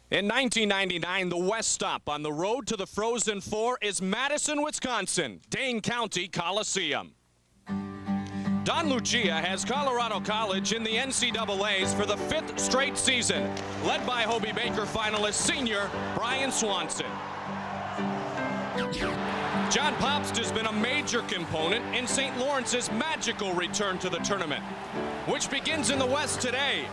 In 1999, the West stop on the road to the Frozen Four is Madison, Wisconsin, Dane County Coliseum. Don Lucia has Colorado College in the NCAAs for the 5th straight season, led by Hobie Baker finalist senior Brian Swanson. John Popst has been a major component in St. Lawrence's magical return to the tournament, which begins in the West today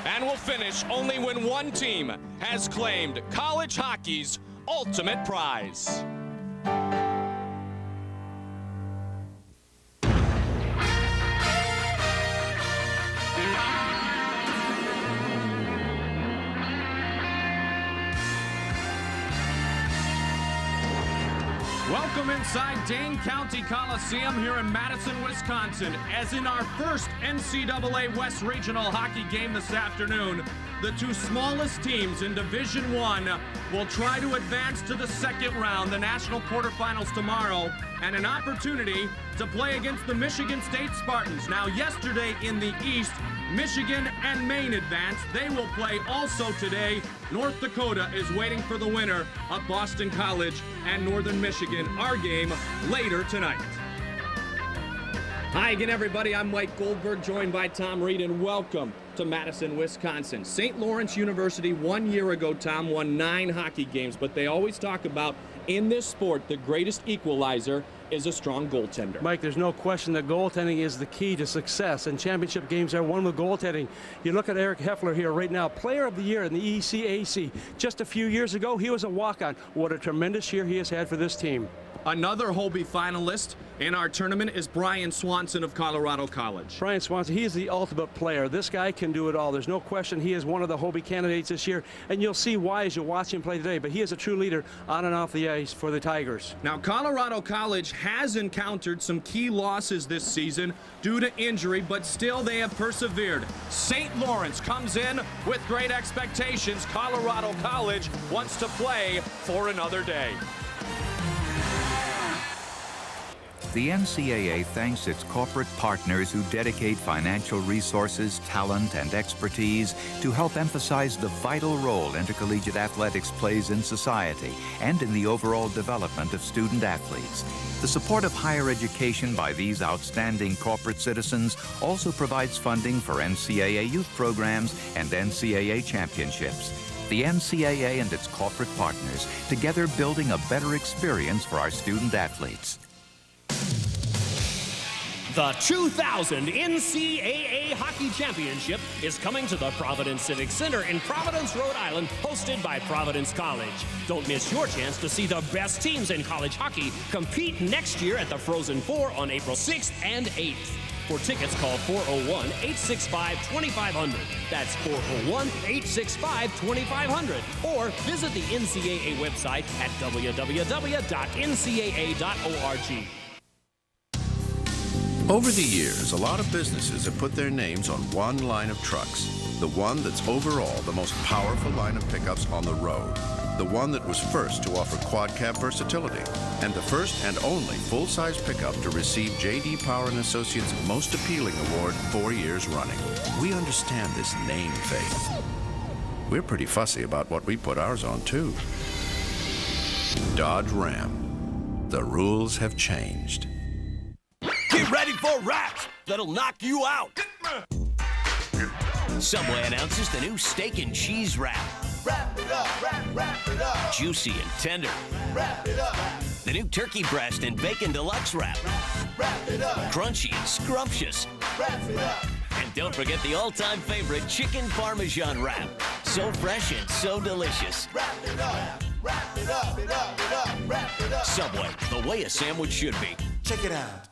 and will finish only when one team has claimed college hockey's ultimate prize. Welcome inside Dane County Coliseum here in Madison, Wisconsin. As in our first NCAA West Regional Hockey game this afternoon, the two smallest teams in Division I will try to advance to the second round, the national quarterfinals tomorrow, and an opportunity to play against the Michigan State Spartans. Now, yesterday in the East, Michigan and Maine advanced. They will play also today. North Dakota is waiting for the winner of Boston College and Northern Michigan. Our game later tonight. Hi again, everybody. I'm Mike Goldberg, joined by Tom Reid, and welcome to Madison, Wisconsin. St. Lawrence University 1 year ago, Tom, won 9 hockey games, but they always talk about in this sport, the greatest equalizer is a strong goaltender. Mike, there's no question that goaltending is the key to success, and championship games are won with goaltending. You look at Eric Heffler here right now, player of the year in the ECAC. Just a few years ago, he was a walk-on. What a tremendous year he has had for this team. Another Hobie finalist in our tournament is Brian Swanson of Colorado College. Brian Swanson, he is the ultimate player. This guy can do it all. There's no question he is one of the Hobie candidates this year, and you'll see why as you watch him play today, but he is a true leader on and off the ice for the Tigers. Now, Colorado College has encountered some key losses this season due to injury, but still they have persevered. St. Lawrence comes in with great expectations. Colorado College wants to play for another day. The NCAA thanks its corporate partners who dedicate financial resources, talent, and expertise to help emphasize the vital role intercollegiate athletics plays in society and in the overall development of student athletes. The support of higher education by these outstanding corporate citizens also provides funding for NCAA youth programs and NCAA championships. The NCAA and its corporate partners together building a better experience for our student athletes. The 2000 NCAA Hockey Championship is coming to the Providence Civic Center in Providence, Rhode Island, hosted by Providence College. Don't miss your chance to see the best teams in college hockey compete next year at the Frozen Four on April 6th and 8th. For tickets, call 401-865-2500. That's 401-865-2500. Or visit the NCAA website at www.ncaa.org. Over the years, a lot of businesses have put their names on one line of trucks, the one that's overall the most powerful line of pickups on the road, the one that was first to offer quad cab versatility, and the first and only full-size pickup to receive J.D. Power & Associates' Most Appealing Award 4 years running. We understand this name faith. We're pretty fussy about what we put ours on, too. Dodge Ram. The rules have changed. Get ready for raps that'll knock you out. Subway announces the new steak and cheese wrap. Wrap it up, wrap it up. Juicy and tender. Wrap it up. The new turkey breast and bacon deluxe wrap. Wrap it up. Crunchy and scrumptious. Wrap it up. And don't forget the all-time favorite chicken parmesan wrap. So fresh and so delicious. Wrap it up. Wrap it up. Wrap it up. Subway, the way a sandwich should be. Check it out.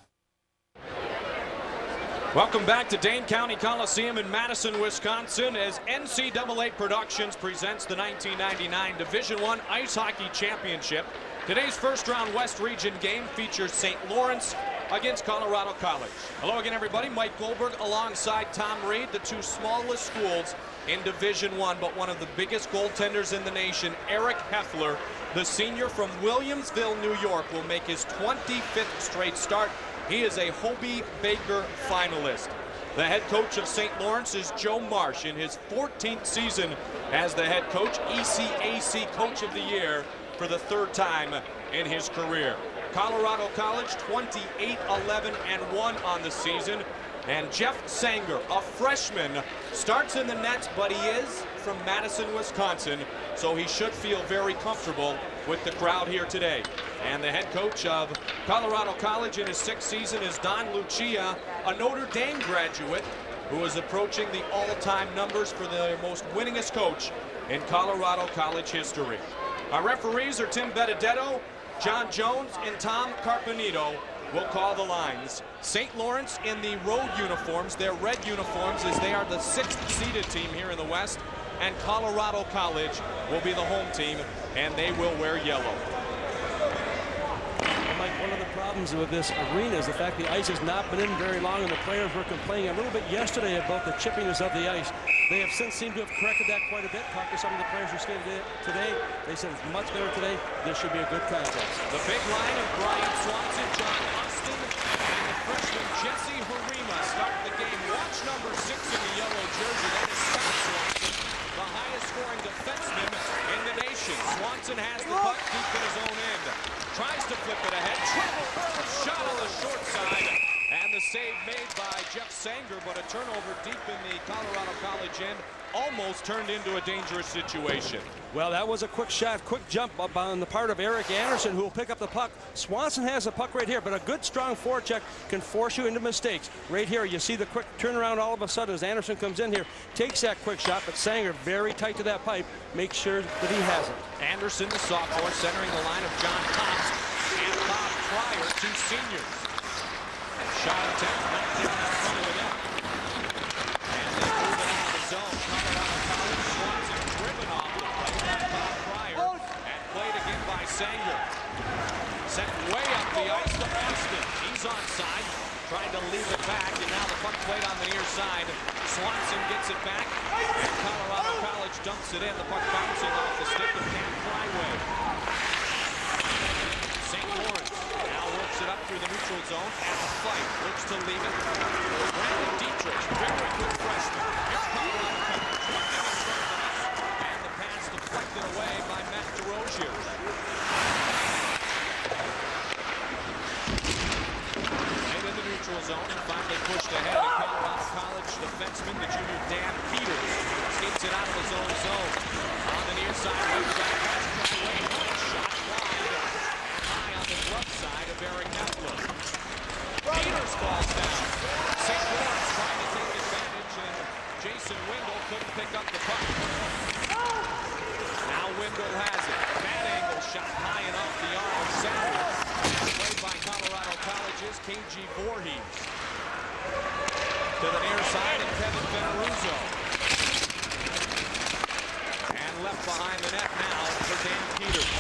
Welcome back to Dane County Coliseum in Madison, Wisconsin, as NCAA Productions presents the 1999 Division I Ice Hockey Championship. Today's first-round West Region game features St. Lawrence against Colorado College. Hello again, everybody. Mike Goldberg alongside Tom Reid, the two smallest schools in Division I, but one of the biggest goaltenders in the nation, Eric Heffler, the senior from Williamsville, New York, will make his 25th straight start. He is a Hobie Baker finalist. The head coach of St. Lawrence is Joe Marsh in his 14th season as the head coach, ECAC Coach of the Year for the 3rd time in his career. Colorado College 28-11-1 on the season. And Jeff Sanger, a freshman, starts in the nets, but he is from Madison, Wisconsin, so he should feel very comfortable with the crowd here today. And the head coach of Colorado College in his 6th season is Don Lucia, a Notre Dame graduate who is approaching the all-time numbers for the most winningest coach in Colorado College history. Our referees are Tim Benedetto, John Jones, and Tom Carpenito will call the lines. St. Lawrence in the road uniforms, their red uniforms, as they are the 6th seeded team here in the West, and Colorado College will be the home team, and they will wear yellow. Mike, one of the problems with this arena is the fact the ice has not been in very long, and the players were complaining a little bit yesterday about the chippiness of the ice. They have since seemed to have corrected that quite a bit. Talked to some of the players who skated today. They said it's much better today. This should be a good contest. The big line of Brian Swanson, John Austin, and the freshman Jesse Harima start the game. Watch number 6 in the yellow jersey. That is Scott Swanson, the highest scoring defenseman in the nation. Swanson has the puck deep in his own end. Tries to flip it ahead. Trouble shot on the short side. And the save made by Jeff Sanger, but a turnover deep in the Colorado College end almost turned into a dangerous situation. Well, that was a quick shot, quick jump up on the part of Eric Anderson, who will pick up the puck. Swanson has the puck right here, but a good, strong forecheck can force you into mistakes. Right here, you see the quick turnaround all of a sudden as Anderson comes in here, takes that quick shot, but Sanger very tight to that pipe, makes sure that he has it. Anderson, the sophomore, centering the line of John Cox and Bob Pryor, 2 seniors. Shot attempt, knocked down in front of the net. And they move it out of the zone. Colorado College, Swanson driven off the play by Bob Pryor and played again by Sanger. Sent way up the ice to Austin. He's onside, trying to leave it back, and now the puck played on the near side. Swanson gets it back, and Colorado College dumps it in. The puck bouncing off the stick of Cam Flyway. St. Lawrence now works it up through the neutral zone at the fight. Looks to leave it. Brandon Dietrich, very good freshman. Here's Colorado College. And the pass deflected away by Matt DeRozier. Right in the neutral zone and finally pushed ahead. And Colorado College defenseman, the junior Dan Peters, skates it out of his own zone. On the near side, right back pass Flyway. Shot wide. High on the glove side of Eric Heffler. Peters falls down. St. Lawrence trying to take advantage, and Jason Wendell couldn't pick up the puck. Now Wendell has it. That angle shot high and off the arm of Sanger. Played by Colorado College's KG Voorhees. To the near side, and Kevin Benaruzzo. And left behind the net now for Dan Peters.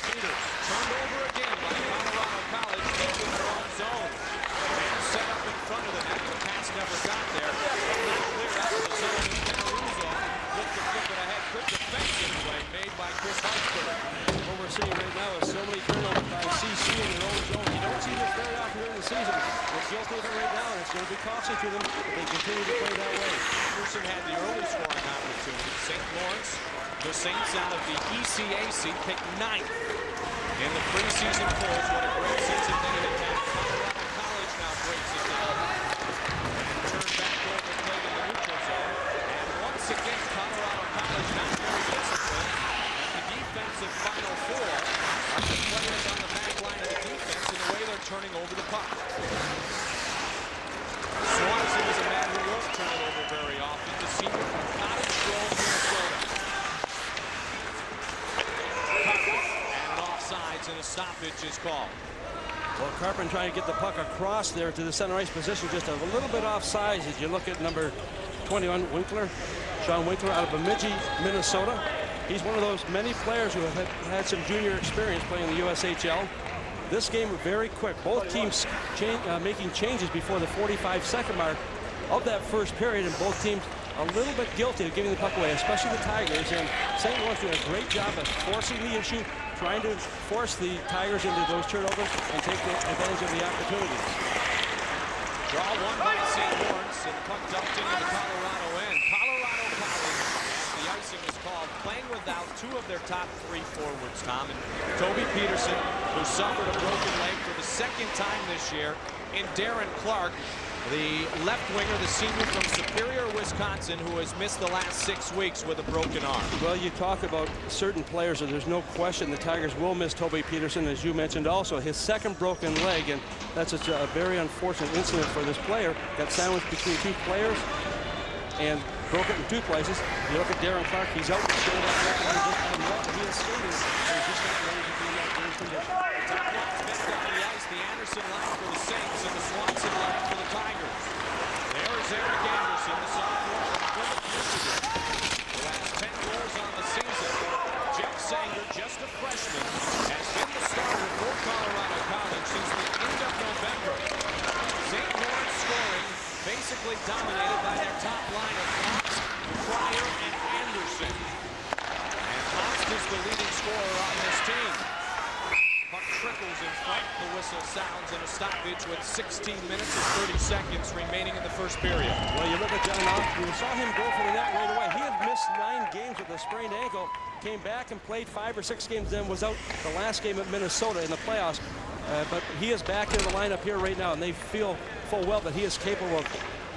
Peters turned over again by Colorado College, into their own zone. And set up in front of the net. The pass never got there. Not clear out of the zone. Benaruzzo looked to flip it ahead. Good defensive play made by Chris Hartsburg. What we're seeing right now is so many turnovers by CC in their own zone. You don't see this very often during the season. They're guilty of it right now, and it's going to be costly to them if they continue to play that way. Anderson had the early scoring opportunity. St. Lawrence, the Saints out of the ECAC, picked 9th in the preseason polls. What a great season they had had. Colorado College now breaks it down and turned back over, played in the neutral zone. And once again, Colorado College not very disciplined. The defensive Final Four are the players on the back line of the defense in the way they're turning over the puck. Swanson is a man who won't turn it over very often. The senior from Cottage Grove, Minnesota. And offsides and a stoppage is called. Well, Carpen trying to get the puck across there to the center ice position, just a little bit offsides as you look at number 21, Winkler, Sean Winkler out of Bemidji, Minnesota. He's one of those many players who have had some junior experience playing in the USHL. This game very quick. Both teams making changes before the 45-second mark of that first period, and both teams a little bit guilty of giving the puck away, especially the Tigers. And St. Lawrence doing a great job of forcing the issue, trying to force the Tigers into those turnovers and take advantage of the opportunities. Draw one by St. Lawrence, and puck dumped into the Colorado end. Colorado College, as the ice icing was called, playing without two of their top three forwards, Tom. And Toby Peterson, who suffered a broken leg for the second time this year, and Darren Clark, the left winger, the senior from Superior, Wisconsin, who has missed the last 6 weeks with a broken arm. Well, you talk about certain players, and there's no question the Tigers will miss Toby Peterson, as you mentioned also. His second broken leg, and that's a very unfortunate incident for this player. Got sandwiched between two players and broke it in two places. You look at Darren Clark, he's out with shoulder up. He is skating, so he's just not ready to be in that game condition. Top one's missed on the ice, the Anderson line for the Saints and the Swanson line for the Tigers. There's Eric Anderson, the sophomore from Plymouth, Michigan, who has 10 goals on the season. Jeff Sanger, just a freshman, has been the starter for Colorado College since the end of November. St. Lawrence scoring basically dominated by their top line of Hotz, Pryor, and Anderson. And Hotz is the leading scorer on this team. Puck trickles in front. The whistle sounds in a stoppage with 16 minutes and 30 seconds remaining in the first period. Well, you look at John Austin, you saw him go for the net right away. He had missed 9 games with a sprained ankle, came back and played 5 or 6 games, then was out the last game at Minnesota in the playoffs. But he is back in the lineup here right now, and they feel full well that he is capable of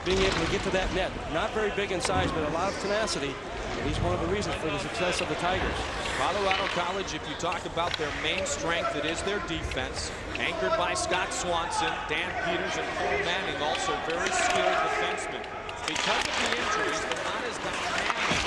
being able to get to that net. Not very big in size, but a lot of tenacity. And he's one of the reasons for the success of the Tigers. Colorado College, if you talk about their main strength, it is their defense. Anchored by Scott Swanson, Dan Peters, and Paul Manning, also very skilled defensemen. Because of the injuries, they're not as dynamic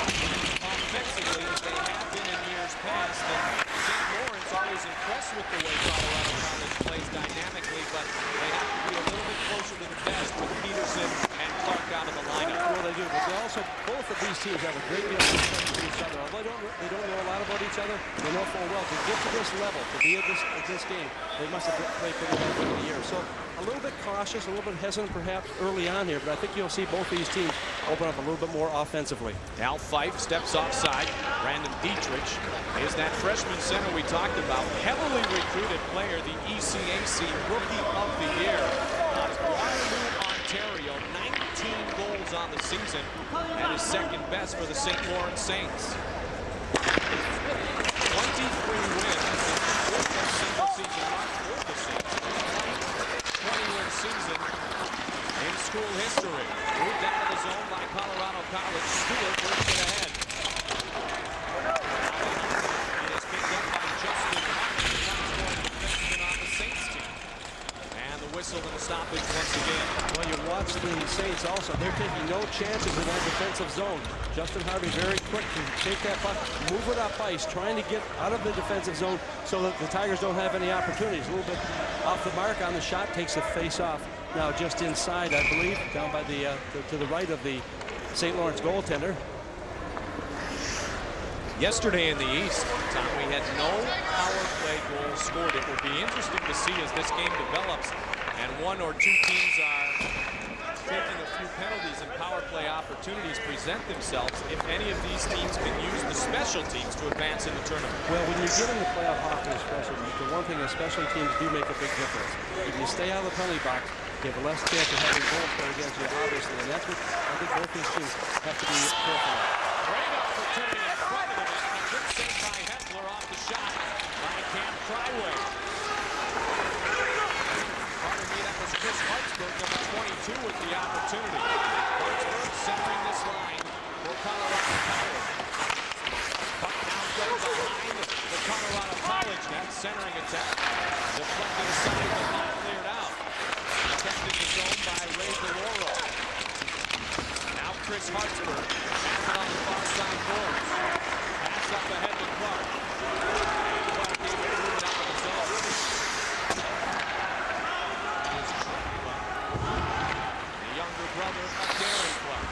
offensively as they have been in years past. And St. Lawrence always impressed with the way Colorado College plays dynamically, but they have to be a little bit closer to the best with Peterson and Clark out of the lineup. Well, they do, but they also, both of these teams have a great deal of respect for each other. Although they don't know a lot about each other, they know full well to get to this level, to be at this game, they must have played pretty well over the years. So a little bit cautious, a little bit hesitant perhaps early on here, but I think you'll see both these teams open up a little bit more offensively. Al Fife steps offside. Brandon Dietrich is that freshman center we talked about. Heavily recruited player, the ECAC Rookie of the Year out of Waterloo, Ontario. 19 goals on the season. That is second best for the St. Lawrence Saints. 23 wins in the single season mark for the Saints. 20-win season in school history. Moved out of the zone by Colorado College. Stewart works it ahead. It is picked up by Justin Martin, the top-scoring defenseman on the Saints team. And the whistle and the stoppage once again. Well, you watch the Saints also. They're taking no chances in that defensive zone. Justin Harvey very quick to take that puck, move it up ice, trying to get out of the defensive zone so that the Tigers don't have any opportunities. A little bit off the mark on the shot, takes the face off. Now just inside, I believe, down by the to the right of the St. Lawrence goaltender. Yesterday in the East, Tom, we had no power play goals scored. It will be interesting to see as this game develops and one or two teams are taking a few penalties and power play opportunities present themselves, if any of these teams can use the special teams to advance in the tournament. Well, when you get into playoff hockey especially, the one thing is special teams do make a big difference. If you stay out of the penalty box, you have a less chance of having goals scored against you, obviously, and that's what I think both these teams have to be careful of. Great opportunity in front of him. A good save by Heffler off the shot by Cam Cryway. Pardon me, that was Chris Hartsburg, number 22, with the opportunity. Hartsburg centering this line for Colorado College. Puck now goes behind the Colorado College net. Centering attack. Deflected aside, but not cleared out. Kept in the zone by Ray DeLoro. Now Chris Hartsburg. Has it on the far side boards. Pass up ahead to Clark. Clark able to move it out of the zone. The younger brother of Darren Clark.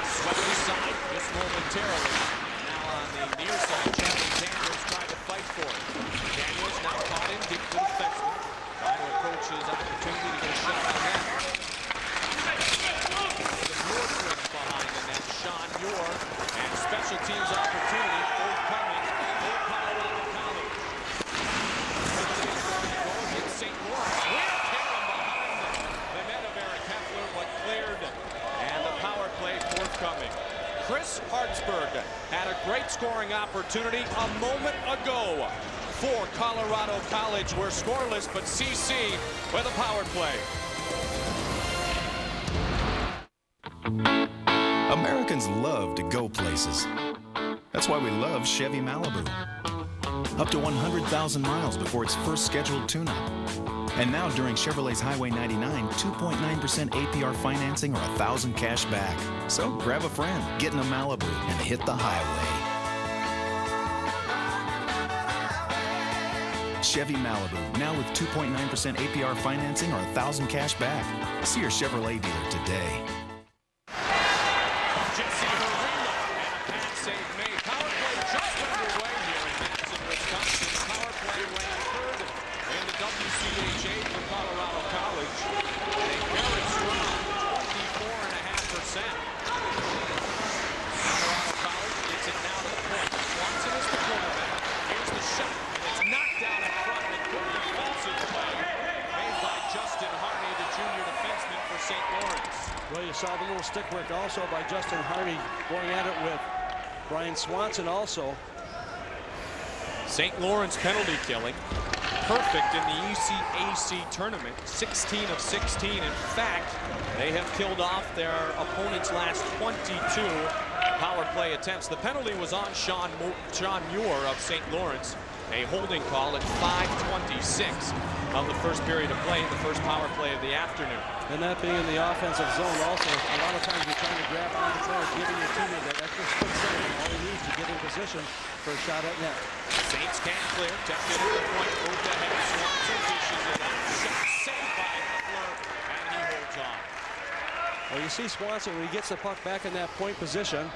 Swept aside just momentarily. Now on the near side, Charlie Daniels tried to fight for it. Daniels now caught in deep to the defenseman. Trying to approach his opportunity to get a shot on that. The Northridge behind the net. Sean Muir and special teams opportunity forthcoming for Colorado College. It's St. Lawrence. With Karen behind the net of Eric Heffler, but cleared. And the power play forthcoming. Chris Chris Hartsburg had a great scoring opportunity a moment ago for Colorado College. We're scoreless, but CC with a power play. Americans love to go places. That's why we love Chevy Malibu. Up to 100,000 miles before its first scheduled tune-up. And now during Chevrolet's Highway 99, 2.9% APR financing or 1,000 cash back. So grab a friend, get in a Malibu, and hit the highway. Chevy Malibu, now with 2.9% APR financing or 1,000 cash back. See your Chevrolet dealer today. Well, you saw the little stick work also by Justin Harney going at it with Brian Swanson also. St. Lawrence penalty killing. Perfect in the ECAC tournament. 16 of 16. In fact, they have killed off their opponent's last 22 power play attempts. The penalty was on Sean Muir of St. Lawrence. A holding call at 5:26 of the first period of play, the first power play of the afternoon. And that being in the offensive zone also, a lot of times you're trying to grab on the players, giving your teammate that extra split second, all he needs to get in position for a shot at net. Saints can't clear, tapped in at the point, moved ahead, Swanson dishes it up, shot saved by Heffler, and he holds on. Well, you see Swanson when he gets the puck back in that point position,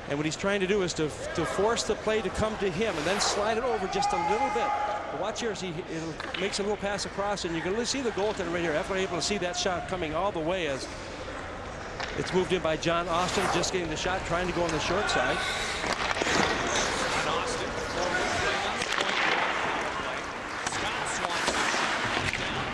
and what he's trying to do is to force the play to come to him and then slide it over just a little bit. But watch here as he makes a little pass across, and you can see the goaltender right here. Heffler able to see that shot coming all the way as it's moved in by John Austin, just getting the shot, trying to go on the short side. And Austin, forward, playing on the point, power play. Scott Swanson down.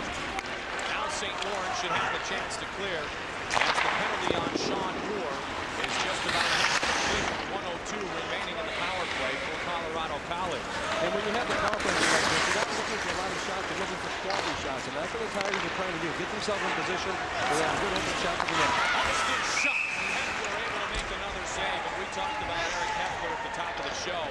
Now St. Lawrence should have a chance to clear. That's the penalty on Sean Moore. Is just about half complete. 1:02 remaining in the power play for Colorado College. And when you have the power play like this, you're not looking for a lot of shots, you're looking for quality shots. And that's what the Tigers are trying to do. Get themselves in position for that good open shot to the end. Austin shot. Heffler able to make another save. And we talked about Eric Heffler at the top of the show.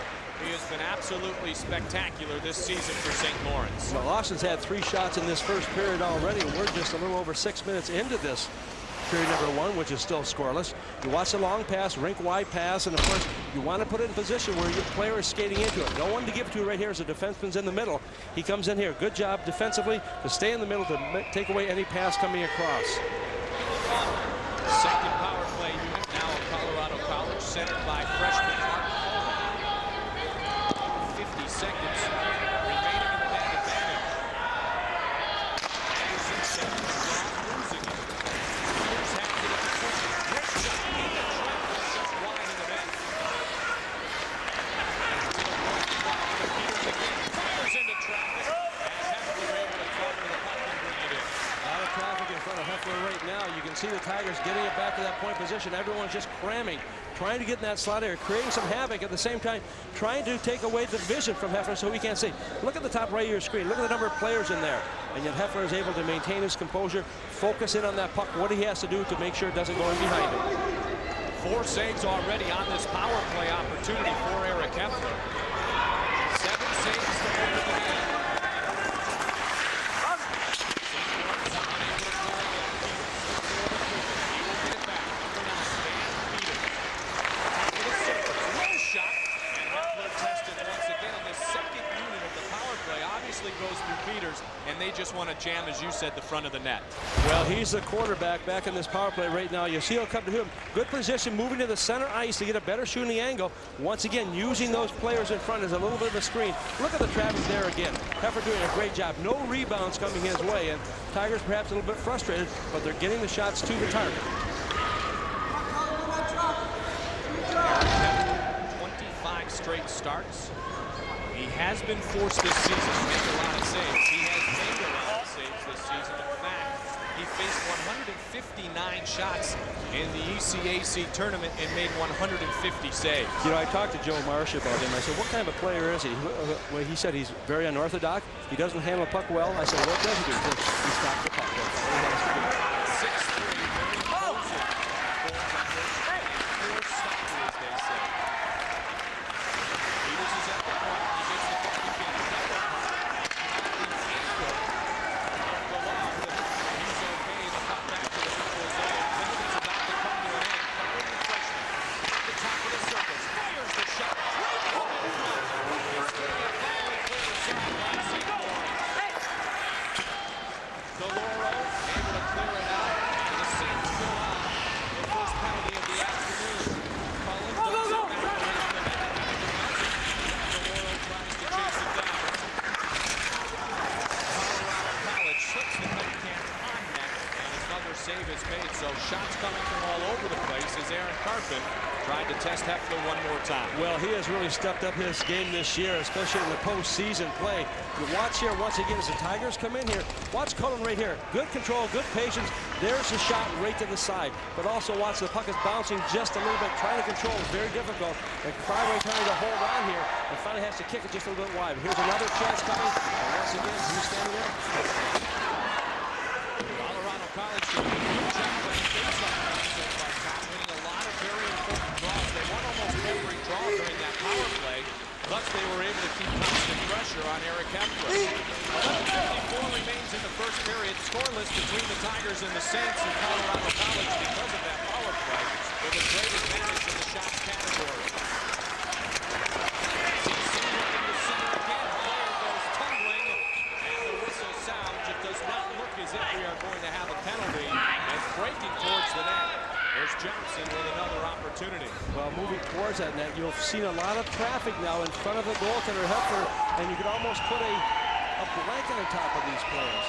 He has been absolutely spectacular this season for St. Lawrence. Well, Austin's had 3 shots in this first period already. We're just a little over 6 minutes into this period number 1, which is still scoreless. You watch the long pass, rink wide pass, and of course you want to put it in position where your player is skating into it. No one to give it to right here as the defenseman's in the middle. He comes in here. Good job defensively to stay in the middle to take away any pass coming across. Second power play unit now of Colorado College, centered by freshman Mark Coleman. 50 seconds remaining in the net advantage. Madison seconds long, losing it. Peters has it at the point. Great shot in the traffic, just wide of the net. To the point spot for Peters again. Fires into traffic. And Heffler able to cover the puck and bring it in. A lot of traffic in front of Heffler right now. You can see the Tigers getting it back to that point position. Everyone's just cramming, trying to get in that slot area, creating some havoc at the same time, trying to take away the vision from Heffler so he can't see. Look at the top right of your screen. Look at the number of players in there. And yet Heffler is able to maintain his composure, focus in on that puck, what he has to do to make sure it doesn't go in behind him. 4 saves already on this power play opportunity for Eric Heffler. 7 saves to open the game. Goes through Peters, and they just want to jam, as you said, the front of the net. Well, he's the quarterback back in this power play right now. You see he'll come to him. Good position, moving to the center ice to get a better shooting angle. Once again, using those players in front as a little bit of a screen. Look at the traffic there again. Heffler doing a great job. No rebounds coming his way, and Tigers perhaps a little bit frustrated, but they're getting the shots to the target. 25 straight starts. He has been forced this season to make a lot of saves. He has made a lot of saves this season. In fact, he faced 159 shots in the ECAC tournament and made 150 saves. You know, I talked to Joe Marsh about him. I said, what kind of a player is he? Well, he said he's very unorthodox. He doesn't handle a puck well. I said, what does he do? He said, he stops the puck. That's all he has to do. 6'3", very imposing. Four stopper, as they say. Peters is at the point. He gets the puck. He can't get the puck. He's okay. The puck back to the neutral zone. Penalty's about to come to an end. Covered in freshman. At the top of the circle. Fires the shot. Deloro able to clear it out. And the Saints go on. The first penalty of the afternoon. Cullen does it back around the net. Deloro tries to chase it down. Colorado College slips the net can on net. And another save is made. So shots coming from all over the place as Aaron Carpin tried to test Heffler one more time. Well, he has really stepped up his game this year, especially in the postseason play. You watch here once again as the Tigers come in here. Watch Cullen right here. Good control, good patience. There's the shot right to the side. But also watch the puck is bouncing just a little bit. Trying to control is very difficult. And Cryway trying to hold on here and finally has to kick it just a little bit wide. Here's another chance coming. And once again, who's standing there? Colorado College did a good job playing face-off so far, Tom, winning a lot of very important draws. They won almost every draw during that power play. Thus, they were able to keep constant pressure on Eric Heffler. 11:54 remains in the first period. Scoreless between the Tigers and the Saints and Colorado College because of that power play with a great advantage in the shots category. CC looking to center again. Player goes tumbling, and the whistle sounds. It does not look as if we are going to have a penalty. And breaking towards the net. There's Johnson with another opportunity. Well, moving towards that net, you've seen a lot of traffic now in front of the goaltender, Heffler, and you could almost put a blanket on top of these players.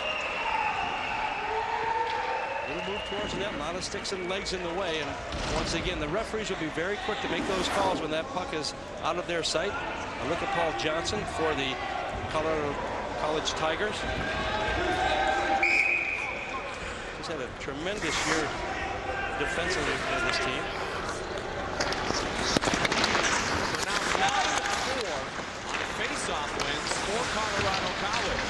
Little move towards the net, a lot of sticks and legs in the way, and once again, the referees will be very quick to make those calls when that puck is out of their sight. A look at Paul Johnson for the Colorado College Tigers. He's had a tremendous year defensively for this team. Now 9-4 on face-off wins for Colorado College.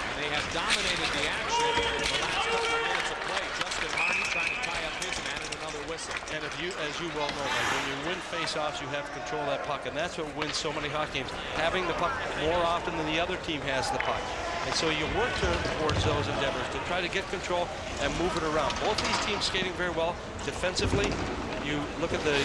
And they have dominated the action in the last couple of minutes of play. Justin Hardy trying to tie up his man and another whistle. And if you, as you well know, Mike, when you win face-offs, you have to control that puck, and that's what wins so many hockey games. Having the puck more often than the other team has the puck. And so you work towards those endeavors to try to get control and move it around. Both these teams skating very well defensively. You look at the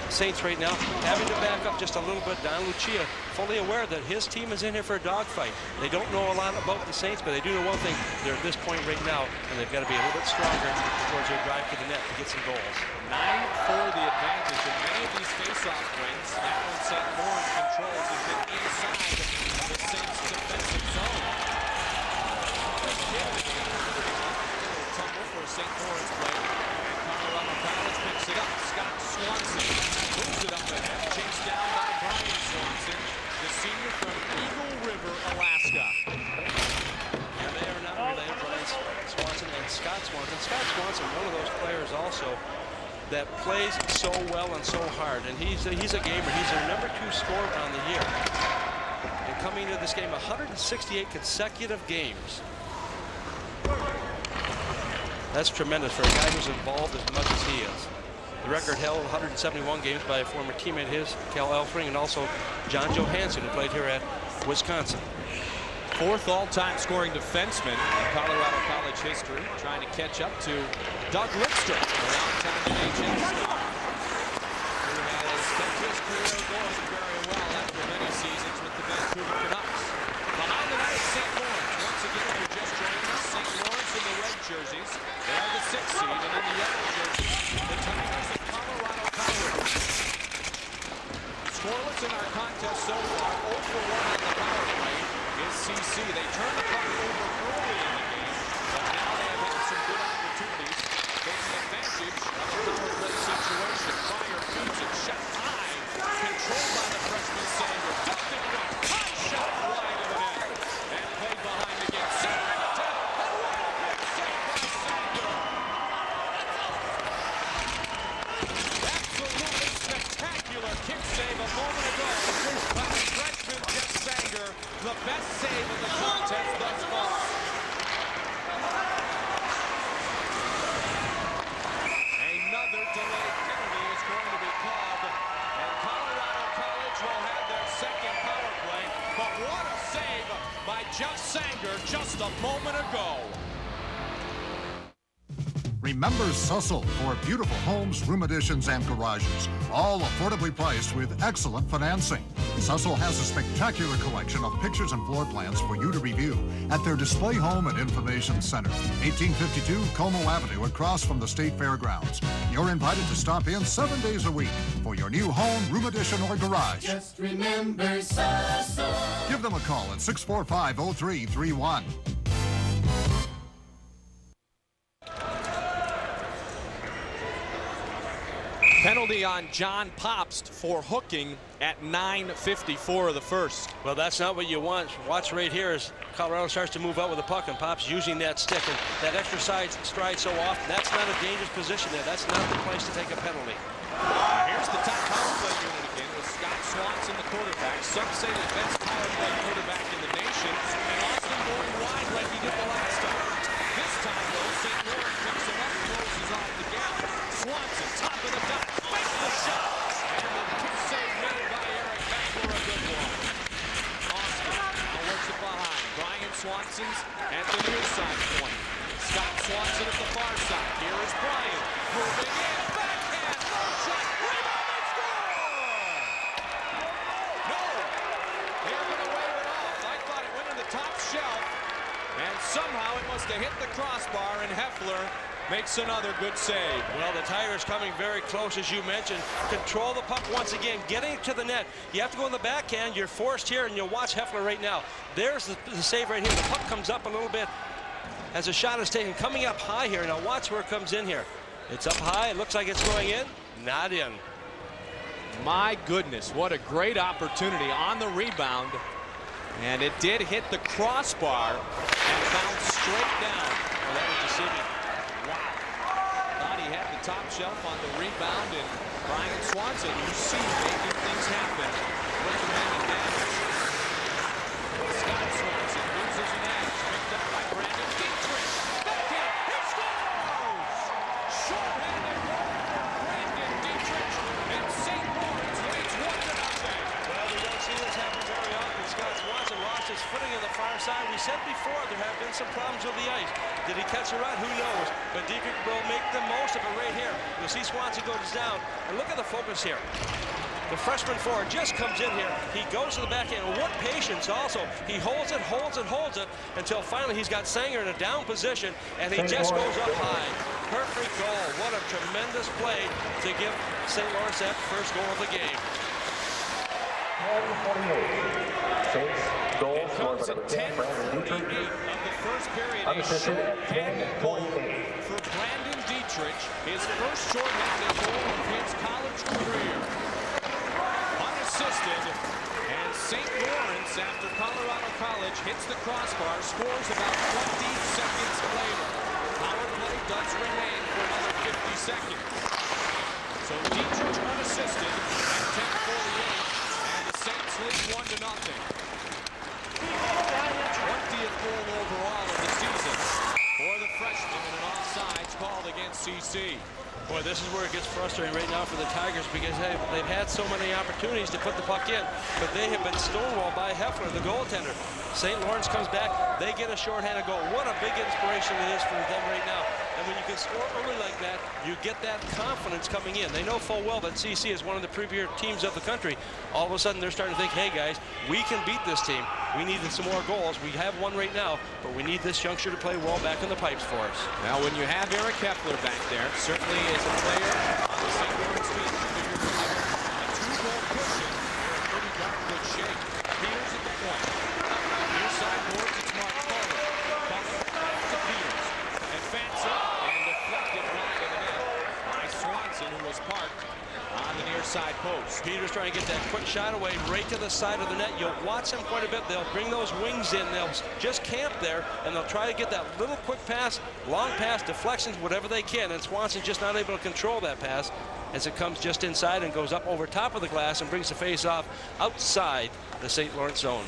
Saints right now, having to back up just a little bit. Don Lucia fully aware that his team is in here for a dogfight. They don't know a lot about the Saints, but they do know one thing. They're at this point right now, and they've got to be a little bit stronger towards their drive to the net to get some goals. 9-4 the advantage in many of these face-off wins. That one St. Lawrence controls has been inside the Saints defensive zone. Tumble for St. Lawrence player. And Colorado College picks it up. Scott Swanson moves it up ahead. Chased down by Brian Swanson, the senior from Eagle River, Alaska. And they are now relaying Brian Swanson and Scott Swanson. Scott Swanson, one of those players also that plays so well and so hard. And he's a gamer. He's their #2 scorer on the year. And coming into this game, 168 consecutive games. That's tremendous for a guy who's involved as much as he is. The record held 171 games by a former teammate of his, Cal Elfring, and also John Johansson, who played here at Wisconsin. 4th all-time scoring defenseman in Colorado College history, trying to catch up to Doug Lidstrom, around town in HNC, who has kept his career going very well after many seasons with the Vancouver Canucks. Behind the net is St. Lawrence. Once again, if you're just joining us, St. Lawrence in the red jerseys. They are the 6th seed, and in the yellow jerseys, the Tigers of Colorado College. Scoreless in our contest so far, 0 for 1 on the power play is CC. They turned the puck over early in the game, but now they have had some good opportunities, taking advantage of the power play situation. Pryor feeds it, shot high, controlled by the freshman Sanger. Ducked it back, high shot wide of the net, and played behind again. Saved by a kick save a moment ago by the freshman Jeff Sanger, the best save of the contest thus far. Another delayed penalty is going to be called, and Colorado College will have their second power play. But what a save by Jeff Sanger just a moment ago. Remember Sussel for beautiful homes, room additions, and garages, all affordably priced with excellent financing. Sussel has a spectacular collection of pictures and floor plans for you to review at their Display Home and Information Center, 1852 Como Avenue, across from the State Fairgrounds. You're invited to stop in 7 days a week for your new home, room addition, or garage. Just remember Sussel. Give them a call at 645-0331. Penalty on John Popst for hooking at 9:54 of the first. Well, that's not what you want. Watch right here as Colorado starts to move out with the puck, and Pop's using that stick and that extra stride so often. That's not a dangerous position there. That's not the place to take a penalty. Here's the top power play unit again with Scott Swanson, the quarterback. Some say the best power play quarterback in the nation, and Austin going wide like he did the last time. This time, though, St. Lawrence picks him up, closes off the gap. Swanson, top of the dot, makes the shot, and the kick save made by Eric Beckler, a good one. Austin now works it behind. Brian Swanson's at the near side point. Scott Swanson at the far side. Here is Brian, moving in, backhand, no shot, rebound, and score! No, they're going to wave it off. I thought it went to the top shelf, and somehow it must have hit the crossbar, and Heffler makes another good save. Well, the Tigers coming very close, as you mentioned. Control the puck once again, getting to the net. You have to go in the backhand. You're forced here, and you'll watch Heffler right now. There's the save right here. The puck comes up a little bit as a shot is taken, coming up high here. Now watch where it comes in here. It's up high. It looks like it's going in. Not in. My goodness, what a great opportunity on the rebound. And it did hit the crossbar and bounced straight down. Well, that was deceiving. Had the top shelf on the rebound, and Brian Swanson, you see, making things happen with the man advantage. Scott Swanson loses an edge, picked up by Brandon Dietrich. Backhand, he scores! Short-handed goal for Brandon Dietrich, and St. Lawrence leads 1-0. Well, we don't see this happen very often. Scott Swanson lost his footing on the far side. We said before there have been some problems with the ice. Did he catch a run? Who knows? But Dietrich will make the most of it right here. You'll see Swanson goes down. And look at the focus here. The freshman forward just comes in here. He goes to the backhand. What patience also. He holds it, holds it, holds it, until finally he's got Sanger in a down position, and he just goes up high. Perfect goal. What a tremendous play to give St. Lawrence that first goal of the game. 10-48. Goal scored by number 10, Brandon Dietrich. First period, a Unassisted at short-handed goal 10-48. for Brandon Dietrich, his first short-handed goal of his college career. Unassisted, and St. Lawrence, after Colorado College hits the crossbar, scores about 20 seconds later. Power play does remain for another 50 seconds. So Dietrich unassisted at 10:48, and the Saints lead 1-0. 20th goal overall of the season for the freshman, and an offsides called against CC. Boy, this is where it gets frustrating right now for the Tigers, because they've had so many opportunities to put the puck in, but they have been stonewalled by Heffler, the goaltender. St. Lawrence comes back, they get a shorthanded goal. What a big inspiration it is for them right now. And when you can score early like that, you get that confidence coming in. They know full well that CC is one of the premier teams of the country. All of a sudden, they're starting to think, hey, guys, we can beat this team. We need some more goals. We have one right now, but we need this youngster to play well back in the pipes for us. Now, when you have Eric Heffler back there, certainly as a player on the St. Lawrence team, figure to have a two-goal cushion. They're in pretty darn good shape. Peters at the point. Near side boards, it's Mark Fuller. Fuller back to Peters. Advance up and deflected wide of the net by Swanson, who was parked on the near side post. Peters trying to get that quick shot away right to the side of the net. You'll watch them quite a bit. They'll bring those wings in. They'll just camp there, and they'll try to get that little quick pass, long pass, deflections, whatever they can. And Swanson's just not able to control that pass. as it comes just inside and goes up over top of the glass and brings the face-off outside the St. Lawrence zone.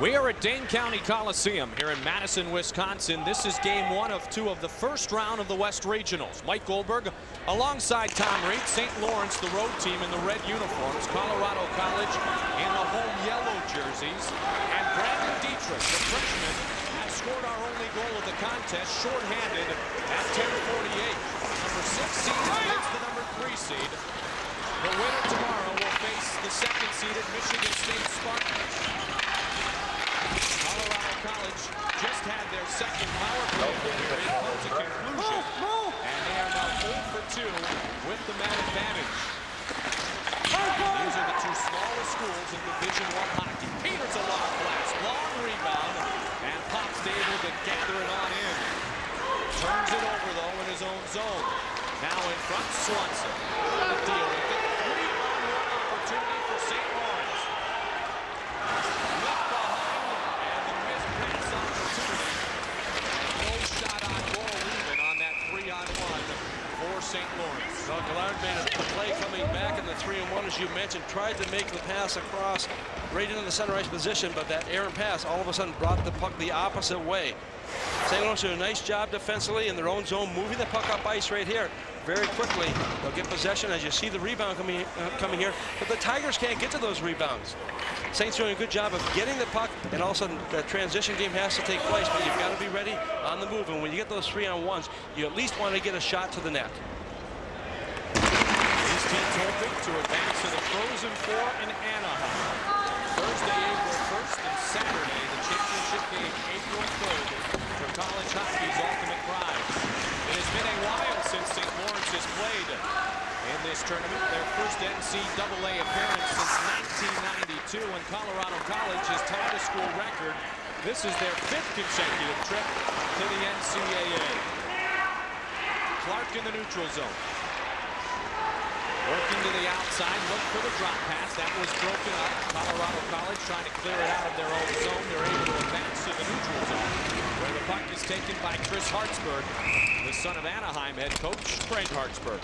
We are at Dane County Coliseum here in Madison, Wisconsin. This is game 1 of 2 of the first round of the West Regionals. Mike Goldberg alongside Tom Reid, St. Lawrence, the road team in the red uniforms, Colorado College in the home yellow jerseys, and Brandon Dietrich, the freshman, has scored our only goal of the contest, shorthanded at 10:48. Number 6 seed against the number 3 seed. The winner tomorrow will face the 2nd seeded Michigan State Spartans. Colorado College just had their 2nd power play period come to conclusion, and they are now 0 for 2 with the man advantage. These are the 2 smallest schools in Division I hockey. Peters a long blast, long rebound, and Pop's able to gather it on in. Turns it over though in his own zone. Now in front, Swanson. To deal with it. 3-on-1 opportunity for St. Lawrence. Left behind, and the missed pass opportunity. No shot on goal even on that 3-on-1 for St. Lawrence. Well, Gillard made a play coming back in the 3-on-1, as you mentioned, tried to make the pass across right into the center ice position, but that errant pass all of a sudden brought the puck the opposite way. St. Lawrence did a nice job defensively in their own zone, moving the puck up ice right here very quickly. They'll get possession as you see the rebound coming here, but the Tigers can't get to those rebounds. Saints doing a good job of getting the puck, and all of a sudden that transition game has to take place, but you've got to be ready on the move, and when you get those 3-on-1s, you at least want to get a shot to the net. These teams hoping to advance to the Frozen Four in Anaheim. Thursday, April 1st, and Saturday, the championship game, April 3rd, for college hockey's ultimate prize. It has been a while since St. Lawrence has played in this tournament. Their first NCAA appearance since 1992, when Colorado College has tied a school record. This is their 5th consecutive trip to the NCAA. Clark in the neutral zone. Working to the outside, look for the drop pass. That was broken up. Colorado College trying to clear it out of their own zone. They're able to advance to the neutral zone, where the puck is taken by Chris Hartsburg, the son of Anaheim head coach Craig Hartsburg.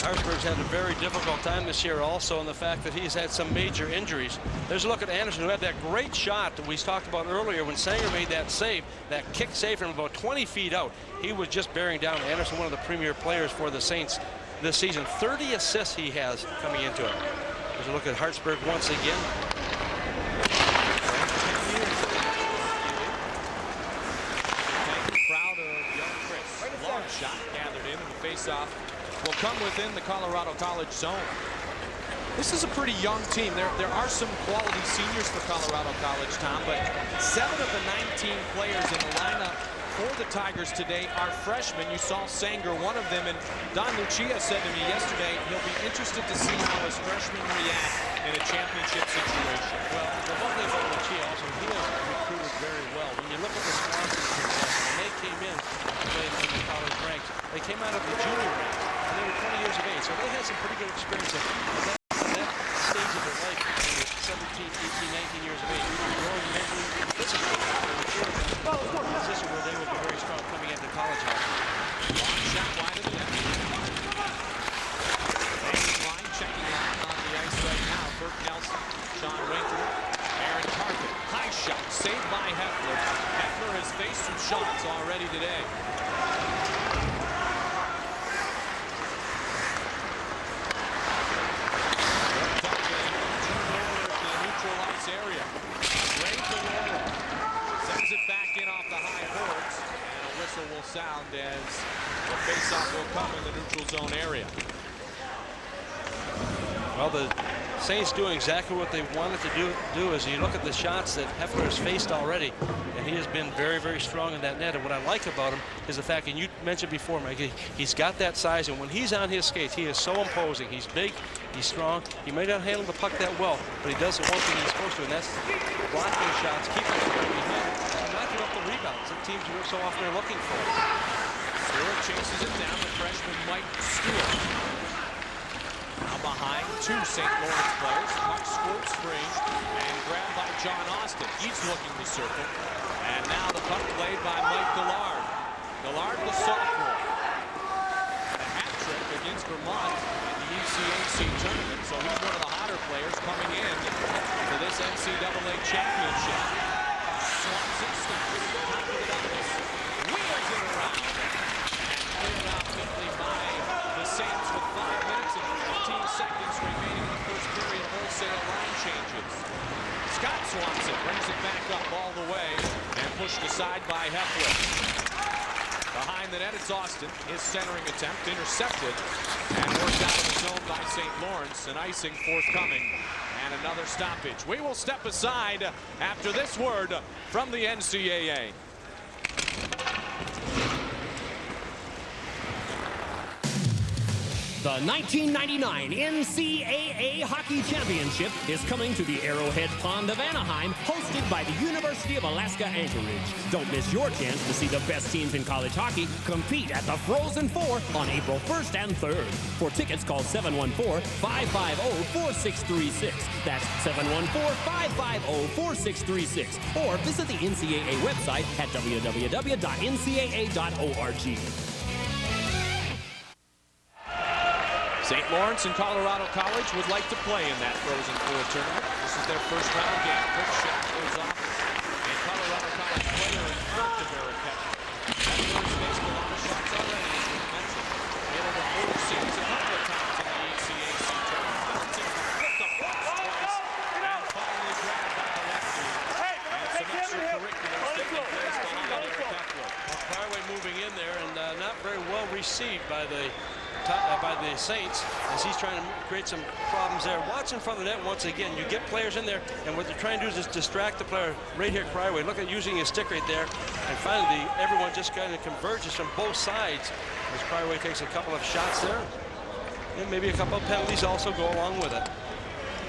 Hartsburg's had a very difficult time this year also, in the fact that he's had some major injuries. There's a look at Anderson, who had that great shot that we talked about earlier when Sanger made that save, that kick save from about 20 feet out. He was just bearing down Anderson, one of the premier players for the Saints this season. 30 assists he has coming into it. There's a look at Hartsburg once again. Proud of young Chris. Long shot gathered in, and the face-off will come within the Colorado College zone. This is a pretty young team. There are some quality seniors for Colorado College, Tom, but 7 of the 19 players in the lineup for the Tigers today are freshmen. You saw Sanger, one of them, and Don Lucia said to me yesterday he'll be interested to see how his freshmen react in a championship situation. Well, the one thing about Lucia also, he has recruited very well. When you look at the Swansons, when they came in to play in the college ranks, they came out of the junior ranks, and they were 20 years of age, so they had some pretty good experience at that stage of their life, 17, 18, 19 years of age, growing mentally, physically, position where they will be very strong coming into college hockey. Long shot wide of the net. Line checking out on the ice right now. Bert Nelson, Sean Winkler, Aaron Carpet. High shot saved by Heffler. Heffler has faced some shots already today. Area. Reid the roll. Sends it back in off the high boards, and a whistle will sound as the faceoff will come in the neutral zone area. Well, the Saints doing exactly what they wanted to do as you look at the shots that Heffler has faced already, and he has been very, very strong in that net. And what I like about him is the fact, and you mentioned before, Mike, he's got that size, and when he's on his skates, he is so imposing. He's big, he's strong. He may not handle the puck that well, but he does the one thing he's supposed to, and that's blocking shots, keeping the puck behind, and not giving up the rebounds that teams so often are looking for. Stewart chases it down to freshman Mike Stewart. Now behind 2 St. Lawrence players. Puck squirts free and grabbed by John Austin. He's looking to circle. And now the puck played by Mike Gillard. Gillard, the sophomore. A hat trick against month in the ECAC tournament, so he's one of the hotter players coming in for this NCAA championship. Swanson stops, top of the dice, wheels it around, and cleared out quickly by the Saints with 5 minutes and 15 seconds remaining in the first period. Wholesale line changes. Scott Swanson brings it back up all the way and pushed aside by Heffler. Behind the net, it's Austin. His centering attempt intercepted and worked out in the zone by St. Lawrence. An icing forthcoming and another stoppage. We will step aside after this word from the NCAA. The 1999 NCAA Hockey Championship is coming to the Arrowhead Pond of Anaheim, hosted by the University of Alaska Anchorage. Don't miss your chance to see the best teams in college hockey compete at the Frozen Four on April 1st and 3rd. For tickets, call 714-550-4636. That's 714-550-4636. Or visit the NCAA website at www.ncaa.org. St. Lawrence and Colorado College would like to play in that Frozen Four tournament. This is their first round game. Quick shot goes off. And Colorado College player in front of Eric Heffler. Heffler has faced a lot of shots already, as we mentioned. Able to hold series a couple of times in the ECAC tournament. Bouncing, flipped up once, twice, and finally grabbed by the lefty. And some extracurriculars taking place behind Eric Heffler. Cryway moving in there and not very well received by the Saints as he's trying to create some problems there. Watch in front of the net once again. You get players in there, and what they're trying to do is just distract the player right here, Cryway. Look at using his stick right there. And finally, everyone just kind of converges from both sides as Cryway takes a couple of shots there. And maybe a couple of penalties also go along with it.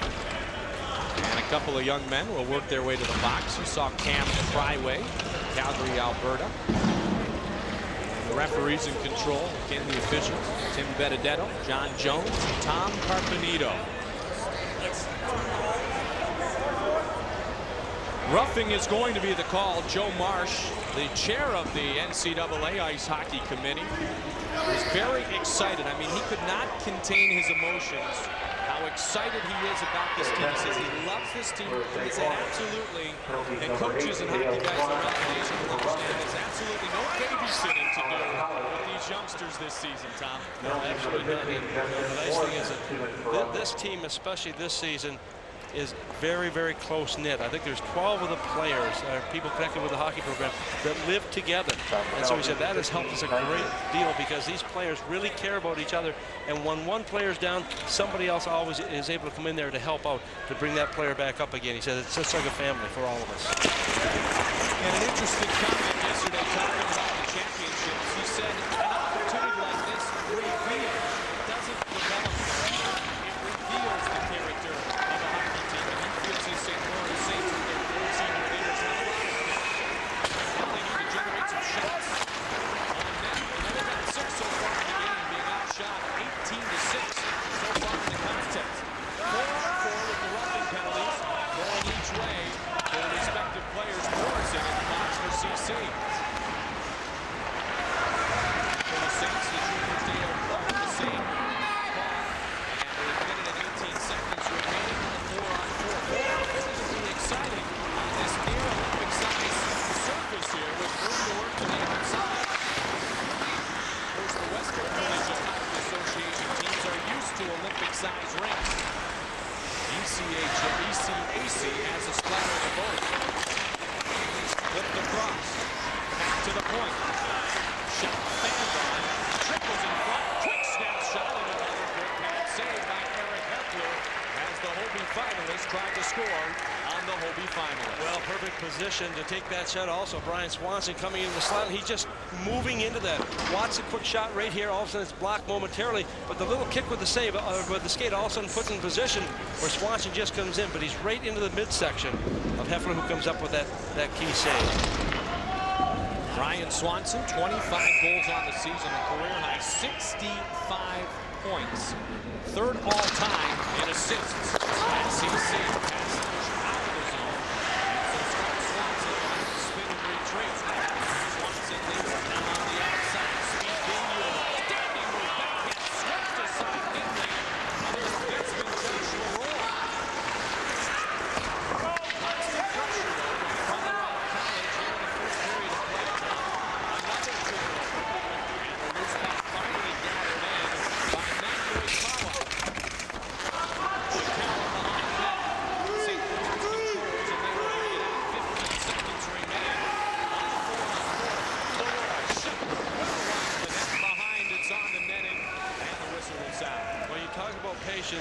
And a couple of young men will work their way to the box. You saw Cam Cryway, Calgary, Alberta. The referees in control, again the officials, Tim Benedetto, John Jones, and Tom Carpenito. Roughing is going to be the call. Joe Marsh, the chair of the NCAA Ice Hockey Committee, was very excited. I mean, he could not contain his emotions. How excited he is about this team. He says he loves this team. He said absolutely, and coaches and hockey guys around the nation will understand there's absolutely no babysitting to do with these youngsters this season, Tom. No, absolutely not. And the nice thing is that this team, especially this season, is very, very close-knit. I think there's 12 of the players, people connected with the hockey program, that live together. And so he said that has helped us a great deal because these players really care about each other. And when one player's down, somebody else always is able to come in there to help out, to bring that player back up again. He said it's just like a family for all of us. And an interesting comment yesterday talking about the championships. He said an opportunity like this reveals, it doesn't develop, it reveals the character of a hockey team. And he feels these St. Lawrence Saints with their four senior leaders have a lot of it. Now they need to generate some shots on net. They've only got 6 so far in the game, being outshot 18-6 so far in the contest. 4-on-4 with the roughing penalties, going each way for the respective players. Morrison in the box for CC. For the Saints, the junior Dale Clark, the same ball. And a minute and 18 seconds remaining on the 4-on-4. This is going to be exciting on this near Olympic size surface here with room to work to the outside. Of course, the Western Collegiate Hockey Association teams are used to Olympic size rinks. ECAC has a splattering of both. Flipped across. Back to the point. Shot fanned on. Triples in front. Quick snap shot and another good pad save by Eric Heffler as the Hobie finalists tried to score on the Hobie finalists. Well, perfect position to take that shot. Also, Brian Swanson coming in the slot, and he's just moving into that. Watch the quick shot right here. All of a sudden, it's blocked momentarily, but the little kick with the save, with the skate, all of a sudden puts in position where Swanson just comes in, but he's right into the midsection of Heffler, who comes up with that key save. Brian Swanson, 25 goals on the season, a career high 65 points. Third all-time in assists. CC passage out of the zone. And so Scott Swanson on the spin and retreat. Swanson leaves it now on the outside. Speed being utilized. Standing move backhand swept aside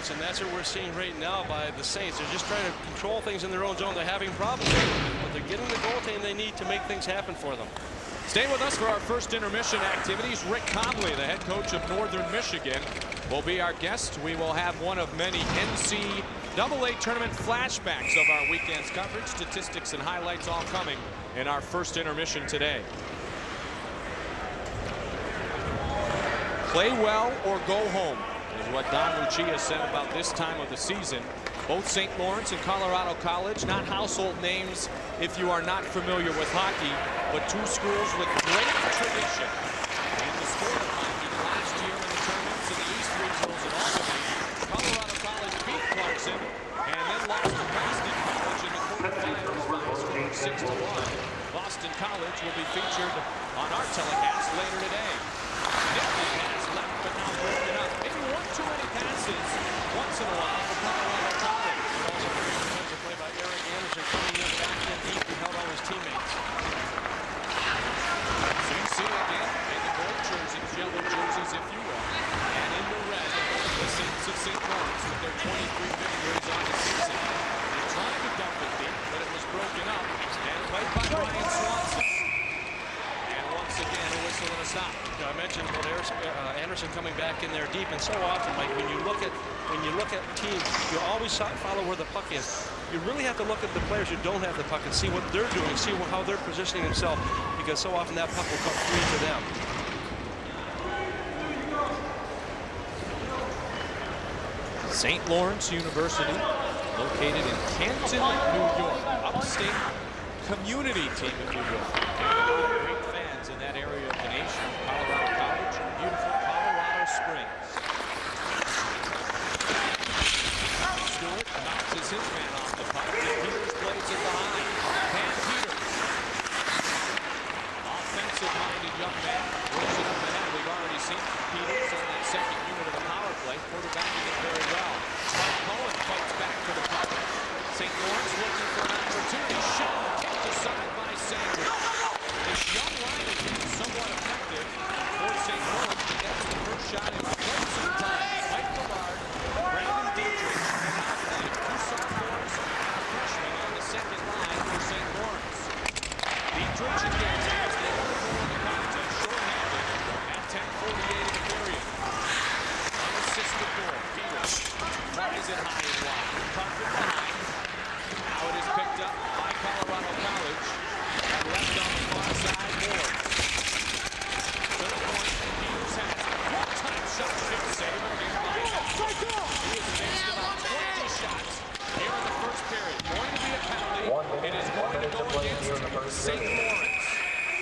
defense, and that's what we're seeing right now by the Saints. They're just trying to control things in their own zone. They're having problems, but they're getting the goaltending they need to make things happen for them. Stay with us for our first intermission activities. Rick Cobley, the head coach of Northern Michigan, will be our guest. We will have one of many NCAA tournament flashbacks of our weekend's coverage, statistics and highlights all coming in our first intermission today. Play well or go home is what Don Lucia said about this time of the season. Both St. Lawrence and Colorado College, not household names if you are not familiar with hockey, but two schools with great tradition in the sport of hockey. Last year in the tournaments in the East Regionals in Albany, Colorado College beat Clarkson and then lost to Boston College in the quarterfinals by a score of 6-1. Boston College will be featured on our telecast later today. Nichols has left but now broken up. Maybe one too many passes once in a while for Colorado College. Also very defensive play by Eric Anderson coming in back in deep and held all his teammates. So you see again in the gold jerseys, yellow jerseys if you will, and in the red, the Saints of St. Lawrence with their 23 victories on the season. They tried to dump it deep, but it was broken up and played by Brian Swanson. Again, a whistle and a stop. You know, I mentioned about Anderson coming back in there deep, and so often, Mike, when you look at teams, you always follow where the puck is. You really have to look at the players who don't have the puck and see what they're doing, see how they're positioning themselves, because so often that puck will come free to them. St. Lawrence University, located in Canton, New York, upstate community team in New York. In that area of the nation, Colorado College, beautiful Colorado Springs. Stewart bounces his man off the puck. Peters plays it behind. Van Peters, offensive-minded young man, works it up ahead. We've already seen Peters in that second unit of the power play, quarterbacking it very well. Mike Cohen fights back for the puck. St. Lawrence looking for an opportunity. Shot kicked aside by Sanders. This young line has been somewhat effective for St. Lawrence, but that's the first shot in quite some time. Mike Millard, Brandon Dietrich, and now two sophomores and a freshman on the second line for St. Lawrence. Dietrich again has the only goal in the contest, shorthanded at 10:48 in the period. Unassisted goal. Peters flies it high and wide. Carpet behind. Now it is picked up by Colorado College. And left on the far side, Moore. To the point, Peters has it. One-time shot, chip save, and again by Heffler. He has missed about 20 shots here in the first period. Going to be a penalty. It is going to go against St. Lawrence.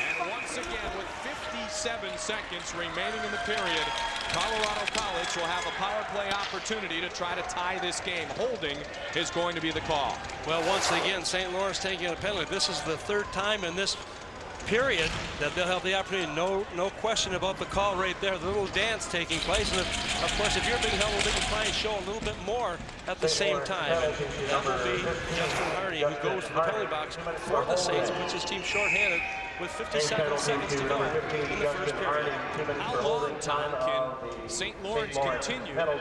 And once again, with 57 seconds remaining in the period, Colorado College will have a power play opportunity to try to tie this game. Holding is going to be the call. Well, once again, St. Lawrence taking a penalty. This is the third time in this period that they'll have the opportunity. No question about the call right there. The little dance taking place. And of course, if you're being held, they can try and show a little bit more at the same time. And that will be Justin Hardy, who goes to the penalty box for the Saints, puts his team shorthanded with 57 seconds to go in the first period. How long, Tom, can St. Lawrence continue to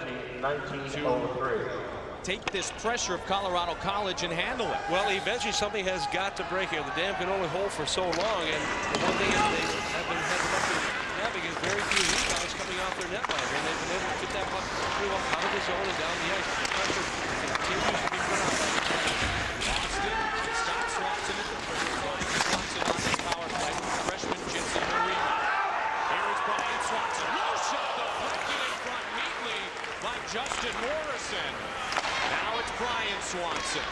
take this pressure of Colorado College and handle it? Well, eventually something has got to break here. The dam can only hold for so long, and the one thing is they have been having very few rebounds coming off their netline, and they've been able to get that puck pretty well out of the zone and down the ice. The pressure continues to be put on by the Boston stops Swanson at the first line. Swanson on his power play. Freshman Gypsy Marino. Here is Brian Swanson. Low shot deflected in front neatly by Justin Morrison. Now it's Brian Swanson.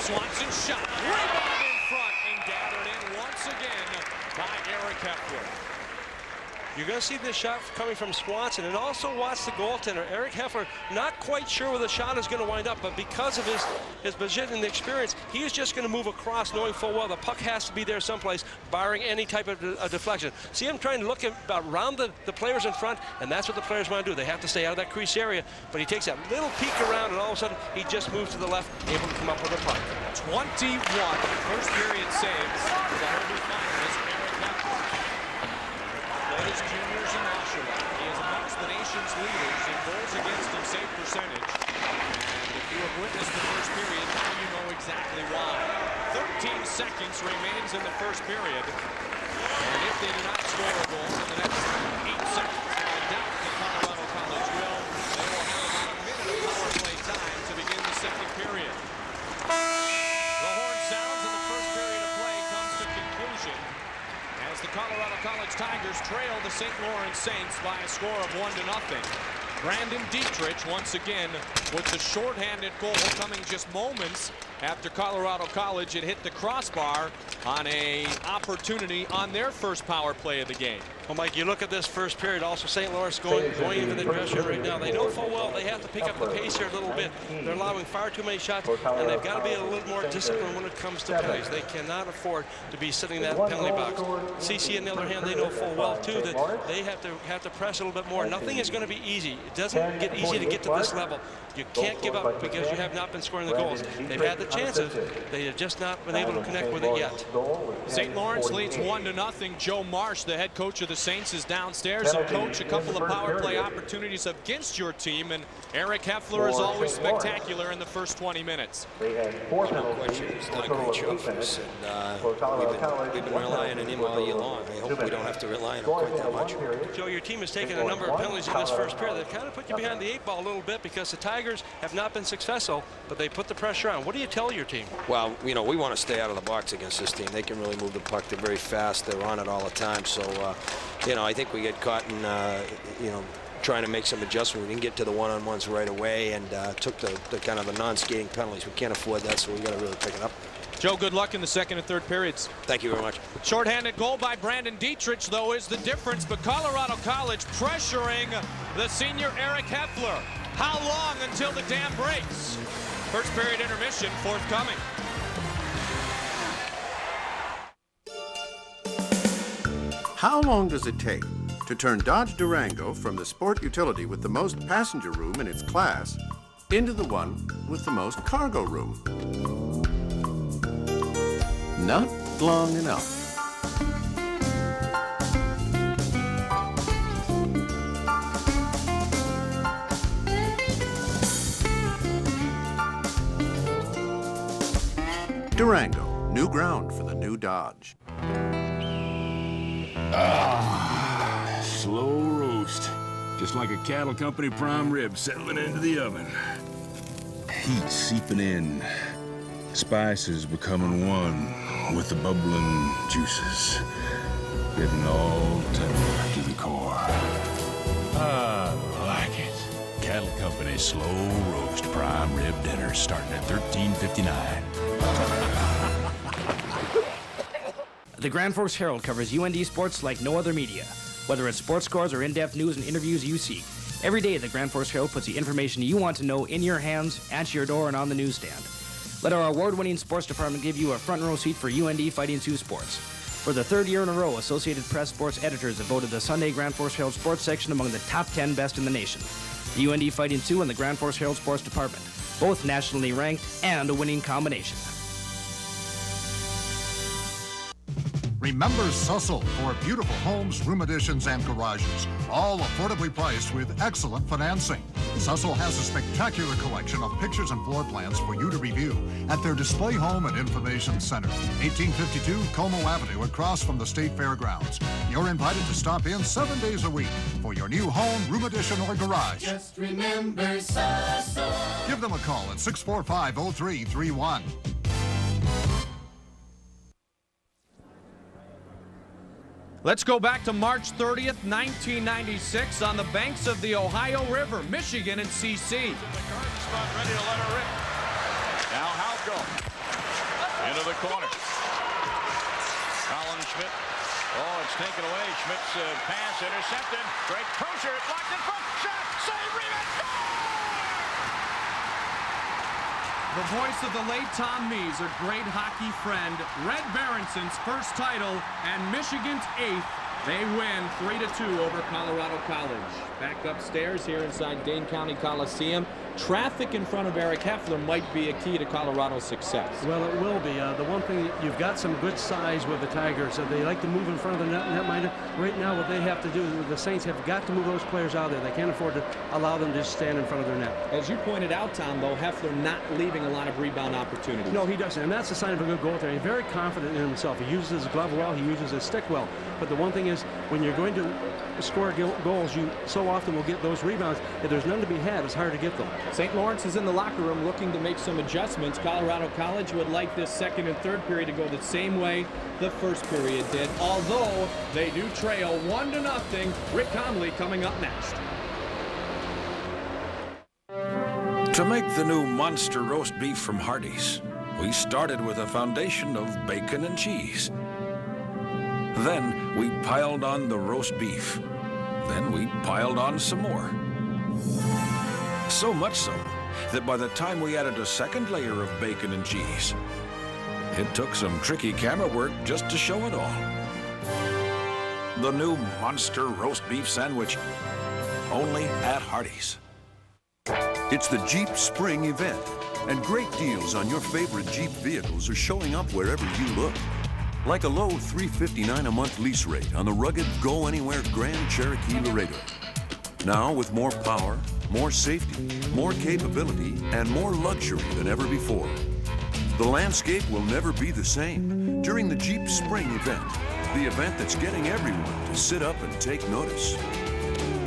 Swanson shot. Rebound in front and gathered in once again by Eric Heffler. You're going to see this shot coming from Swanson, and also watch the goaltender, Eric Heffler, not quite sure where the shot is going to wind up, but because of his position and experience, he is just going to move across knowing full well the puck has to be there someplace, barring any type of deflection. See him trying to look around the players in front, and that's what the players want to do. They have to stay out of that crease area, but he takes that little peek around, and all of a sudden, he just moves to the left, able to come up with a puck. 21 first period saves for the Herbie finalist, Eric Heffler. Led his juniors in Oshawa. He is amongst the nation's leaders in goals against and save percentage. seconds remains in the first period. And if they do not score a goal in the next 8 seconds, I doubt that Colorado College will. They will have about a minute of power play time to begin the second period. The horn sounds and the first period of play comes to conclusion as the Colorado College Tigers trail the St. Lawrence Saints by a score of 1-0. Brandon Dietrich once again with the shorthanded goal coming just moments after Colorado College had hit the crossbar on an opportunity on their first power play of the game. Well, Mike, you look at this first period, also St. Lawrence going into the dressing room right now. They know full well they have to pick up the pace here a little bit. They're allowing far too many shots, and they've got to be a little more disciplined when it comes to penalties. They cannot afford to be sitting in that penalty box. CC, on the other hand, they know full well, too, that they have to press a little bit more. Nothing is going to be easy. It doesn't get easy to get to this level. You can't give up because you have not been scoring the goals. They've had the chances. They have just not been able to connect with it yet. St. Lawrence leads 1-0. Joe Marsh, the head coach of the Saints, is downstairs. And coach, a couple of power play opportunities against your team, and Eric Heffler is always spectacular in the first 20 minutes. No question, he's done a great job for us, and we've been relying on him all year long. I hope we don't have to rely on him quite that much. Joe, your team has taken a number of penalties in this first period that kind of put you behind the 8 ball a little bit because the Tigers have not been successful, but they put the pressure on. What do you tell your team? Well, you know, we want to stay out of the box against this team. They can really move the puck. They're very fast. They're on it all the time. So, you know, I think we get caught in, you know, trying to make some adjustments. We didn't get to the one-on-ones right away and took the kind of the non-skating penalties. We can't afford that, so we got to really pick it up. Joe, good luck in the second and third periods. Thank you very much. Shorthanded goal by Brandon Dietrich, though, is the difference, but Colorado College pressuring the senior Eric Heffler. How long until the dam breaks? First period intermission forthcoming. How long does it take to turn Dodge Durango from the sport utility with the most passenger room in its class into the one with the most cargo room? Not long enough. Durango, new ground for the new Dodge. Ah, slow roast. Just like a cattle company prime rib settling into the oven. Heat seeping in. Spices becoming one with the bubbling juices. Getting all tender to the core. I like it. Cattle Company slow roast prime rib dinner starting at $13.59. The Grand Forks Herald covers UND sports like no other media. Whether it's sports scores or in-depth news and interviews you seek, every day the Grand Forks Herald puts the information you want to know in your hands, at your door, and on the newsstand. Let our award-winning sports department give you a front-row seat for UND Fighting Sioux sports. For the third year in a row, Associated Press sports editors have voted the Sunday Grand Forks Herald sports section among the top 10 best in the nation. The UND Fighting Sioux and the Grand Forks Herald sports department, both nationally ranked and a winning combination. Remember Sussel for beautiful homes, room additions, and garages, all affordably priced with excellent financing. Sussel has a spectacular collection of pictures and floor plans for you to review at their Display Home and Information Center, 1852 Como Avenue, across from the State Fairgrounds. You're invited to stop in 7 days a week for your new home, room addition, or garage. Just remember Sussel. Give them a call at 645-0331. Let's go back to March 30th, 1996 on the banks of the Ohio River, Michigan and CC. Ready to let her rip. Now Halko into the corner. Colin Schmidt. Oh, it's taken away. Schmidt's pass intercepted. Great Crozier blocked in front. Shot. Save. Rebound. The voice of the late Tom Mees, a great hockey friend, Red Berenson's first title and Michigan's 8th. They win 3-2 over Colorado College. Back upstairs here inside Dane County Coliseum. traffic in front of Eric Heffler might be a key to Colorado's success. Well, it will be. The one thing, you've got some good size with the Tigers. They like to move in front of the netminder. Right now, what they have to do, the Saints have got to move those players out there. They can't afford to allow them to just stand in front of their net. As you pointed out, Tom, though, Heffler not leaving a lot of rebound opportunities. No, he doesn't, and that's a sign of a good goaltender. He's very confident in himself. He uses his glove well. He uses his stick well. But the one thing is, when you're going to score goals, you so often will get those rebounds. If there's none to be had, it's hard to get them. St. Lawrence is in the locker room looking to make some adjustments. Colorado College would like this second and third period to go the same way the first period did, although they do trail 1-0. Rick Conley coming up next. To make the new monster roast beef from Hardee's, we started with a foundation of bacon and cheese. Then we piled on the roast beef. Then we piled on some more. So much so that by the time we added a second layer of bacon and cheese, it took some tricky camera work just to show it all. The new monster roast beef sandwich, only at Hardee's. It's the Jeep Spring event, and great deals on your favorite Jeep vehicles are showing up wherever you look. Like a low $359 a month lease rate on the rugged Go Anywhere Grand Cherokee Laredo. Now with more power, more safety, more capability, and more luxury than ever before. The landscape will never be the same during the Jeep Spring event, the event that's getting everyone to sit up and take notice.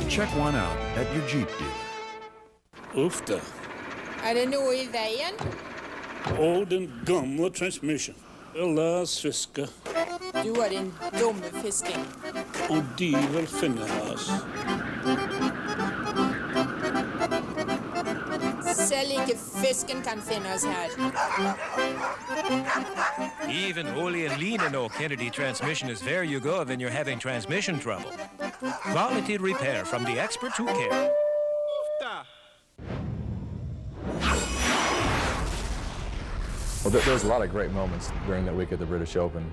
Check one out at your Jeep dealer. Uff da. Det noe I veien? Og den gamle transmission. La oss fiske. Du din dumme fisking. Og de vil finne oss. Selv ikke fisken kan finne oss her. Even Ole and Line know Kennedy Transmission is where you go when you're having transmission trouble. Quality repair from the experts who care. Well, there's a lot of great moments during that week at the British Open.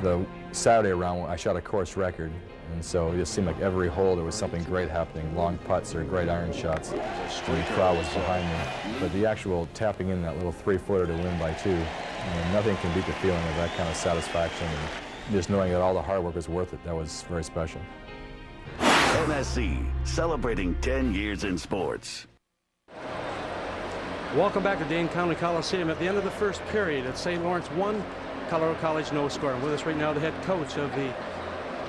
The Saturday round, I shot a course record, and so it just seemed like every hole there was something great happening, long putts or great iron shots, and the crowd was behind me. But the actual tapping in that little three-footer to win by two, nothing can beat the feeling of that kind of satisfaction, and just knowing that all the hard work was worth it. That was very special. MSC, celebrating 10 years in sports. Welcome back to Dane County Coliseum. At the end of the first period, it's St. Lawrence 1, Colorado College no score. And with us right now, the head coach of the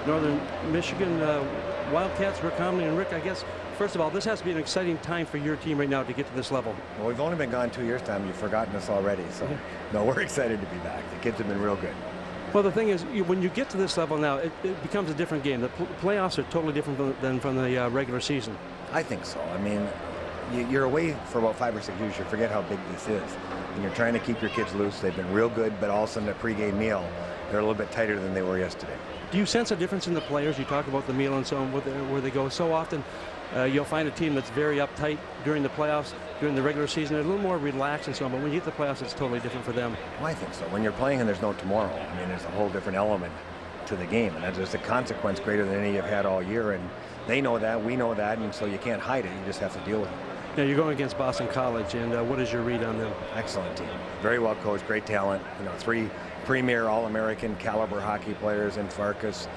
Northern Michigan Wildcats, Rick Conley. And Rick, I guess, first of all, this has to be an exciting time for your team right now to get to this level. Well, we've only been gone 2 years, Tom. You've forgotten us already. So, no, we're excited to be back. The kids have been real good. Well, the thing is, when you get to this level now, it becomes a different game. The playoffs are totally different than from the regular season. I think so. I mean, you're away for about 5 or 6 years. You forget how big this is. And you're trying to keep your kids loose. They've been real good, but all of a sudden at pregame meal, they're a little bit tighter than they were yesterday. Do you sense a difference in the players? You talk about the meal and so on, where they go. So often, you'll find a team that's very uptight during the playoffs. During the regular season, they're a little more relaxed and so on, but when you get to the playoffs, it's totally different for them. Well, I think so. When you're playing and there's no tomorrow, I mean, there's a whole different element to the game, and there's a consequence greater than any you've had all year, and they know that, we know that, and so you can't hide it. You just have to deal with it. Now, you're going against Boston College, and what is your read on them? Excellent team. Very well coached, great talent. You know, 3 premier All-American caliber hockey players in Farkas,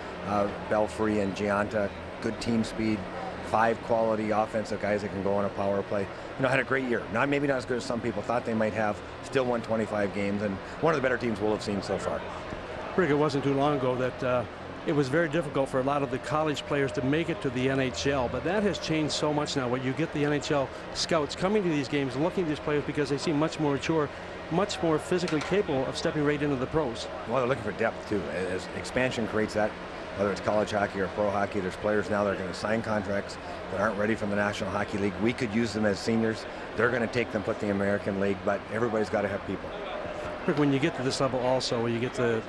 Belfry, and Gianta. Good team speed. 5 quality offensive guys that can go on a power play. You know, had a great year. Maybe not as good as some people thought they might have. Still won 25 games, and one of the better teams we'll have seen so far. Rick, it wasn't too long ago that it was very difficult for a lot of the college players to make it to the NHL, but that has changed so much now. When you get the NHL scouts coming to these games, looking at these players because they seem much more mature, much more physically capable of stepping right into the pros. Well, they're looking for depth, too. As expansion creates that, whether it's college hockey or pro hockey, there's players now that are going to sign contracts that aren't ready from the National Hockey League. We could use them as seniors. They're going to take them, put the American League, but everybody's got to have people. Rick, when you get to this level also, when you get to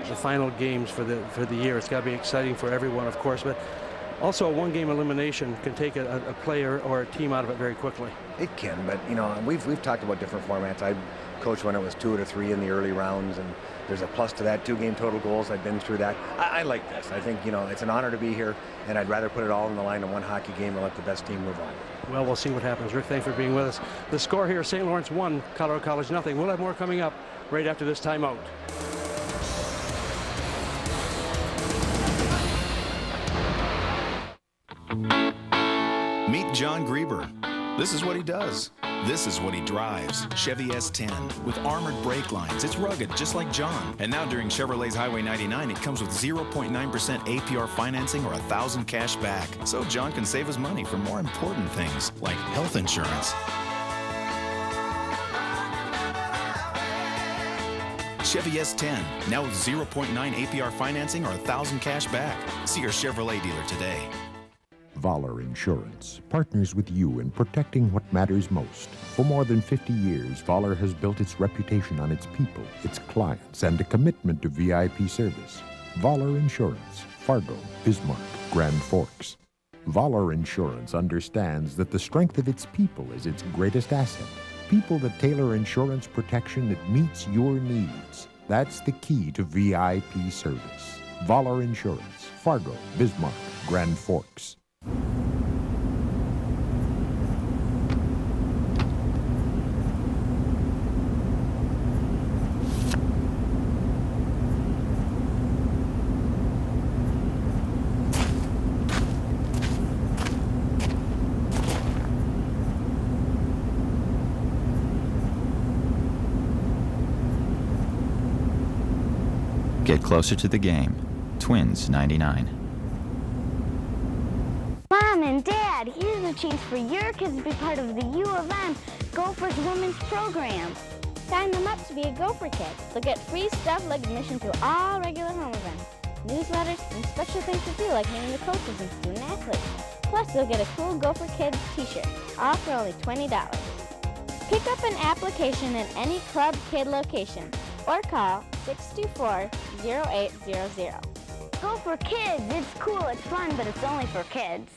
the final games for the year, it's got to be exciting for everyone, of course, but Also, a one-game elimination can take a player or a team out of it very quickly. It can, but you know, we've talked about different formats. I coached when it was 2 to 3 in the early rounds, and there's a plus to that. 2-game total goals. I've been through that. I like this. I think, you know, it's an honor to be here, and I'd rather put it all on the line in one hockey game and let the best team move on. Well, we'll see what happens. Rick, thanks for being with us. The score here: St. Lawrence 1, Colorado College nothing. We'll have more coming up right after this timeout. Meet John Grieber. This is what he does. This is what he drives. Chevy S10 with armored brake lines. It's rugged, just like John. And now during Chevrolet's Highway 99, it comes with 0.9% APR financing or $1,000 cash back. So John can save his money for more important things, like health insurance. Chevy S10, now with 0.9 APR financing or $1,000 cash back. See your Chevrolet dealer today. Voller Insurance partners with you in protecting what matters most. For more than 50 years, Voller has built its reputation on its people, its clients, and a commitment to VIP service. Voller Insurance, Fargo, Bismarck, Grand Forks. Voller Insurance understands that the strength of its people is its greatest asset. People that tailor insurance protection that meets your needs. That's the key to VIP service. Voller Insurance, Fargo, Bismarck, Grand Forks. Get closer to the game. Twins 99. Mom and Dad, here's a chance for your kids to be part of the U of M Gophers Women's Program. Sign them up to be a Gopher Kid. They'll get free stuff like admission to all regular home events, newsletters, and special things to do like meeting the coaches and student athletes. Plus, they'll get a cool Gopher Kids t-shirt, all for only $20. Pick up an application at any Club Kid location or call 624-0800. Go for kids. It's cool, it's fun, but it's only for kids.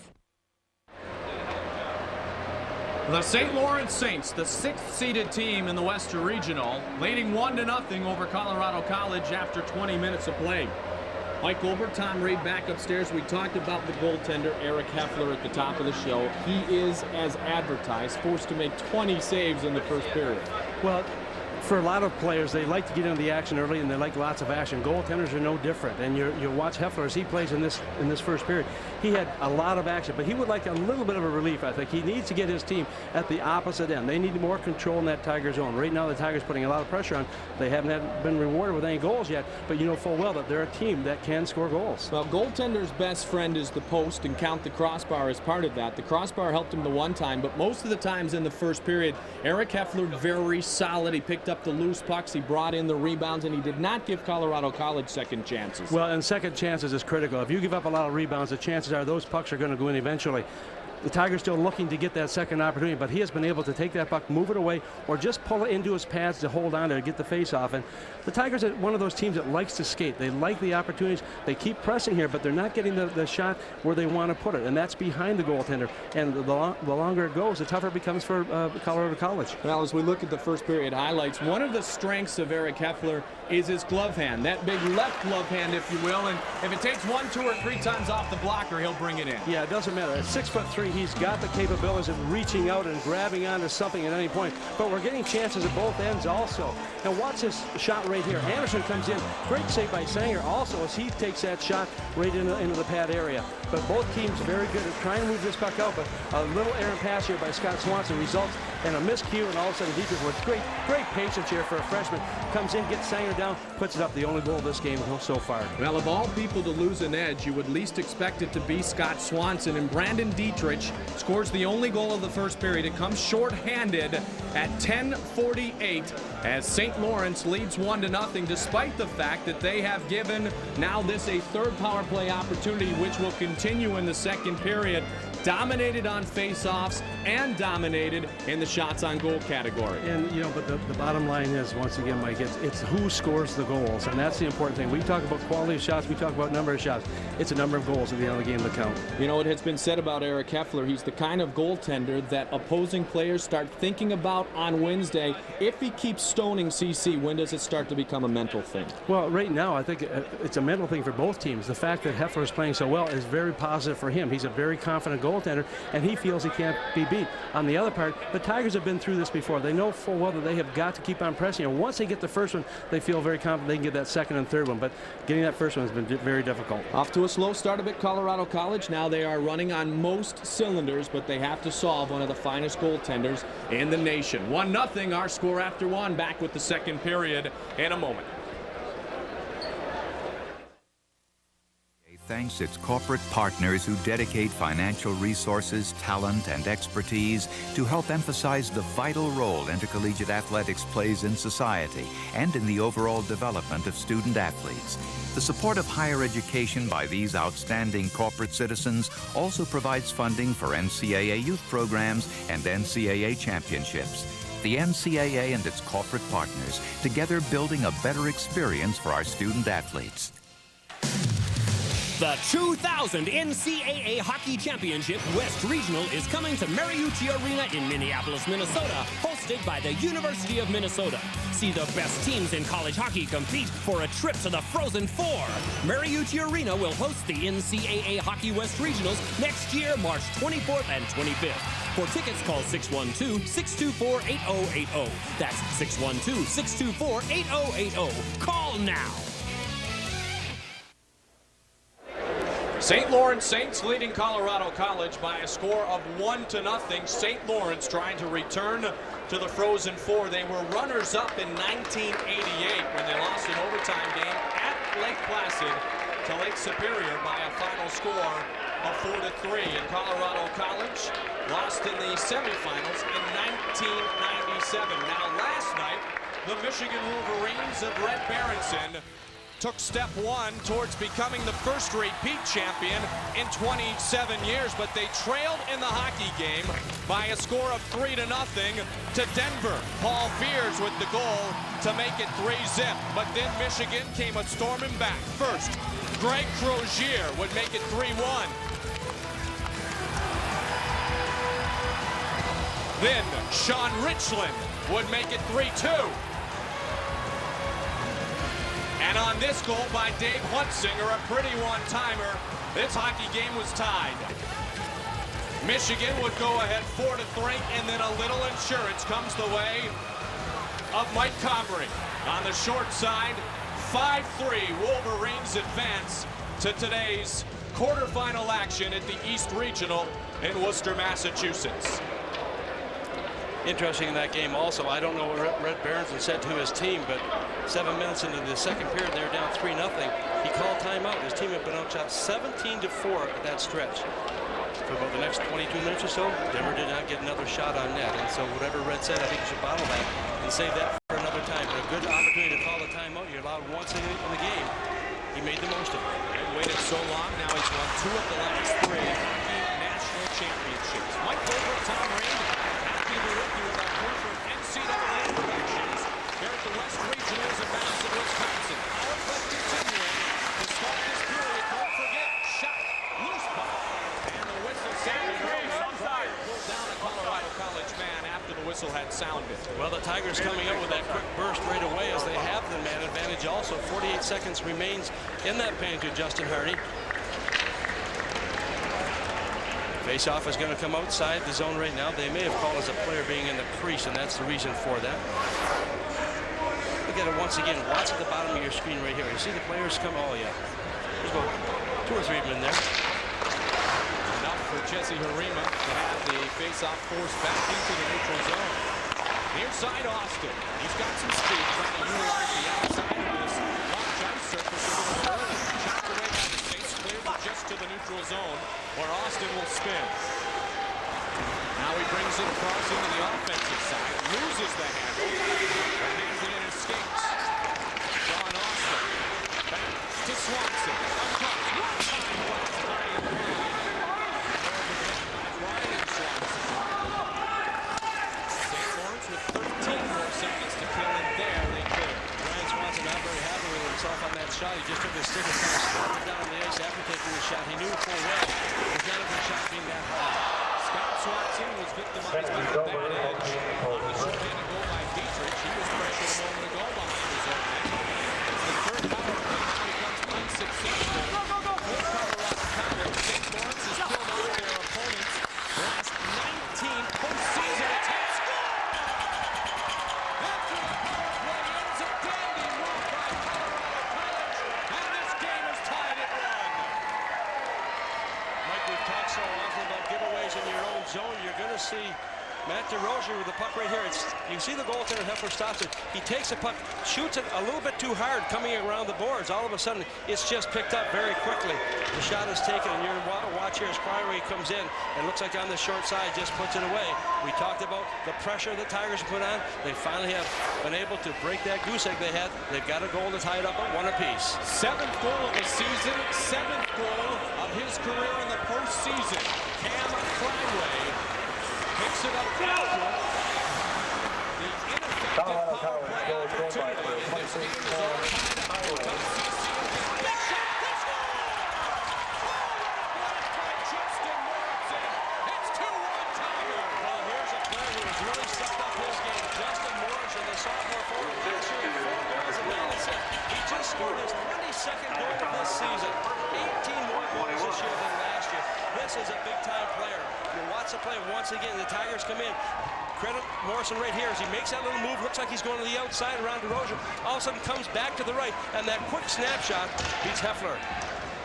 The St. Lawrence Saints, the 6th-seeded team in the Western Regional, leading 1-0 over Colorado College after 20 minutes of play. Mike Goldberg, Tom Reid back upstairs. We talked about the goaltender, Eric Heffler, at the top of the show. He is, as advertised, forced to make 20 saves in the first period. Well, for a lot of players, they like to get into the action early, and they like lots of action. Goaltenders are no different. And you watch Heffler as he plays in this first period. He had a lot of action, but he would like a little bit of a relief, I think. He needs to get his team at the opposite end. They need more control in that Tiger zone. Right now, the Tigers putting a lot of pressure on. They haven't been rewarded with any goals yet, but you know full well that they're a team that can score goals. Well, goaltender's best friend is the post, and count the crossbar as part of that. The crossbar helped him the one time, but most of the times in the first period, Eric Heffler very solid. He picked up the loose pucks, he brought in the rebounds, and he did not give Colorado College second chances. Well, and second chances is critical. If you give up a lot of rebounds, the chances are those pucks are going to go in eventually. The Tigers still looking to get that second opportunity, but he has been able to take that puck, move it away, or just pull it into his pads to hold on to get the face off. And the Tigers are one of those teams that likes to skate. They like the opportunities. They keep pressing here, but they're not getting the shot where they want to put it, and that's behind the goaltender. And the longer it goes, the tougher it becomes for Colorado College. Well, as we look at the first period highlights, one of the strengths of Eric Heffler is his glove hand, that big left glove hand, if you will. And if it takes 1, 2, or 3 times off the blocker, he'll bring it in. Yeah, it doesn't matter. At 6'3", he's got the capabilities of reaching out and grabbing onto something at any point. But we're getting chances at both ends also. And watch this shot right here. Anderson comes in. Great save by Sanger also as he takes that shot right into the pad area. But both teams very good at trying to move this puck out. But a little errant pass here by Scott Swanson results in a miscue, and all of a sudden Dietrich, with great patience here for a freshman, comes in, gets Sanger down, puts it up. The only goal of this game so far. Well, of all people to lose an edge, you would least expect it to be Scott Swanson, and Brandon Dietrich scores the only goal of the first period. It comes shorthanded at 10:48 as St. Lawrence leads 1-0, despite the fact that they have given now this a third power play opportunity, which will continue in the second period. dominated on face-offs and dominated in the shots on goal category. And, you know, but the bottom line is, once again, Mike, it's who scores the goals, and that's the important thing. We talk about quality of shots, we talk about number of shots. It's a number of goals at the end of the game that count. You know, it has been said about Eric Heffler, he's the kind of goaltender that opposing players start thinking about on Wednesday. If he keeps stoning CC, when does it start to become a mental thing? Well, right now, I think it's a mental thing for both teams. The fact that Heffler is playing so well is very positive for him. He's a very confident goaltender, and he feels he can't be beat. On the other part, the Tigers have been through this before. They know full well that they have got to keep on pressing. And once they get the first one, they feel very confident they can get that second and third one. But getting that first one has been very difficult. Off to a slow start at Colorado College. Now they are running on most cylinders, but they have to solve one of the finest goaltenders in the nation. 1-0, our score after one. Back with the second period in a moment. Thanks its corporate partners who dedicate financial resources, talent, and expertise to help emphasize the vital role intercollegiate athletics plays in society and in the overall development of student athletes. The support of higher education by these outstanding corporate citizens also provides funding for NCAA youth programs and NCAA championships. The NCAA and its corporate partners, together building a better experience for our student athletes. The 2000 NCAA Hockey Championship West Regional is coming to Mariucci Arena in Minneapolis, Minnesota, hosted by the University of Minnesota. See the best teams in college hockey compete for a trip to the Frozen Four. Mariucci Arena will host the NCAA Hockey West Regionals next year, March 24th and 25th. For tickets, call 612-624-8080. That's 612-624-8080. Call now. St. Lawrence Saints leading Colorado College by a score of 1-0. St. Lawrence trying to return to the Frozen Four. They were runners-up in 1988 when they lost an overtime game at Lake Placid to Lake Superior by a final score of 4-3. And Colorado College lost in the semifinals in 1997. Now, last night, the Michigan Wolverines of Red Berenson took step one towards becoming the first repeat champion in 27 years, but they trailed in the hockey game by a score of 3-0 to Denver. Paul Fears with the goal to make it 3-0, but then Michigan came a storming back. First, Greg Crozier would make it 3-1. Then Sean Richland would make it 3-2. And on this goal by Dave Huntsinger, a pretty one-timer, this hockey game was tied. Michigan would go ahead 4-3, and then a little insurance comes the way of Mike Comrie. On the short side, 5-3, Wolverines advance to today's quarterfinal action at the East Regional in Worcester, Massachusetts. Interesting in that game also, I don't know what Red Berenson said to his team, but 7 minutes into the second period, they were down 3-0. He called timeout. His team had been outshot 17-4 at that stretch. For about the next 22 minutes or so, Denver did not get another shot on net. And so whatever Red said, I think you should bottle that and save that for another time. But a good opportunity to call the timeout. You're allowed once in the game. He made the most of it. He waited so long. Now he's won 2 of the last 3 national championships. Mike Goldberg, Tom Reid. Happy to be with you with our corporate NCAA Productions here at the West Regionals in Madison, Wisconsin. Our play continuing to start this period. Don't forget, shot, loose puck, and the whistle sounded. Pulled down a Colorado College man after the whistle had sounded. Well, the Tigers coming up with that quick burst right away as they have the man advantage also. 48 seconds remains in that paint to Justin Hardy. Face-off is going to come outside the zone right now. They may have called as a player being in the crease, and that's the reason for that. Look at it once again. Watch at the bottom of your screen right here. You see the players come. Oh, yeah. There's about 2 or 3 of them in there. Enough for Jesse Harima to have the face-off forced back into the neutral zone. Near side Austin. He's got some speed trying to utilize the outside of this large ice surface a little early. Chopped away by the Saints, cleared just to the neutral zone, where Austin will spin. Now he brings it across into the offensive side, loses the handle, but hands it in and skates. John Austin, back to Swanson, untouched, one time, shot. He just took his stick and kind of slapped it down on the ice after taking the shot. He knew full well it was not a good shot being that high. Scott Swanson was victimized by the bad edge on the short-handed goal by Dietrich. He was pressured a moment ago behind his own net. As the third power play now becomes unsuccessful for Colorado College. St. Lawrence has killed off their opponents' last 19 postseason attempts. After the power play ends a dandy move by Colorado College, and this game is tied at 1. Mike, we've talked so often about giveaways in your own zone. You're going to see Matt DeRozier with the puck right here. You see the goaltender, Heffler stops it. He takes the puck, shoots it a little bit too hard coming around the boards. All of a sudden, it's just picked up very quickly. The shot is taken, and you're watch here as Cryway comes in, and looks like on the short side, just puts it away. We talked about the pressure the Tigers put on. They finally have been able to break that goose egg they had. They've got a goal to tie it up at 1 apiece. 7th goal of the season, 7th goal of his career in the postseason. Cam Cryway picks it up after the ineffective power play opportunity. This game is all tied up by CC. Big shot, let's go! Blocked by Justin Morrison. It's 2-1 Tiger. Well, here's a player who has really stepped up his game. Justin Morrison, the sophomore forward, last year with 4 goals in Madison. He just scored his 22nd goal of this season. 18 more goals this year than last year. This is a big-time player. You watch the play once again. The Tigers come in. Credit Morrison right here as he makes that little move. Looks like he's going to the outside around DeRozier. All of a sudden comes back to the right, and that quick snapshot beats Heffler.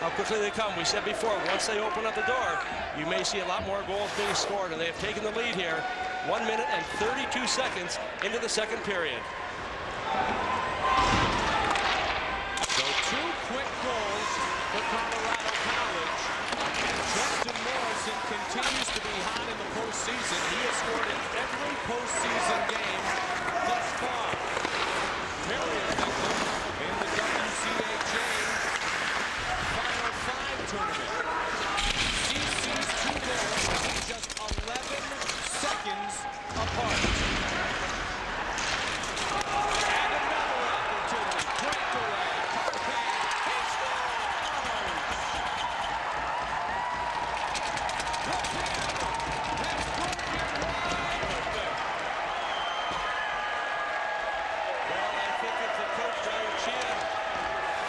How quickly they come. We said before, once they open up the door, you may see a lot more goals being scored, and they have taken the lead here. 1 minute and 32 seconds into the second period. So 2 quick goals for Colorado College. Justin Morrison continues to be hot in the postseason. He has scored in every postseason game thus far. Very effective in the WCHA Final 5 tournament. CC's 2 goals are just 11 seconds apart. And another opportunity. Breakaway. Carpet. He scores! Well, I think if the coach, John Chia,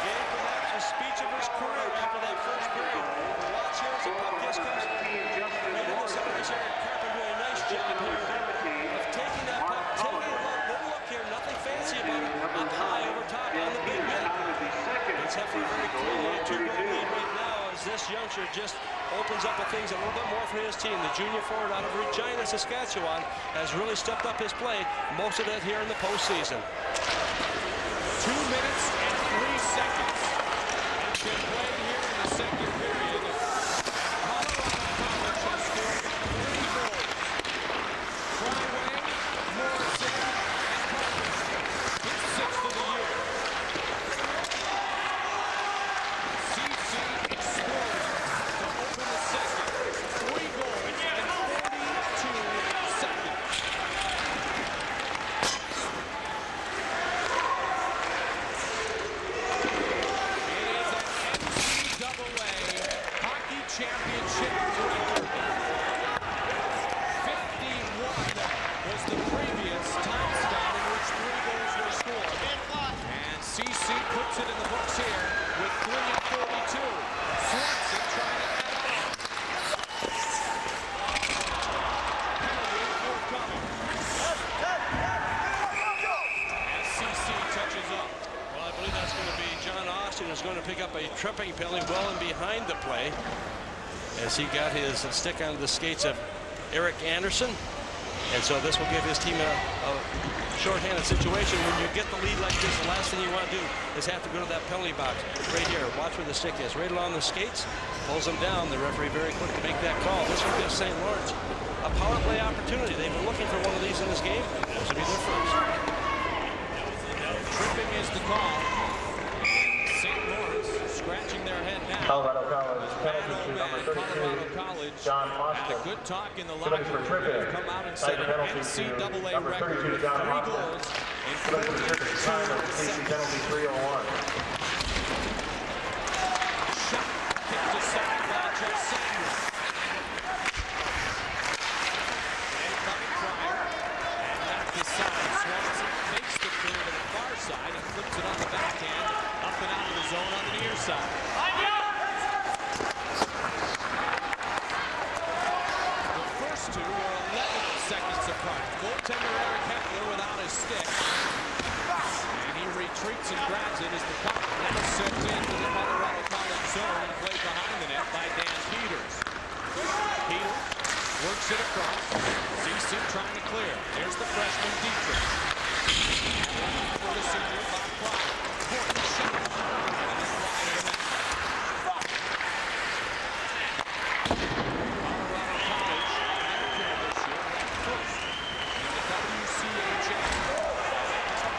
gave perhaps a speech of his career after that first period. Watch here as the puck just comes right in the center of his area. Carpenter doing a nice job here of taking that puck, taking a little look here, nothing fancy about it, up high over top on the big man. It's Heffler very clearly a 2-goal lead right now as this youngster just opens up things a little bit more for his team. The junior forward out of Regina, Saskatchewan, has really stepped up his play, most of that here in the postseason. 2 minutes and 3 seconds has been played here in the second period. Colorado College has scored 3 goals. Cryway, Morrison, and Carpenter. His 6th of the year. CC exploded to open the second. 3 goals in 42 seconds. Championship record. 51 was the previous time span in which 3 goals were scored. And CC puts it in the books here with 3 and 42. Swanson trying to add on. Penalty forthcoming. As CC touches up. Well, I believe that's going to be John Austin is going to pick up a tripping penalty well and behind the play, as he got his stick on the skates of Eric Anderson. And so this will give his team a shorthanded situation. When you get the lead like this, the last thing you want to do is have to go to that penalty box. Right here, watch where the stick is. Right along the skates, pulls them down. The referee very quick to make that call. This will give St. Lawrence a power play opportunity. They've been looking for one of these in this game. This will be their first. Tripping is the call. St. Lawrence scratching their head now. Colorado College, penalty to number 32, John Austin. Good talk in the locker room. They've come out and set an NCAA record with 3 goals in 4 time of the penalty 301. puts it on the backhand, up and out of the zone on the near side. The first two were 11 seconds apart. Goaltender Eric Heffler without his stick. And he retreats and grabs it as the puck now sent into the Colorado College zone and played behind the net by Dan Peters. Peters works it across. CC trying to clear. There's the freshman Dietrich. For the senior Bob Pryor. Point shot. And then wide of the net. Colorado College never killed this year. Ranked first in the WCHA. Power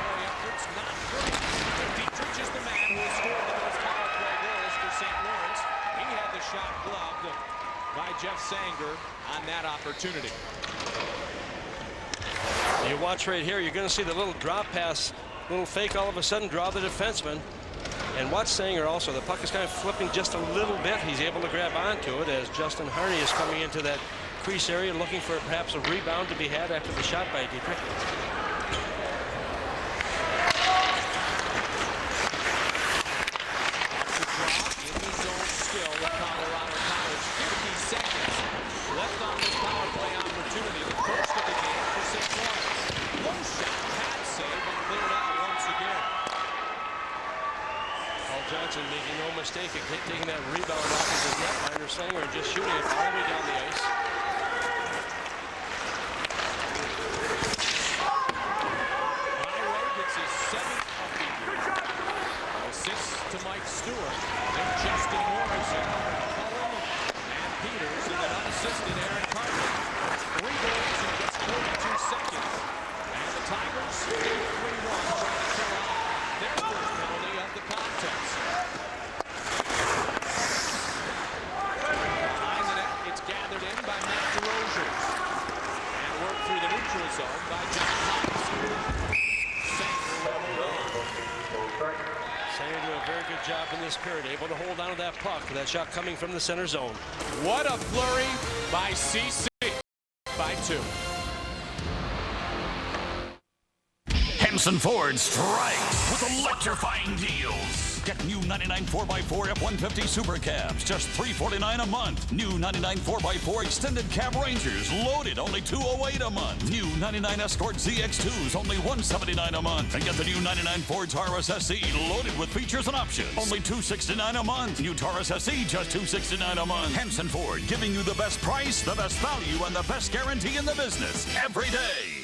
play efforts not great. But Dietrich is the man who has scored the most power play goals for St. Lawrence. He had the shot gloved by Jeff Sanger on that opportunity. You watch right here, you're going to see the little drop pass, little fake all of a sudden draw the defenseman. And watch Sanger also. The puck is kind of flipping just a little bit. He's able to grab onto it as Justin Harney is coming into that crease area looking for perhaps a rebound to be had after the shot by Dietrich. Left on this power play opportunity, the first of the game for St. Lawrence. Low shot, pad save, and cleared out once again. Paul Johnson making no mistake of taking that rebound off of his netminder Sanger and just shooting it all the way down the ice. Highway gets his 7th of the year. Assist to Mike Stewart. Then Justin Morrison, Cullen, and Peters, and an unassisted Aaron Carter. 3 goals in just 42 seconds. And the Tigers, 3-1, trying to kill off their first penalty of the contest. Behind the net, it's gathered in by Matt DeRozers. And worked through the neutral zone by John Hopkins. Sanger will hold on. Sanger doing a very good job in this period, able to hold on to that puck. That shot coming from the center zone. What a flurry by CC by 2. Henson Ford strikes with electrifying deals. Get new 99 4x4 F-150 Super Cabs, just $349 a month. New 99 4x4 Extended Cab Rangers, loaded, only $208 a month. New 99 Escort ZX2s, only $179 a month. And get the new 99 Ford Taurus SE, loaded with features and options, only $269 a month. New Taurus SE, just $269 a month. Henson Ford, giving you the best price, the best value, and the best guarantee in the business every day.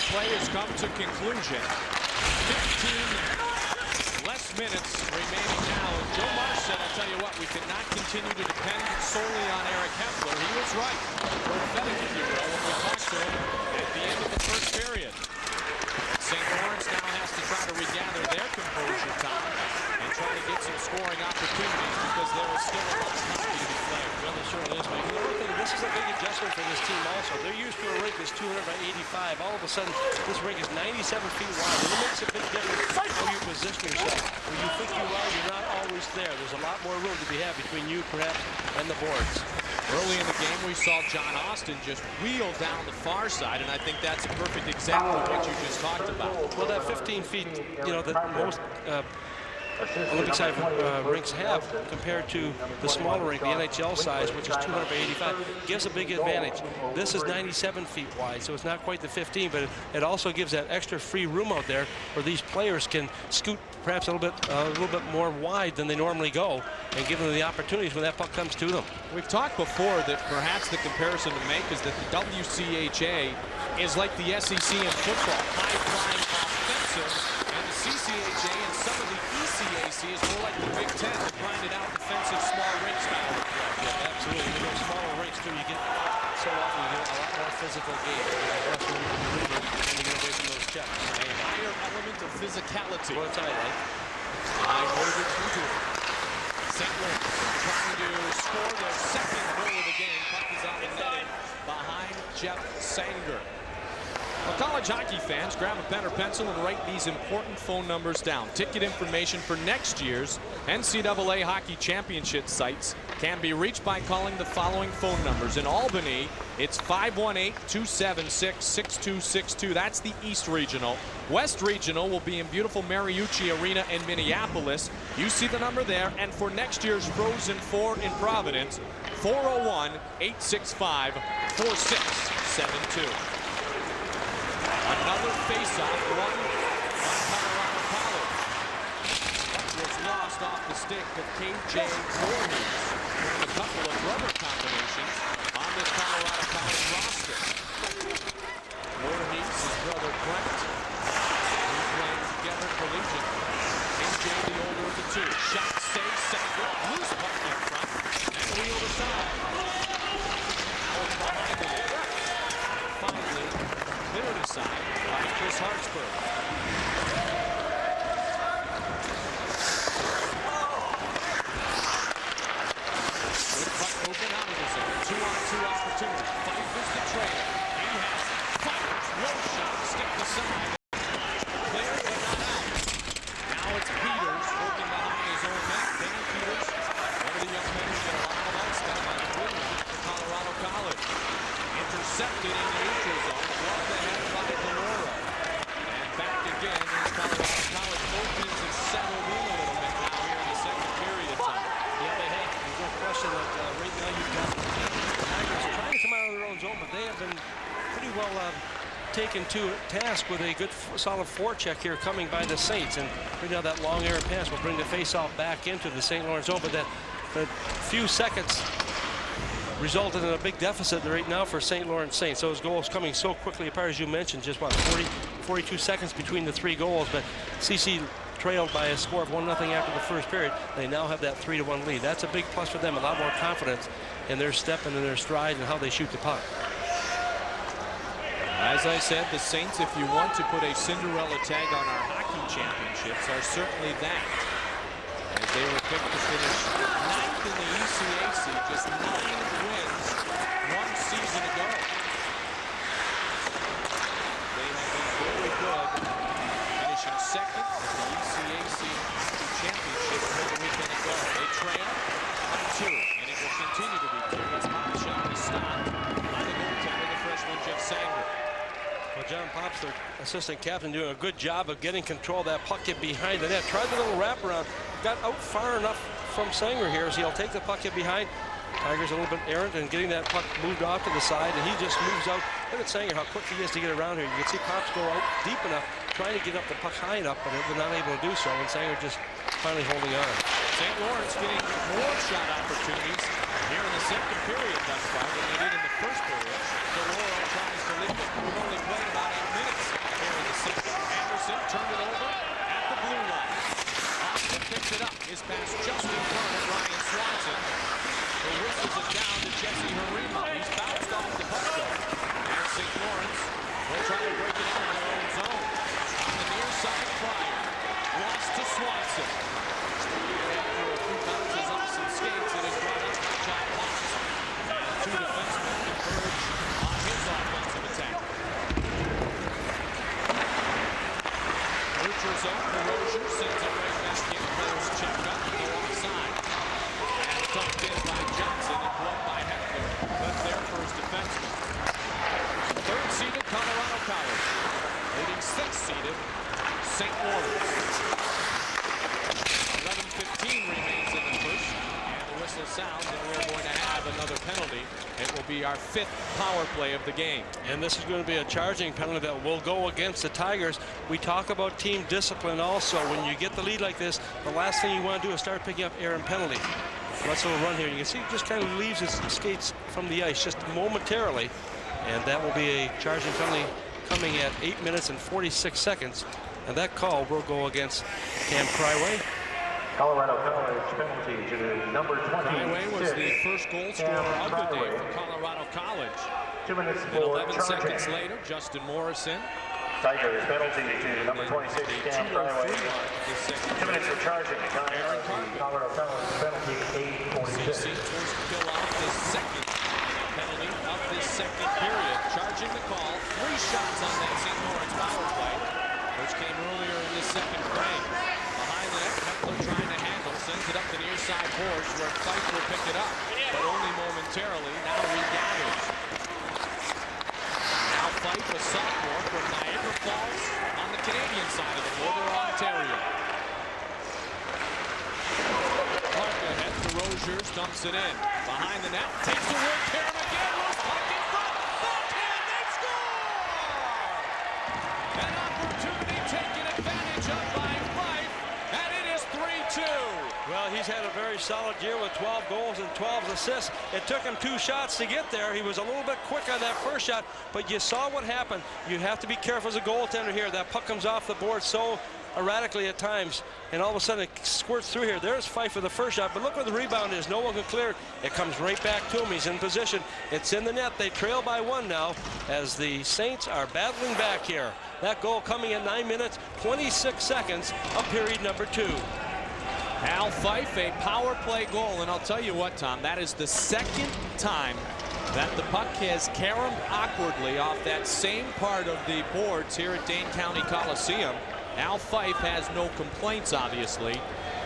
Play has come to conclusion. 15 less minutes remaining now. And Joe Marsh said, I'll tell you what, we cannot continue to depend solely on Eric Heffler. He was right. Prophetic, if you will, when we talked to him at the end of the first period. St. Lawrence now has to try to regather their composure, Tom, and try to get some scoring opportunities because there is still a lot of hockey to be played. Well, there certainly is. But you know, this is a big adjustment for this team also. They're used to a rink that's 200 by 85. All of a sudden, this rink is 97 feet wide. And it makes a big difference how you position yourself. When you think you are, you're not always there. There's a lot more room to be had between you, perhaps, and the boards. Early in the game, we saw John Austin just wheel down the far side, and I think that's a perfect example of what you just talked about. Well, that 15 feet, you know, that most Olympic side rinks have compared to the smaller rink, the NHL size, which is 200 by 85, gives a big advantage. This is 97 feet wide, so it's not quite the 15, but it also gives that extra free room out there where these players can scoot perhaps a little bit more wide than they normally go, and give them the opportunities when that puck comes to them. We've talked before that perhaps the comparison to make is that the WCHA is like the SEC in football, high-flying offensive, and the CCHA and some of the ECAC is more like the Big Ten, the grinded out defensive small rink style of play. Yeah, absolutely. In those smaller rinks too, you get so often you get a lot more physical game. Less room to maneuver and to get away from those checks. A higher element of physicality. Well, that's what I like. I voted into it. St. Louis trying to score their second goal of the game. Puck is out of netting behind Jeff Sanger. Well, college hockey fans, grab a pen or pencil and write these important phone numbers down. Ticket information for next year's NCAA Hockey Championship sites can be reached by calling the following phone numbers. In Albany, it's 518-276-6262. That's the East Regional. West Regional will be in beautiful Mariucci Arena in Minneapolis. You see the number there. And for next year's Frozen Four in Providence, 401-865-4672. Another face-off won by Colorado College. That was lost off the stick of KJ Voorhees. A couple of rubber combinations on this Colorado College roster. Voorhees, his brother Brent, who playing together collegiate. KJ, the older of the two. Shot saved, Sanger, loose puck in front, and wheeled aside. Out behind the net. Finally, cleared aside by Chris Hartsburg. Good puck movement out of the zone. 2-on-2 opportunity. Fife is the trailer. He has it. Fires. Low shot. Stick aside. Clear but not out. Now it's Peters working behind his own net. Dane Peters, one of the young men who get a lot of ice time on the blue line for Colorado College. Intercepted in the neutral zone. Brought ahead by Delora. And back again is Colorado College. Both teams have settled in a little bit now here in the second period time. Yeah, they have. There's no question that right now you've got the Tigers trying to come out of their own zone, but they have been pretty well taken to task with a good solid forecheck here coming by the Saints. And right now that long errant pass will bring the face-off back into the St. Lawrence zone, but that few seconds resulted in a big deficit right now for St. Lawrence Saints. Those goals coming so quickly apart, as you mentioned, just what, 42 seconds between the three goals, but CC trailed by a score of 1-0 after the first period. They now have that 3-1 lead. That's a big plus for them, a lot more confidence in their step and in their stride and how they shoot the puck. As I said, the Saints, if you want to put a Cinderella tag on our hockey championships, are certainly that. As they were picked to finish 9th in the ECAC, just 9 wins one season ago. They have been very good, finishing 2nd at the ECAC Hockey Championship one weekend ago. They trail by 2, and it will continue to be 2. It's hot shot to stop by the goaltender, the freshman Jeff Sanger. Well, John Pops, their assistant captain, doing a good job of getting control of that puck get behind the net. Tried the little wraparound, got out far enough from Sanger here as he'll take the puck get behind. Tigers a little bit errant and getting that puck moved off to the side, and he just moves out. Look at Sanger, how quick he is to get around here. You can see Pops go out deep enough, trying to get up the puck high enough, but was not able to do so, and Sanger just finally holding on. St. Lawrence getting more shot opportunities here in the second period thus far than they did in the first period. Delora tries to lead it. We've only played about 8 minutes here in the second. Anderson turned it over at the blue line. Austin picks it up. His pass just in front of Ryan Swanson, who whistles it down to Jesse Harima. He's bounced off the puck though. And St. Lawrence will try to break it out in their own zone. On the near side, Pryor. Lost to Swanson. After a few bounces off some skates, it is brought up by John Potts. And 2 defensemen converge on his offensive attack. Neutral zone for Rozier, sends it right back in. Players checked up and go offside. And dumped in by Johnson and blown by Hector. That's their first defenseman. 3rd-seeded Colorado College, leading 6th-seeded St. Lawrence. 11:15 remains in the first, and the whistle sounds, and we're going to have another penalty. It will be our 5th power play of the game. And this is going to be a charging penalty that will go against the Tigers. We talk about team discipline also. When you get the lead like this, the last thing you want to do is start picking up errant penalties. Let's little run here. You can see he just kind of leaves his skates from the ice just momentarily, and that will be a charging penalty coming at 8 minutes and 46 seconds. And that call will go against Cam Cryway. Colorado College penalty to number 20. Cryway was the first goal scorer of the day for Colorado College. 2 minutes And for 11 charging. seconds later, Justin Morrison. Tigers penalty to number 26, Cam Cryway. 2 minutes for charging. Colorado College penalty 8:46. CC forced to kill off the second penalty of this second period. Charging the call. 3 shots on that St. Lawrence power play, which came earlier in the second frame. Behind the net, Hepler trying to handle. sends it up the near side boards where Fife will pick it up, but only momentarily. Now regathers. Now Fife, a sophomore from Niagara Falls on the Canadian side of the border, Ontario. Clark ahead to Rogers, dumps it in. Behind the net, takes the work, Karam again, loose puck in front, backhand, they score! An opportunity taken advantage of by Fife, and it is 3-2. Well, he's had a very solid year with 12 goals and 12 assists. It took him 2 shots to get there. He was a little bit quick on that first shot, but you saw what happened. You have to be careful as a goaltender here. That puck comes off the board so erratically at times, and all of a sudden it squirts through here. There's Fife for the first shot, but look where the rebound is. No one can clear it. It comes right back to him. He's in position. It's in the net. They trail by 1 now as the Saints are battling back here. That goal coming at 9 minutes, 26 seconds of period number 2. Al Fife, a power play goal, and I'll tell you what, Tom, that is the second time that the puck has caromed awkwardly off that same part of the boards here at Dane County Coliseum. Al Fife has no complaints, obviously,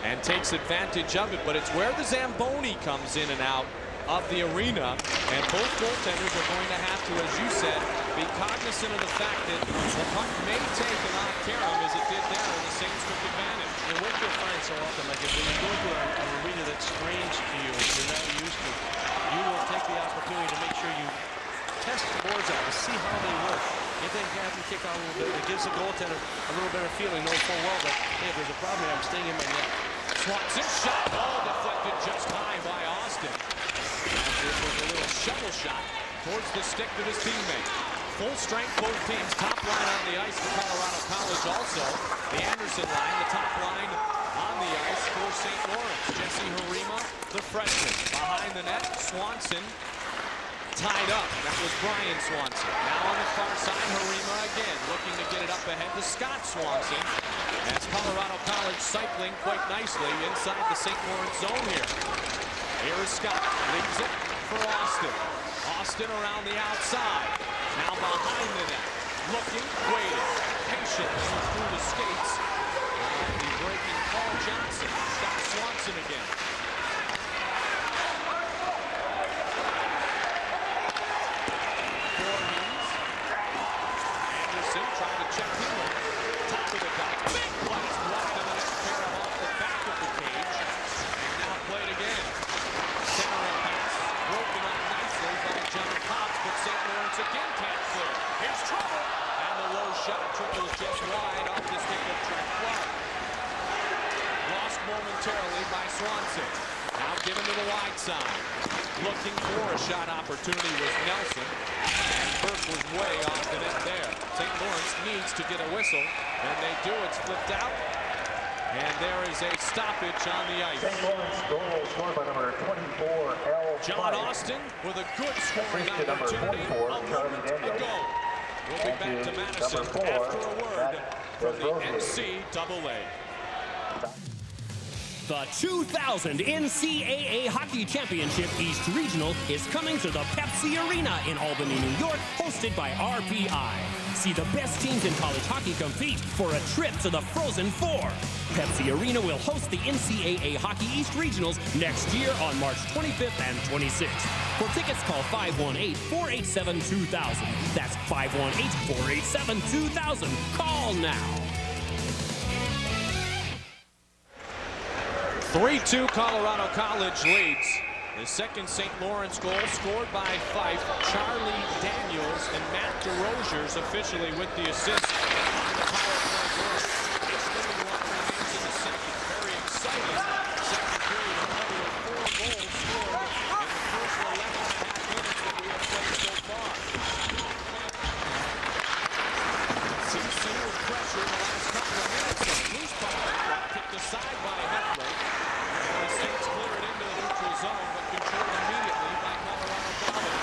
and takes advantage of it, but it's where the Zamboni comes in and out of the arena, and both goaltenders are going to have to, as you said, be cognizant of the fact that the puck may take an off carom as it did there, and the Saints took advantage. And what you'll find so often, like if you go to an arena that's strange to you, you're not used to, you will take the opportunity to make sure you test the boards out to see how they work. If they have to kick out a little bit, it gives the goaltender a little better feeling, knowing full well that, hey, if there's a problem, I'm staying in my net. Swanson shot, ball deflected just high by Austin. As it was a little shovel shot towards the stick of his teammate. Full strength, both teams. Top line on the ice for Colorado College also. The Anderson line, the top line on the ice for St. Lawrence. Jesse Harima, the freshman. Behind the net, Swanson tied up. That was Brian Swanson. Now on the far side, Harima again, looking to get it up ahead to Scott Swanson. As Colorado College cycling quite nicely inside the St. Lawrence zone here. Here is Scott, leaves it for Austin. Austin around the outside. Now behind the net, looking, waiting, patient through the skates. The breaking Paul Johnson. Scott Swanson again. Anderson trying to check him in. Top of the back. Big blast wide of the net. Pick him off the back of the cage. And now played again. Center pass. Broken up nicely by John Potts, but St. Lawrence again can't clear. Here's trouble. And the low shot trickles just wide off the stick of Trent Clark. Lost momentarily by Swanson. Now given to the wide side. Looking for a shot opportunity was Nelson. And Burke was way off the net there. St. Lawrence needs to get a whistle. And they do. It's flipped out. And there is a stoppage on the ice. St. Lawrence goal scored by number 24, L. John Austin with a good scoring opportunity. A moment to go. We'll be back to Madison after a word from the NCAA. The 2000 NCAA Hockey Championship East Regional is coming to the Pepsi Arena in Albany, New York, hosted by RPI. See the best teams in college hockey compete for a trip to the Frozen Four. Pepsi Arena will host the NCAA Hockey East Regionals next year on March 25th and 26th. For tickets, call 518-487-2000. That's 518-487-2000. Call now. 3-2 Colorado College leads. The second St. Lawrence goal scored by Fife. Charlie Daniels and Matt DeRosiers officially with the assist on the power play goal. Still 1 remains in the second. Very exciting second period. Another 4 goals scored in the first 11.5 minutes that we have played so far. CC with pressure in the last couple of minutes. Loose puck kicked aside by Heffler. The Saints clear it into the neutral zone, but controlled immediately by Colorado College.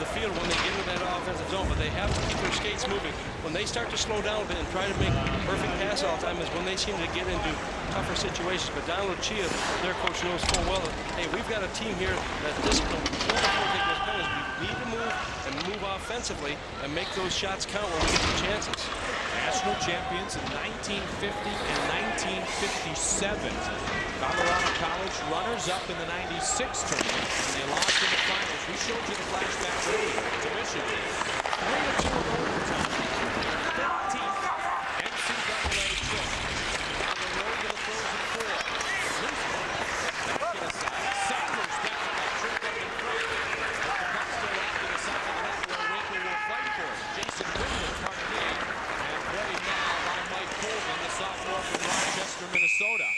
the field when they get into that offensive zone, but they have to keep their skates moving. When they start to slow down a bit and try to make perfect pass all the time is when they seem to get into tougher situations. But Don Lucia, their coach, knows full well that, hey, we've got a team here that discipline before they take those penalties. We need to move and move offensively and make those shots count when we get the chances. National champions in 1950 and 1957. Colorado College runners-up in the 96 tournament, and they lost in the finals. We showed you the flashback earlier to Michigan. 3-2 in overtime. 15th NCAA trip. On the road to the Frozen Four. Loose one. Back to the side. Sanders back to that trip up in front. But the puck still out to the side of the net where Waco will fight for it. Jason Goodman part of the game. And played now by Mike Colvin, the sophomore from Rochester, Minnesota.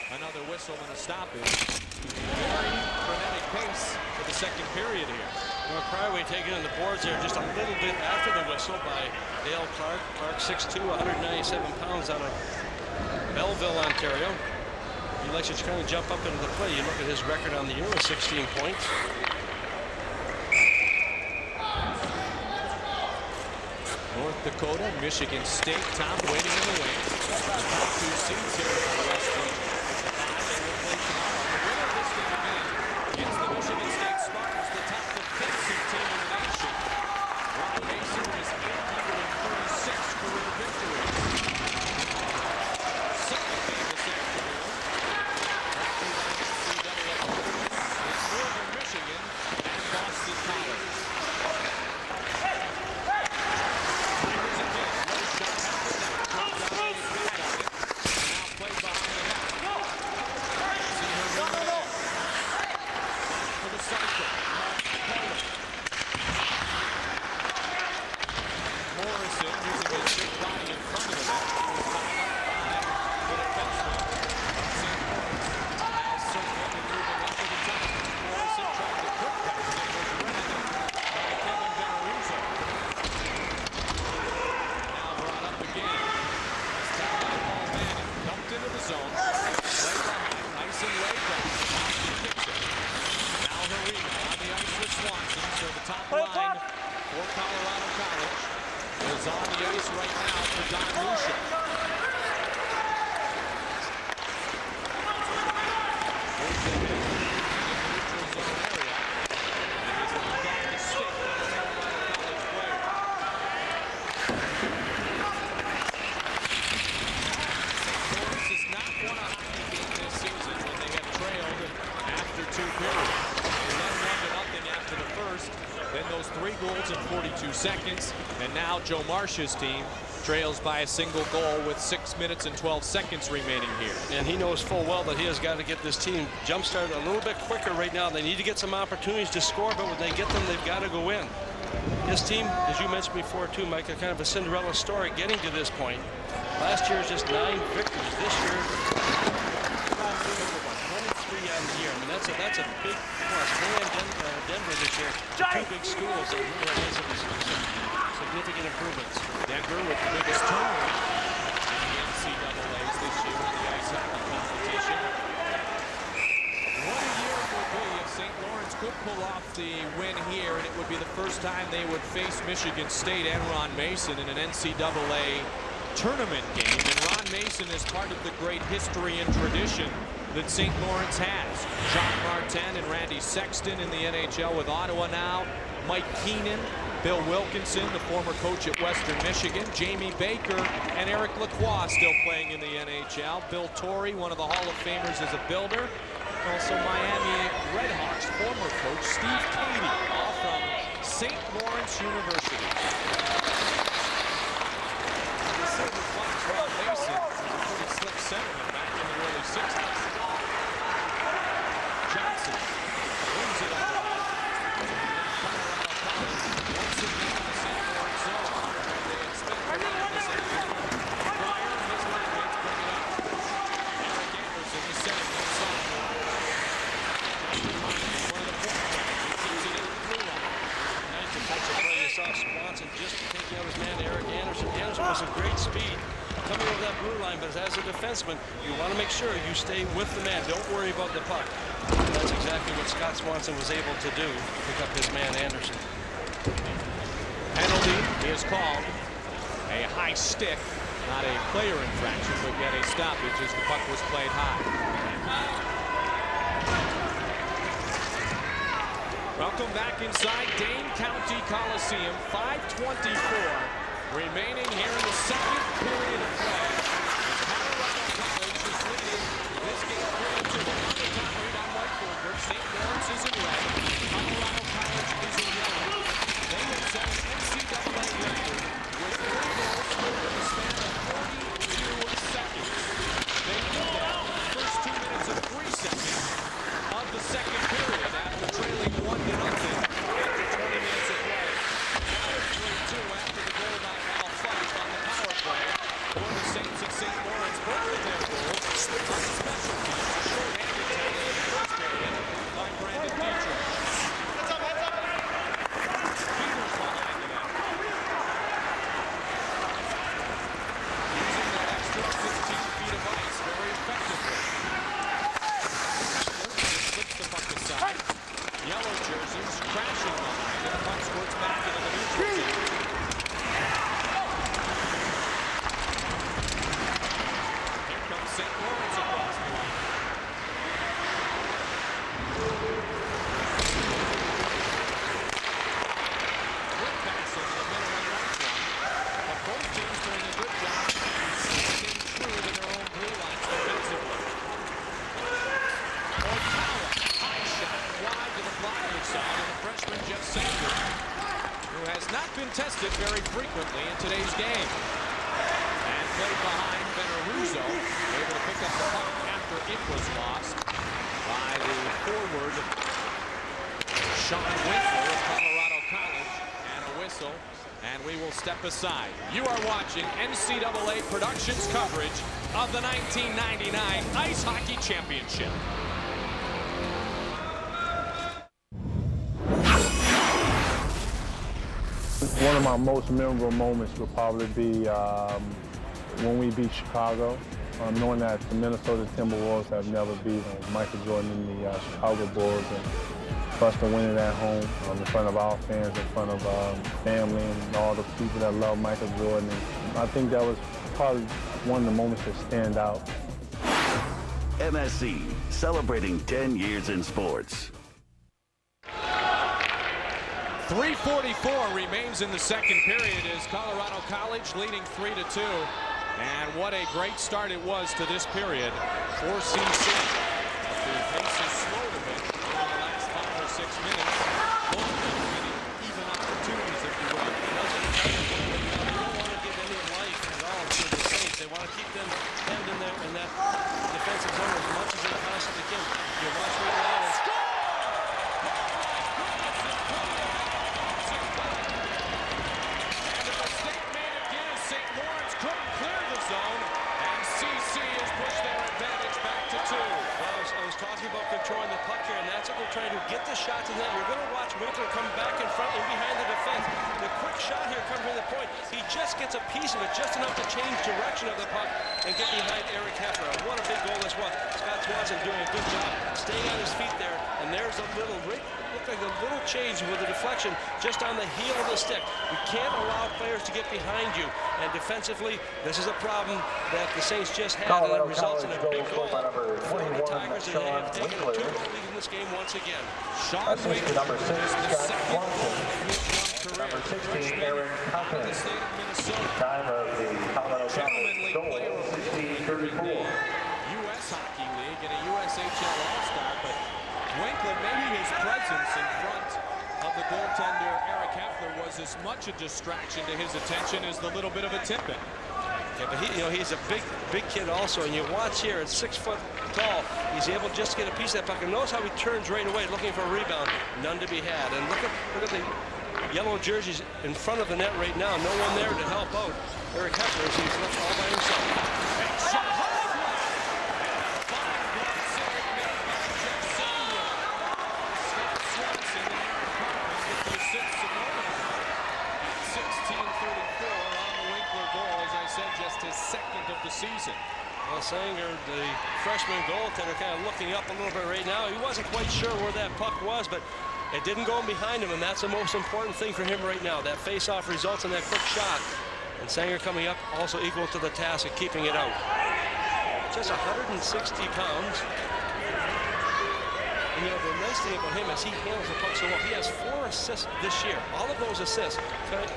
Another whistle and a stoppage. Very frenetic pace for the second period here. Well, Pryway taking in the boards there just a little bit after the whistle by Dale Clark. Clark 6'2", 197 pounds out of Belleville, Ontario. He likes to kind of jump up into the play. You look at his record on the year with 16 points. North Dakota, Michigan State. Tom waiting in the wings. The top two seeds here in the West Region. Against the Michigan State Spartans, the top defensive team in the nation. Ron Mason has 836 career victories. Second game this afternoon. NCAA is Northern Michigan and Boston College. Tigers again. Low shot at the net. Now played behind the net. See her run there. For the cycle. Morrison using his big body in front of the net. The defenseman. St. Lawrence has circled and moving up to the top. Morrison tried to quick pass. It was read by Kevin Benaruzo. Now brought up again. It's tapped by Paul Manning. Dumped into the zone. Way behind. Nice and laid back. He kicks it. Now Harina on the ice with Swanson. So the top line for Colorado College is on the ice right now for Don Lucia. Moves it in the neutral zone area. And he's knocked off the stick by the Colorado College player. St. Lawrence has not won a hockey game this season when they have trailed after two periods. They led 1-0 after the first. Then those 3 goals in 42 seconds. And now Joe Marsh's team trails by a single goal with 6 minutes and 12 seconds remaining here. And he knows full well that he has got to get this team jump-started a little bit quicker right now. They need to get some opportunities to score, but when they get them, they've got to go in. His team, as you mentioned before too, Mike, kind of a Cinderella story getting to this point. Last year was just 9 victories. This year, 23 on the year. I mean, that's a big plus. Denver this year, 2 big schools. That really has some significant improvements. Denver with the biggest turnover in the NCAAs this year in the ice hockey competition. What a year it would be if St. Lawrence could pull off the win here, and it would be the first time they would face Michigan State and Ron Mason in an NCAA tournament game. And Ron Mason is part of the great history and tradition that St. Lawrence has. John Martin and Randy Sexton in the NHL with Ottawa now. Mike Keenan, Bill Wilkinson, the former coach at Western Michigan, Jamie Baker, and Eric Lacroix still playing in the NHL. Bill Torrey, one of the Hall of Famers as a builder. Also Miami Redhawks former coach Steve Cady, all from St. Lawrence University. The Silver Fox Ron Mason was a pretty slick centerman back in the early 60s. Johnson wins it on the line. Colorado College once again in the St. Lawrence zone. They expect a lot of this afternoon. Breyer and his teammates bring it up. Eric Anderson, the center-man sophomore. One of the point guards. He keeps it in the blue line. Nice defensive play. You saw Swanson just taking out his man, Eric Anderson. Anderson was a great speed coming over that blue line, but as a defenseman, you want to make sure you stay with the man. Don't worry about the puck. And that's exactly what Scott Swanson was able to do, pick up his man Anderson. is called. A high stick, not a player infraction, but yet a stoppage as the puck was played high. Welcome back inside Dane County Coliseum. 5:24 remaining here in the second period of play. Colorado College is leading this game 3-2. On the top read on White Goldberg. St. Lawrence is in red. Colorado College is in yellow. They have set an NCAA record with 3 goals scored in the span of 42 seconds. They did that in the first 2 minutes and 3 seconds of the second period after trailing 1-0 after 20 minutes of play. Now it's 3-2 after the goal by Al Fudge on the power play for the Saints of St. Lawrence. Both of their goals on the special teams. A short-handed tally in the first period by Brandon Dietrich. Peters behind the net. Using that extra 15 feet of ice very effectively. Flips the puck aside. Yellow jerseys crashing behind, and the puck squirts back into the neutral zone. Here comes St. Lawrence across the line. Quick pass over the middle and right one. But both teams doing a good job staying true to their own blue lines defensively. Ortala, high shot, wide to the blocking side, and the freshman Jeff Sander, who has not been tested very frequently in today's game. And played behind Benaruzo, able to pick up the puck after it was lost by the forward Sean Winkler of Colorado College, and a whistle, and we will step aside. You are watching NCAA Productions coverage of the 1999 Ice Hockey Championship. One of my most memorable moments will probably be when we beat Chicago, knowing that the Minnesota Timberwolves have never beaten Michael Jordan and the Chicago Bulls, and for us to win it at home in front of our fans, in front of family and all the people that love Michael Jordan. And I think that was probably one of the moments that stand out. MSC, celebrating 10 years in sports. 3:44 remains in the second period as Colorado College leading 3-2. And what a great start it was to this period for CC. The pace has slowed a bit in the last 5 or 6 minutes. Both of them getting even opportunities, if you will. They don't want to give any life at all to the Saints. They want to keep them hemmed in there in that defensive zone as much as they possibly can. You watch right now and score! Talking about controlling the puck here, and that's what they're trying to get the shot to net. You're going to watch Winkler come back in front and behind the defense. The quick shot here comes from the point. He just gets a piece of it, just enough to change direction of the puck and get behind Eric Hefner. What a big goal this was. Scott Swanson doing a good job staying on his feet there, and there's a little, looked like a little change with the deflection just on the heel of the stick. You can't allow players to get behind you, and defensively, this is a problem that the Saints just had, and it results in a big goal for the Tigers, and they have taken a 2-goal lead in this game once again. Sean Winkler, number 6, Scott Swanson. Number 16, Aaron Cochran. Time of the Colorado College goal, 16:34. U.S. Hockey League and a USHL All-Star, but Winkler, maybe his presence in front of the goaltender Eric Hefner was as much a distraction to his attention as the little bit of a tip-in. Yeah, but he's a big kid also, and you watch here at 6 foot tall, he's able just to get a piece of that puck, and notice how he turns right away looking for a rebound. None to be had. And look at the yellow jerseys in front of the net right now. No one there to help out Eric Hefner as he's left all by himself. Just his second of the season. Well, Sanger, the freshman goaltender, kind of looking up a little bit right now. He wasn't quite sure where that puck was, but It didn't go behind him, and that's the most important thing for him right now. That face-off results in that quick shot. And Sanger coming up also equal to the task of keeping it out. Just 160 pounds. And you know, the nice thing about him is he handles the puck so well. He has 4 assists this year. All of those assists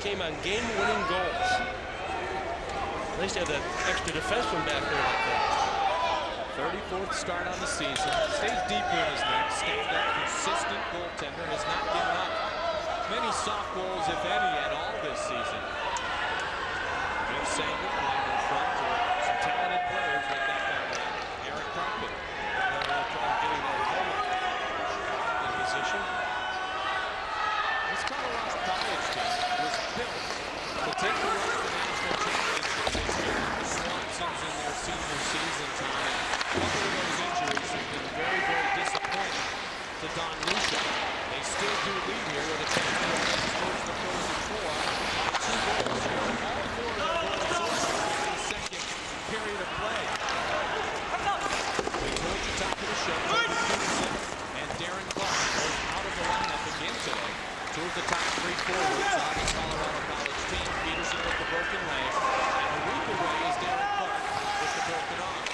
came on game-winning goals. At least they have that extra defenseman back there like that. 34th start on the season. Stays deeper in his net. Stand-up, consistent goaltender. Has not given up many soft goals, if any, at all this season. Jeff Sanger playing in front of some talented players like that guy, Eric Carpet. Getting that helmet in position. This Colorado College team was built to take the run to the national championship this year. Swanson's in their senior season time. A couple of those injuries have been very, very disappointing to Don Lucia. They still do lead here with a chance to towards the closing 4 by 2 goals. All 4 of the goals in the second period of play. Towards the top of the show, and Darren Clark goes out of the lineup again today. 2 of the top 3 forwards on this Colorado College team. Peterson with the broken leg, and a week away is Darren Clark with the broken arm.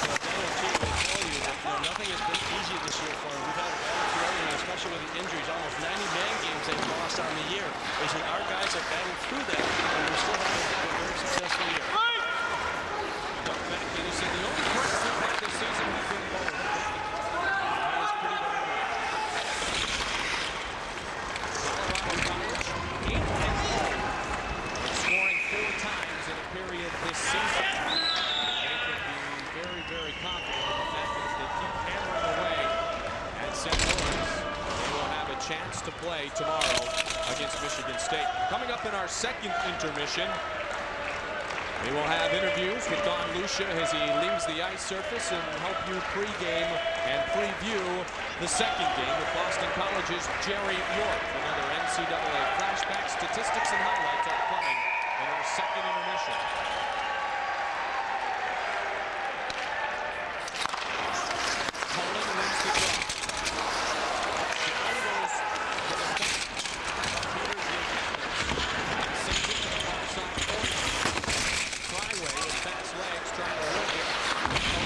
So Dane too will tell you that nothing has been easy this year for him. We've had everything, especially with the injuries, almost 90-man games they've lost on the year. They said our guys have battled through that, and we're still having a very successful year. Look back, and he said the only points we've had this season have been low. That is pretty darn good. Colorado College, 8-4, scoring 4 times in a period this season. They can be very, very confident in the fact that if they keep hammering away at St. Louis, they will have a chance to play tomorrow against Michigan State. Coming up in our second intermission, we will have interviews with Don Lucia as he leaves the ice surface and help you pregame and preview the second game with Boston College's Jerry York. Another NCAA flashback, statistics, and highlights are coming in our second intermission. Cullen wins the draw. John goes to the back. Peters with the far side corner. Flyway with fast legs trying to work it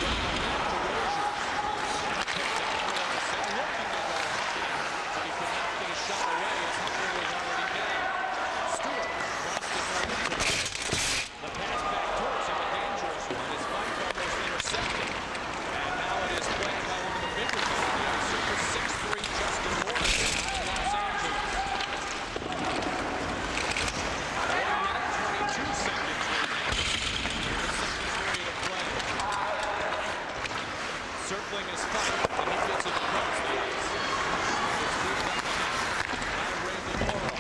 around to Rozier. Picked up for the center, looking to go but he could not get a shot away as Hunter was already down. Stewart lost it right into him. The pass back towards him, a dangerous one. His fight almost intercepted. And now it is played by one of the bigger guys, Super 6'3" Justin Morris out of Los Angeles. 1 minute, 22 seconds remaining in the second period of play. Circling his fight, and he gets it across the ice. It's moved up the net by Ray Lamoro.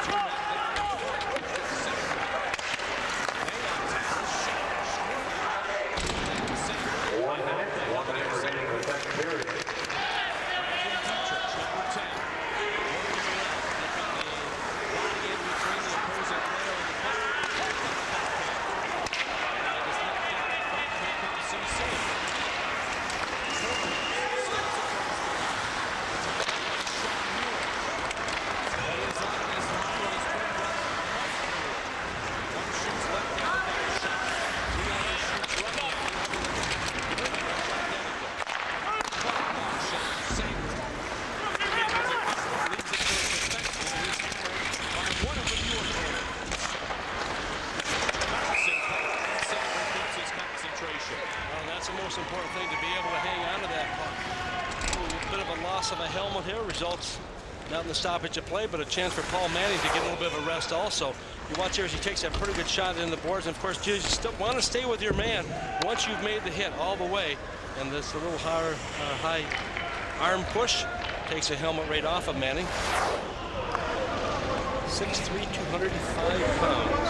2 men down in front with the center. They on tackle, shot, scoring. 1 minute, 1 minute remaining in the second period. Brandon Dietrich, number 10. Working around, keeping the body in between the opposing player and the puck. And it is knocked down in front. Here comes CC. Steals across the line. It's a shot by Sean Muir. He is on this line with his friend running right through. One shoots left down by a shot. The other shoots right down. Pretty much identical. Long shot, Sanger. Leaves it to his defenseman, who is hammered by one of the Muir goals. Madison and Sanger keeps his concentration. Well, that's the most important thing, to be able to hang on to that puck. A little bit of a loss of a helmet here results not in the stoppage of play, but a chance for Paul Manning to get a little bit of a rest also. You watch here as he takes that pretty good shot in the boards, and of course you still want to stay with your man once you've made the hit all the way. And this a little high arm push takes a helmet right off of Manning. 6'3", 205 pounds.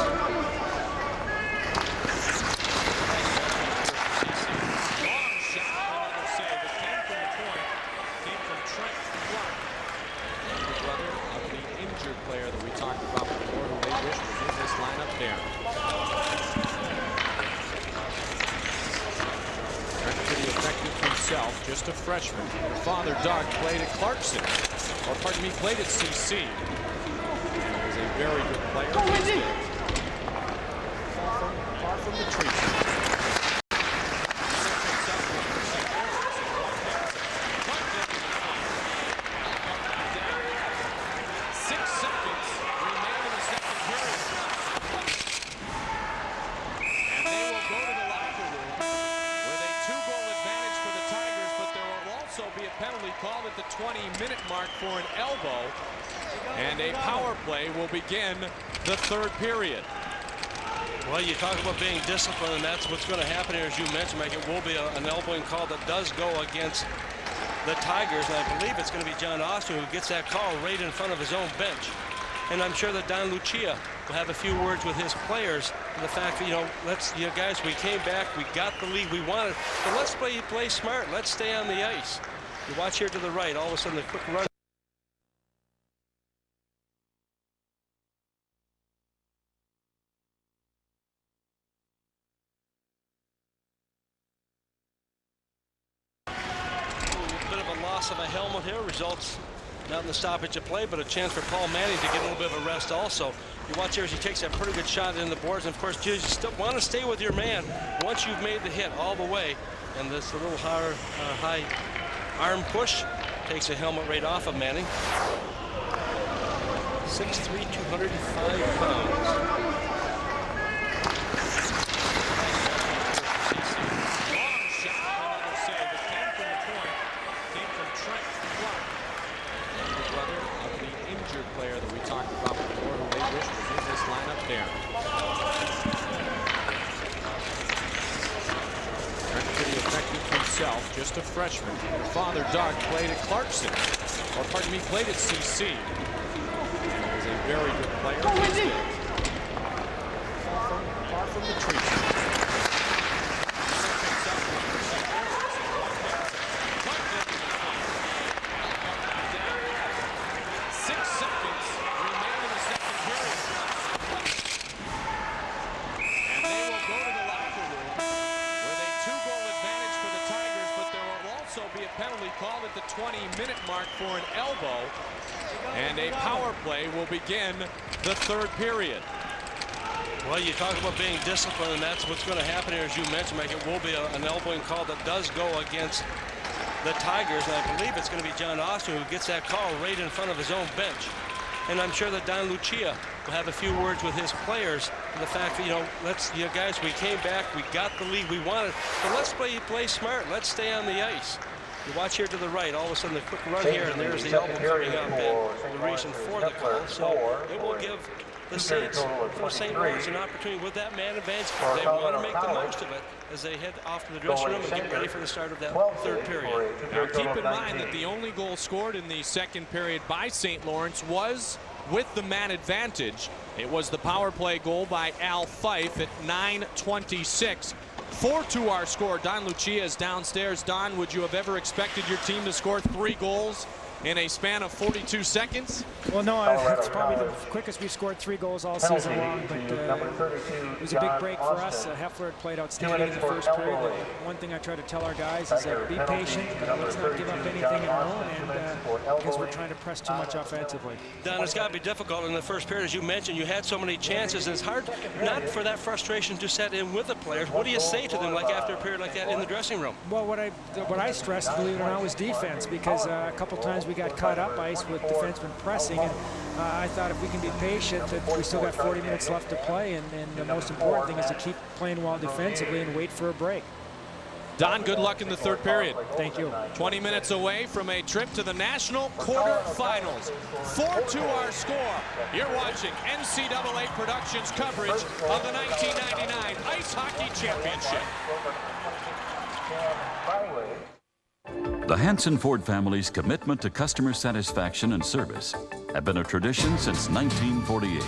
Long shot, another save. It came from the point. Came from Trent Clark, the brother of the injured player that we talked about before, who they wish was in this lineup there. Trent pretty effective himself, just just a freshman. Her father, Doug, played at Clarkson, or pardon me, played at CC. And was a very good player. Far from the tree. 6 seconds remain in the second period. And they will go to the locker room with a 2-goal advantage for the Tigers, but there will also be a penalty called at the 20-minute mark for an elbow. And a power play will begin the third period. Well, you talk about being disciplined, and that's what's going to happen here, as you mentioned, Mike. It will be an elbowing call that does go against the Tigers, and I believe it's going to be John Austin who gets that call right in front of his own bench. And I'm sure that Don Lucia will have a few words with his players for the fact that, guys, we came back, we got the lead we wanted, but let's play smart. Let's stay on the ice. You watch here to the right, all of a sudden the quick run. Of a helmet here results not in the stoppage of play, but a chance for Paul Manning to get a little bit of a rest also. You watch here as he takes that pretty good shot in the boards, and of course you still want to stay with your man once you've made the hit all the way. And this a little high arm push takes a helmet right off of Manning. 6'3", 205 pounds. Player that we talked about before, who they wish was in this lineup there. Pretty effective himself, just a freshman. Her father, Doug, played at Clarkson, or pardon me, played at CC. And was a very good player. Far from the tree. Penalty called at the 20-minute mark for an elbow, and a power play will begin the third period. Well, you talk about being disciplined, and that's what's going to happen here, as you mentioned, Mike. It will be an elbowing call that does go against the Tigers, and I believe it's going to be John Austin who gets that call right in front of his own bench. And I'm sure that Don Lucia will have a few words with his players for the fact that, guys, we came back, we got the lead we wanted, but let's play smart. Let's stay on the ice. You watch here to the right, all of a sudden the quick run here, and there's the elbow coming up, and the reason for the call. So it will give the Saints from St. Louis an opportunity with that man advantage. They want to make the most of it as they head off to the dressing room and get ready for the start of that third period. Now keep in mind that the only goal scored in the second period by St. Lawrence was with the man advantage. It was the power play goal by Al Fife at 9:26. 4-2 our score. Don Lucia is downstairs. Don, would you have ever expected your team to score 3 goals in a span of 42 seconds? Well, no, it's probably the quickest we've scored 3 goals all season long, but it was a big break for us. Heffler had played outstanding in the first period. One thing I try to tell our guys is that be patient, let's not give up anything in our own end, because we're trying to press too much offensively. Don, it's got to be difficult in the first period. As you mentioned, you had so many chances, and it's hard not for that frustration to set in with the players. What do you say to them, like after a period like that in the dressing room? Well, what I stressed, believe it or not, was defense, because a couple times we got caught up ice with defensemen pressing, and I thought if we can be patient, that we still got 40 minutes left to play, and the most important thing is to keep playing well defensively and wait for a break. Don, good luck in the third period. Thank you. 20 minutes away from a trip to the national quarterfinals. 4-2 our score. You're watching NCAA Productions coverage of the 1999 Ice Hockey Championship. The Hanson Ford family's commitment to customer satisfaction and service have been a tradition since 1948.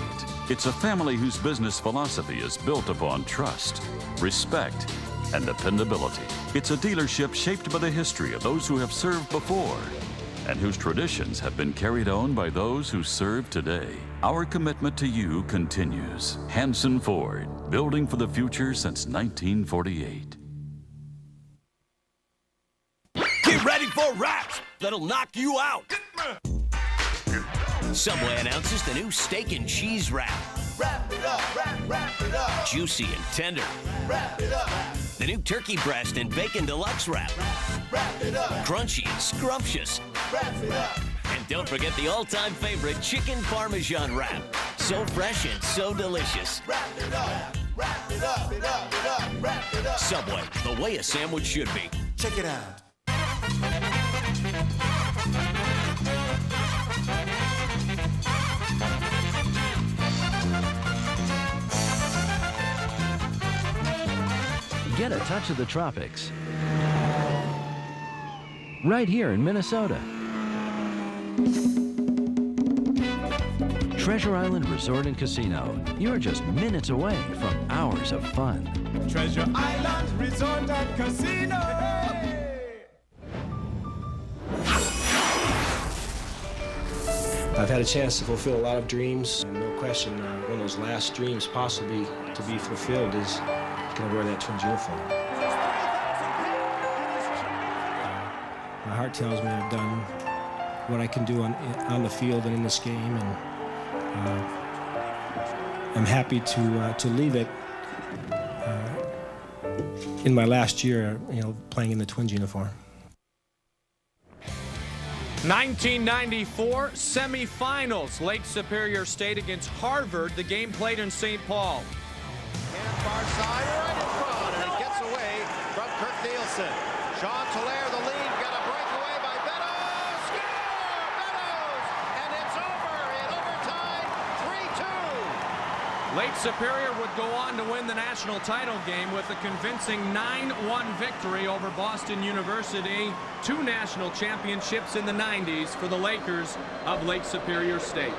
It's a family whose business philosophy is built upon trust, respect, and dependability. It's a dealership shaped by the history of those who have served before and whose traditions have been carried on by those who serve today. Our commitment to you continues. Hanson Ford, building for the future since 1948. Get ready The wraps that'll knock you out. Subway announces the new steak and cheese wrap. Wrap it up, wrap it up. Juicy and tender. Wrap it up. The new turkey breast and bacon deluxe wrap. Wrap it up. Crunchy and scrumptious. Wrap it up. And don't forget the all-time favorite chicken parmesan wrap. So fresh and so delicious. Wrap it up. Wrap it up. Wrap it up. Subway, the way a sandwich should be. Check it out. Get a touch of the tropics right here in Minnesota. Treasure Island Resort and Casino. You're just minutes away from hours of fun. Treasure Island Resort and Casino. I've had a chance to fulfill a lot of dreams. And no question, one of those last dreams possibly to be fulfilled is going to wear that Twins uniform. My heart tells me I've done what I can do on the field and in this game, and I'm happy to leave it in my last year, playing in the Twins uniform. 1994 semifinals, Lake Superior State against Harvard. The game played in St. Paul. Far side, right in front, and it gets away from Kirk Nielsen. Sean Tolaire, the lead, got a breakaway by Beddoes. Score! Beddoes! And it's over in overtime, 3-2. Lake Superior would go on to win the national title game with a convincing 9-1 victory over Boston University. 2 national championships in the 90s for the Lakers of Lake Superior State.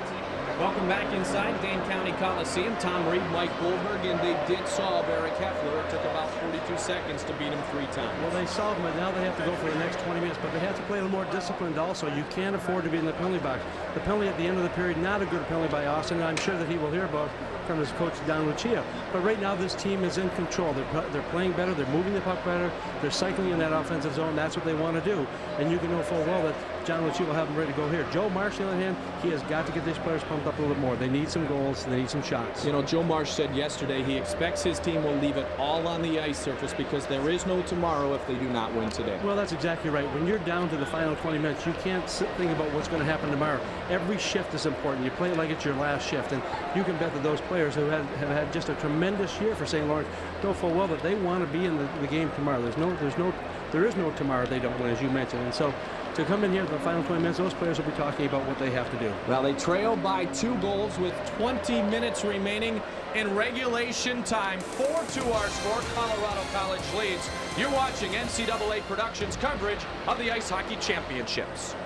Welcome back inside Dane County Coliseum. Tom Reid, Mike Goldberg, and they did solve Eric Heffler. It took about 42 seconds to beat him 3 times. Well, they solved him, but now they have to go for the next 20 minutes. But they have to play a little more disciplined also. You can't afford to be in the penalty box. The penalty at the end of the period, not a good penalty by Austin, and I'm sure that he will hear about from his coach, Don Lucia. But right now, this team is in control. They're playing better. They're moving the puck better. They're cycling in that offensive zone. That's what they want to do. And you can know full well that John Lucia will have them ready to go here. Joe Marsh, on the other hand, he has got to get these players pumped up a little bit more. They need some goals. They need some shots. You know, Joe Marsh said yesterday he expects his team will leave it all on the ice surface because there is no tomorrow if they do not win today. Well, that's exactly right. When you're down to the final 20 minutes, you can't think about what's going to happen tomorrow. Every shift is important. You play it like it's your last shift, and you can bet that those players who have had just a tremendous year for St. Lawrence know full well that they want to be in the game tomorrow. There is no tomorrow they don't win, as you mentioned, and so to come in here to the final 20 minutes, those players will be talking about what they have to do. Well, they trail by 2 goals with 20 minutes remaining in regulation time. 4-2 our score. Colorado College leads. You're watching NCAA Productions coverage of the Ice Hockey Championships.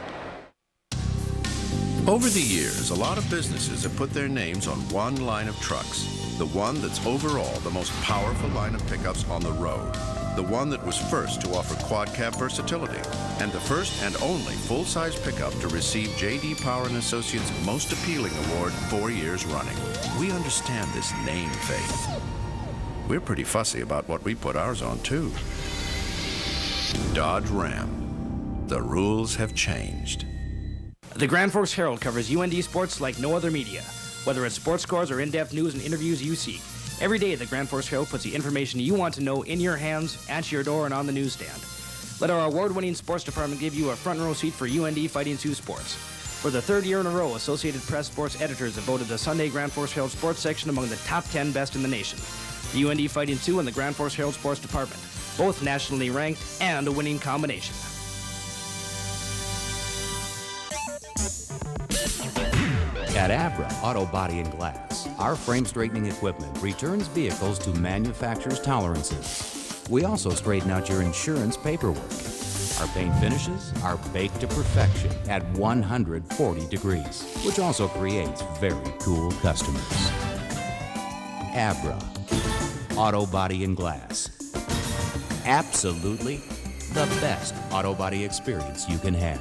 Over the years, a lot of businesses have put their names on one line of trucks, the one that's overall the most powerful line of pickups on the road. The one that was first to offer quad cab versatility, and the first and only full-size pickup to receive J.D. Power & Associates' Most Appealing Award 4 years running. We understand this name fame. We're pretty fussy about what we put ours on, too. Dodge Ram. The rules have changed. The Grand Forks Herald covers UND sports like no other media. Whether it's sports scores or in-depth news and interviews you seek. Every day, the Grand Forks Herald puts the information you want to know in your hands, at your door, and on the newsstand. Let our award-winning sports department give you a front-row seat for UND Fighting Sioux sports. For the 3rd year in a row, Associated Press sports editors have voted the Sunday Grand Forks Herald sports section among the top 10 best in the nation. The UND Fighting Sioux and the Grand Forks Herald sports department, both nationally ranked and a winning combination. At Abra Auto Body and Glass, our frame straightening equipment returns vehicles to manufacturer's tolerances. We also straighten out your insurance paperwork. Our paint finishes are baked to perfection at 140 degrees, which also creates very cool customers. Abra Auto Body and Glass. Absolutely the best auto body experience you can have.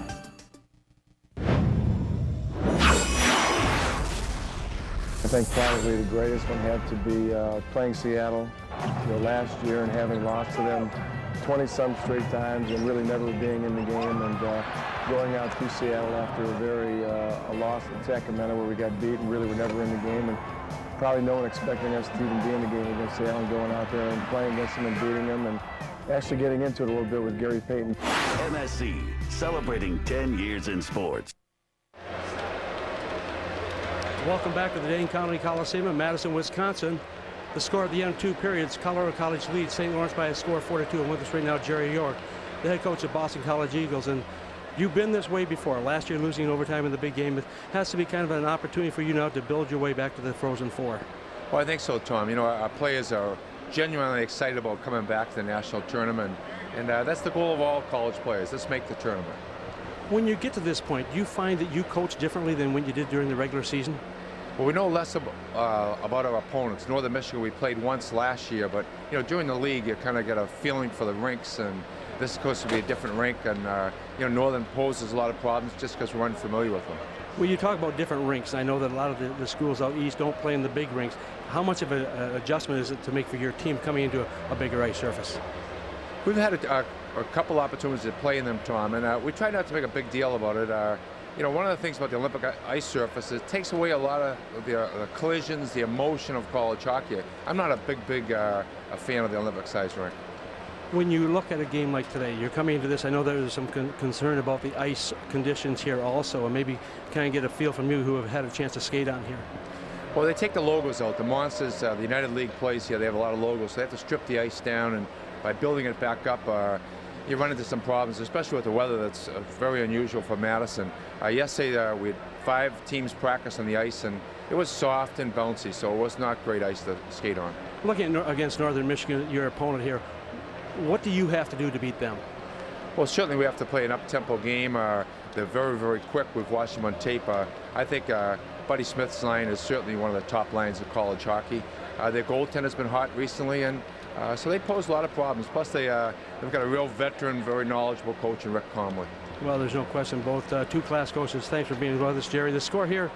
I think probably the greatest one had to be playing Seattle last year and having lost to them 20-some straight times and really never being in the game, and going out to Seattle after a loss at Sacramento where we got beat and really were never in the game, and probably no one expecting us to even be in the game against Seattle, and going out there and playing against them and beating them, and actually getting into it a little bit with Gary Payton. MSC, celebrating 10 years in sports. Welcome back to the Dane County Coliseum in Madison, Wisconsin. The score at the end of 2 periods, Colorado College leads St. Lawrence by a score of 4-2, and with us right now, Jerry York, the head coach of Boston College Eagles. And you've been this way before. Last year, losing in overtime in the big game. It has to be kind of an opportunity for you now to build your way back to the Frozen Four. Well, I think so, Tom. You know, our players are genuinely excited about coming back to the national tournament, and that's the goal of all college players. Let's make the tournament. When you get to this point, do you find that you coach differently than when you did during the regular season? Well, we know less about our opponents. Northern Michigan, we played once last year, but you know, during the league, you kind of get a feeling for the rinks, and this is supposed to be a different rink, and you know, Northern poses a lot of problems just because we're unfamiliar with them. Well, you talk about different rinks. I know that a lot of the schools out east don't play in the big rinks. How much of an adjustment is it to make for your team coming into a bigger ice surface? We've had a couple opportunities to play in them, Tom, and we try not to make a big deal about it. You know, one of the things about the Olympic ice surface is it takes away a lot of the collisions, the emotion of college hockey. I'm not a big a fan of the Olympic size rink. When you look at a game like today, you're coming into this, I know there's some concern about the ice conditions here also, and maybe kind of get a feel from you who have had a chance to skate on here. Well, they take the logos out. The Monsters, the United League plays here, they have a lot of logos, so they have to strip the ice down, and by building it back up, you run into some problems, especially with the weather that's very unusual for Madison. Yesterday, we had 5 teams practice on the ice, and it was soft and bouncy, so it was not great ice to skate on. Looking against Northern Michigan, your opponent here, what do you have to do to beat them? Well, certainly we have to play an up-tempo game. They're very, very quick. We've watched them on tape. I think Buddy Smith's line is certainly one of the top lines of college hockey. Their goaltender's been hot recently, and so they pose a lot of problems. Plus, they've got a real veteran, very knowledgeable coach in Rick Conley. Well, there's no question. Both two-class coaches. Thanks for being with us, Jerry. The score here,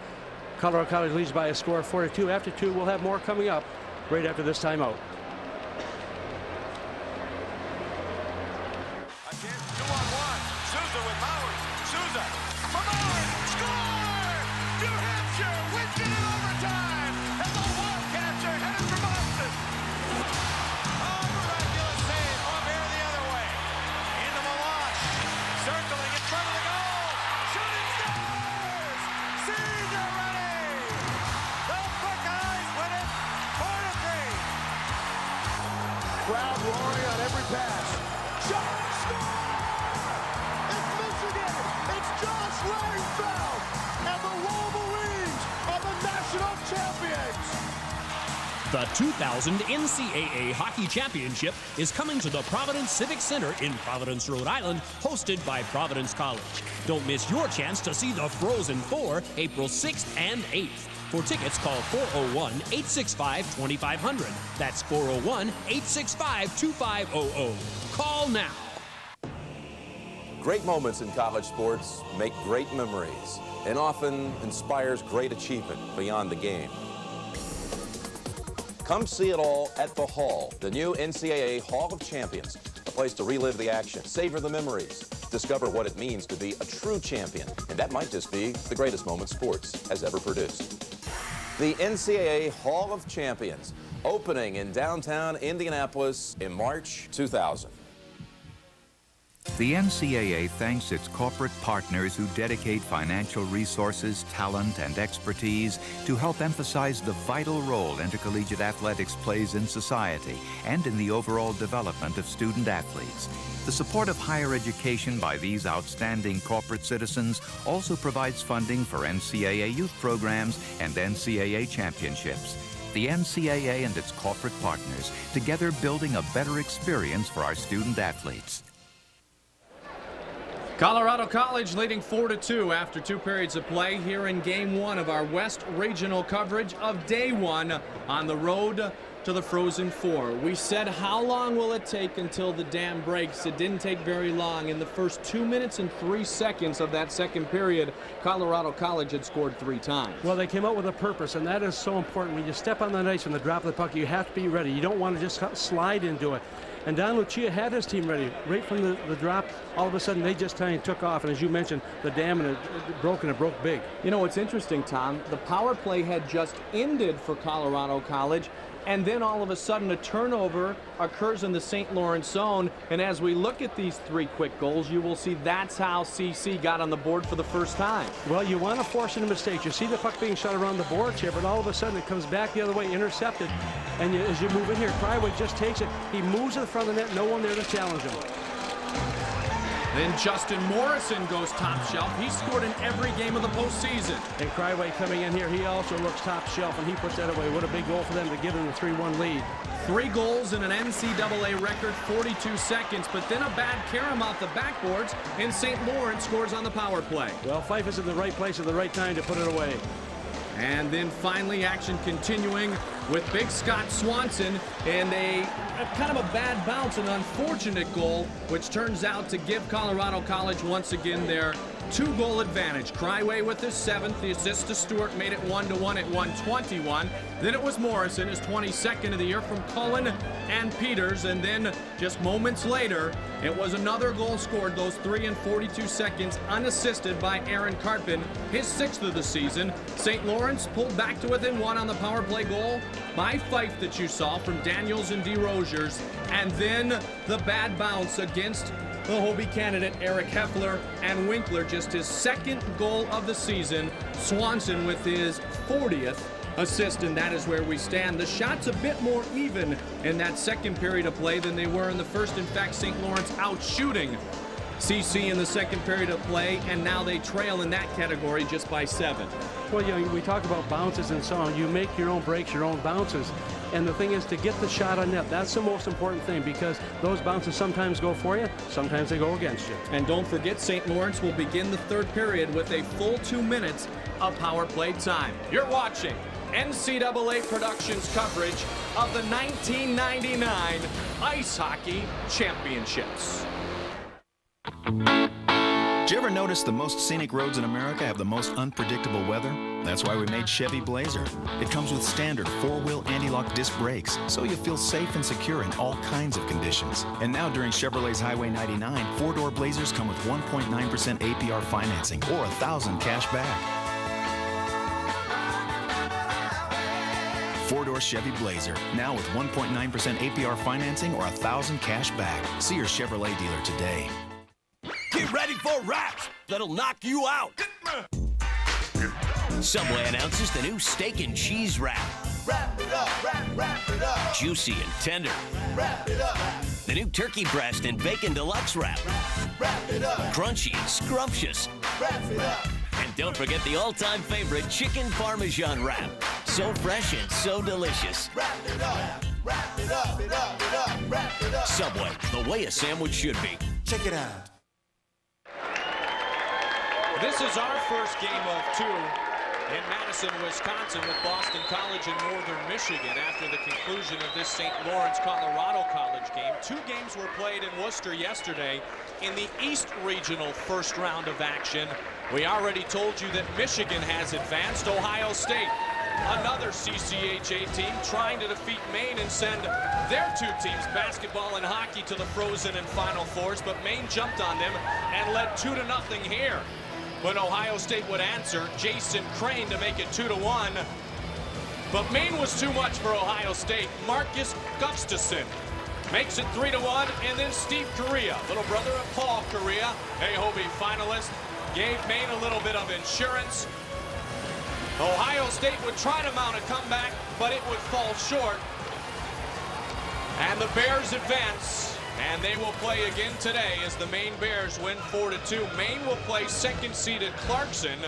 Colorado College leads by a score of 4-2. After 2, we'll have more coming up right after this timeout. Crowd roaring on every pass. Shot, score! It's Michigan! It's Josh Langfeld! And the Wolverines are the national champions! The 2000 NCAA Hockey Championship is coming to the Providence Civic Center in Providence, Rhode Island, hosted by Providence College. Don't miss your chance to see the Frozen Four, April 6th and 8th. For tickets, call 401-865-2500. That's 401-865-2500. Call now. Great moments in college sports make great memories and often inspires great achievement beyond the game. Come see it all at the Hall, the new NCAA Hall of Champions, a place to relive the action, savor the memories, discover what it means to be a true champion, and that might just be the greatest moment sports has ever produced. The NCAA Hall of Champions, opening in downtown Indianapolis in March 2000. The NCAA thanks its corporate partners who dedicate financial resources, talent, and expertise to help emphasize the vital role intercollegiate athletics plays in society and in the overall development of student athletes. The support of higher education by these outstanding corporate citizens also provides funding for NCAA youth programs and NCAA championships. The NCAA and its corporate partners, together building a better experience for our student athletes. Colorado College leading 4-2 after 2 periods of play here in Game 1 of our West Regional coverage of Day 1 on the road to the Frozen Four. We said, how long will it take until the dam breaks? It didn't take very long. In the first 2 minutes and 3 seconds of that second period, Colorado College had scored 3 times. Well, they came out with a purpose, and that is so important. When you step on the ice from the drop of the puck, you have to be ready. You don't want to just slide into it. And Don Lucia had his team ready. Right from the drop, all of a sudden they just kind of took off. And as you mentioned, the dam and it broke big. You know, what's interesting, Tom, the power play had just ended for Colorado College, and then all of a sudden a turnover occurs in the St. Lawrence zone. And as we look at these 3 quick goals, you will see that's how CC got on the board for the first time. Well, you want to force into mistakes. You see the puck being shot around the boards here, but all of a sudden it comes back the other way, intercepted. And as you move in here, Cryway just takes it. He moves to the front of the net, no one there to challenge him. Then Justin Morrison goes top shelf. He scored in every game of the postseason. And Cryway coming in here, he also looks top shelf, and he puts that away. What a big goal for them to give them the 3-1 lead. 3 goals in an NCAA record, 42 seconds, but then a bad carom off the backboards, and St. Lawrence scores on the power play. Well, Fife is in the right place at the right time to put it away. And then finally, action continuing with Big Scott Swanson and a kind of a bad bounce, an unfortunate goal, which turns out to give Colorado College once again their 2-goal advantage. Cryway with his 7th. The assist to Stewart made it 1-1 at 1:21. Then it was Morrison, his 22nd of the year, from Cullen and Peters. And then just moments later, it was another goal scored, those 3 and 42 seconds, unassisted by Aaron Carpin, his 6th of the season. St. Lawrence pulled back to within 1 on the power play goal by Fife that you saw from Daniels and DeRosiers. And then the bad bounce against the Hobie candidate Eric Heffler, and Winkler, just his 2nd goal of the season. Swanson with his 40th assist, and that is where we stand. The shots a bit more even in that 2nd period of play than they were in the first. In fact, St. Lawrence out shooting CC in the 2nd period of play, and now they trail in that category just by 7. Well, you know, we talk about bounces and so on. You make your own breaks, your own bounces. And the thing is to get the shot on net. That's the most important thing, because those bounces sometimes go for you, sometimes they go against you. And don't forget, St. Lawrence will begin the 3rd period with a full 2 minutes of power play time. You're watching NCAA Productions coverage of the 1999 Ice Hockey Championships. Did you ever notice the most scenic roads in America have the most unpredictable weather? That's why we made Chevy Blazer. It comes with standard 4-wheel anti-lock disc brakes, so you feel safe and secure in all kinds of conditions. And now during Chevrolet's Highway 99, 4-door Blazers come with 1.9% APR financing or $1,000 cash back. 4-door Chevy Blazer, now with 1.9% APR financing or $1,000 cash back. See your Chevrolet dealer today. Get ready for wraps that'll knock you out. Subway announces the new steak and cheese wrap. Wrap it up, wrap it up. Juicy and tender. Wrap it up. The new turkey breast and bacon deluxe wrap. Wrap it up. Crunchy and scrumptious. Wrap it up. And don't forget the all-time favorite chicken parmesan wrap. So fresh and so delicious. Wrap it up. Wrap it up. Wrap it up. Subway, the way a sandwich should be. Check it out. This is our first game of 2 in Madison, Wisconsin, with Boston College and Northern Michigan after the conclusion of this St. Lawrence, Colorado College game. 2 games were played in Worcester yesterday in the East Regional first round of action. We already told you that Michigan has advanced. Ohio State, another CCHA team, trying to defeat Maine and send their 2 teams, basketball and hockey, to the Frozen and Final Fours, but Maine jumped on them and led 2-0 here. But Ohio State would answer. Jason Crane to make it 2-1. But Maine was too much for Ohio State. Marcus Gustafson makes it 3-1, and then Steve Correa, little brother of Paul Correa, a Hobie finalist, gave Maine a little bit of insurance. Ohio State would try to mount a comeback, but it would fall short. And the Bears advance. And they will play again today as the Maine Bears win 4-2. Maine will play 2nd-seeded Clarkson,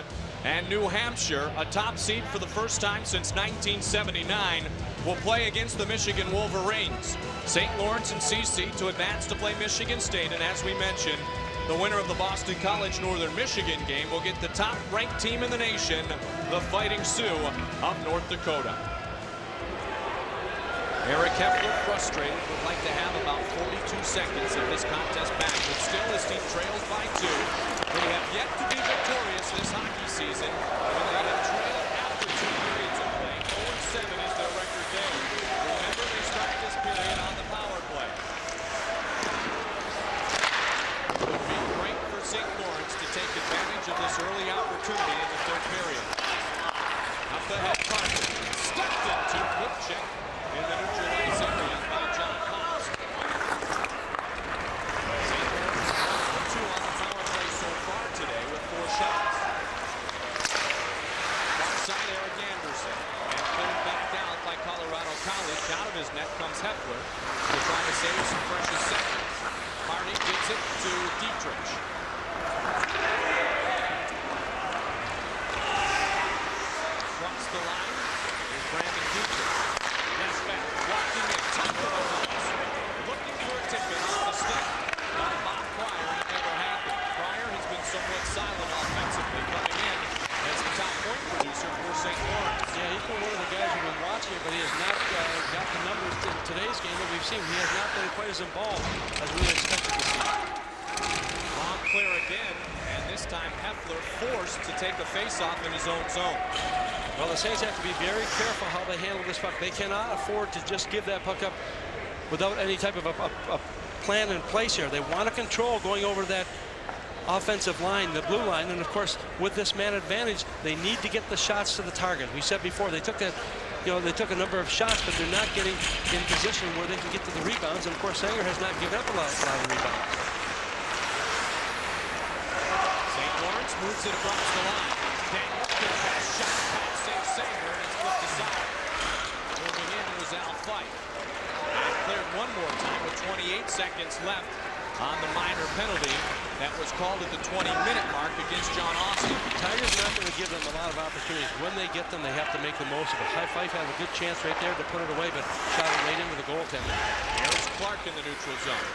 and New Hampshire, a top seed for the first time since 1979, will play against the Michigan Wolverines. St. Lawrence and CC to advance to play Michigan State, and as we mentioned, the winner of the Boston College Northern Michigan game will get the top-ranked team in the nation, the Fighting Sioux of North Dakota. Eric Heffler, frustrated, would like to have about 42 seconds of this contest back, but still his team trails by 2. They have yet to be victorious this hockey season, and they have trailed after 2 periods of play. 0-7 is their record there. Remember, they start this period on the power play. the head. Carter stepped into flip check in the neutral ice area by John Cox. St. Lawrence 1 for 2 on the power play so far today with 4 shots. Far side, Eric Anderson. And cleared back down by Colorado College. Out of his net comes Heffler to try to save some precious seconds. Hardy gives it to Dietrich. Across the line is Brandon Dietrich. That's back, walking in, top of the box. Looking for a ticket off the stick. Got Bob Pryor, it never happened. Pryor has been somewhat silent offensively, coming in as the top point producer for St. Lawrence. Yeah, he's been one of the guys who've been watching it, but he has not got the numbers in today's game that we've seen. He has not been quite as involved as we expected to see. Long clear again, and this time Heffler forced to take a face-off in his own zone. Well, the Saints have to be very careful how they handle this puck. They cannot afford to just give that puck up without any type of a plan in place here. They want to control going over that offensive line, the blue line, and of course with this man advantage they need to get the shots to the target. We said before they took that, they took a number of shots, but they're not getting in position where they can get to the rebounds, and of course Sanger has not given up a lot of rebounds. St. Lawrence moves it across the line. Dane looking for a shot past Sanger, and it's flipped aside. Moving in was Al Fight. And cleared one more time with 28 seconds left on the minor penalty that was called at the 20-minute mark against John Austin. The Tigers are not going to give them a lot of opportunities. When they get them, they have to make the most of it. High Fife had a good chance right there to put it away, but shot it right into the goaltender. There's Clark in the neutral zone.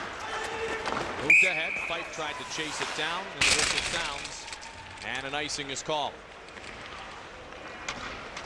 Moved ahead. Fife tried to chase it down, and the whistle sounds, and an icing is called.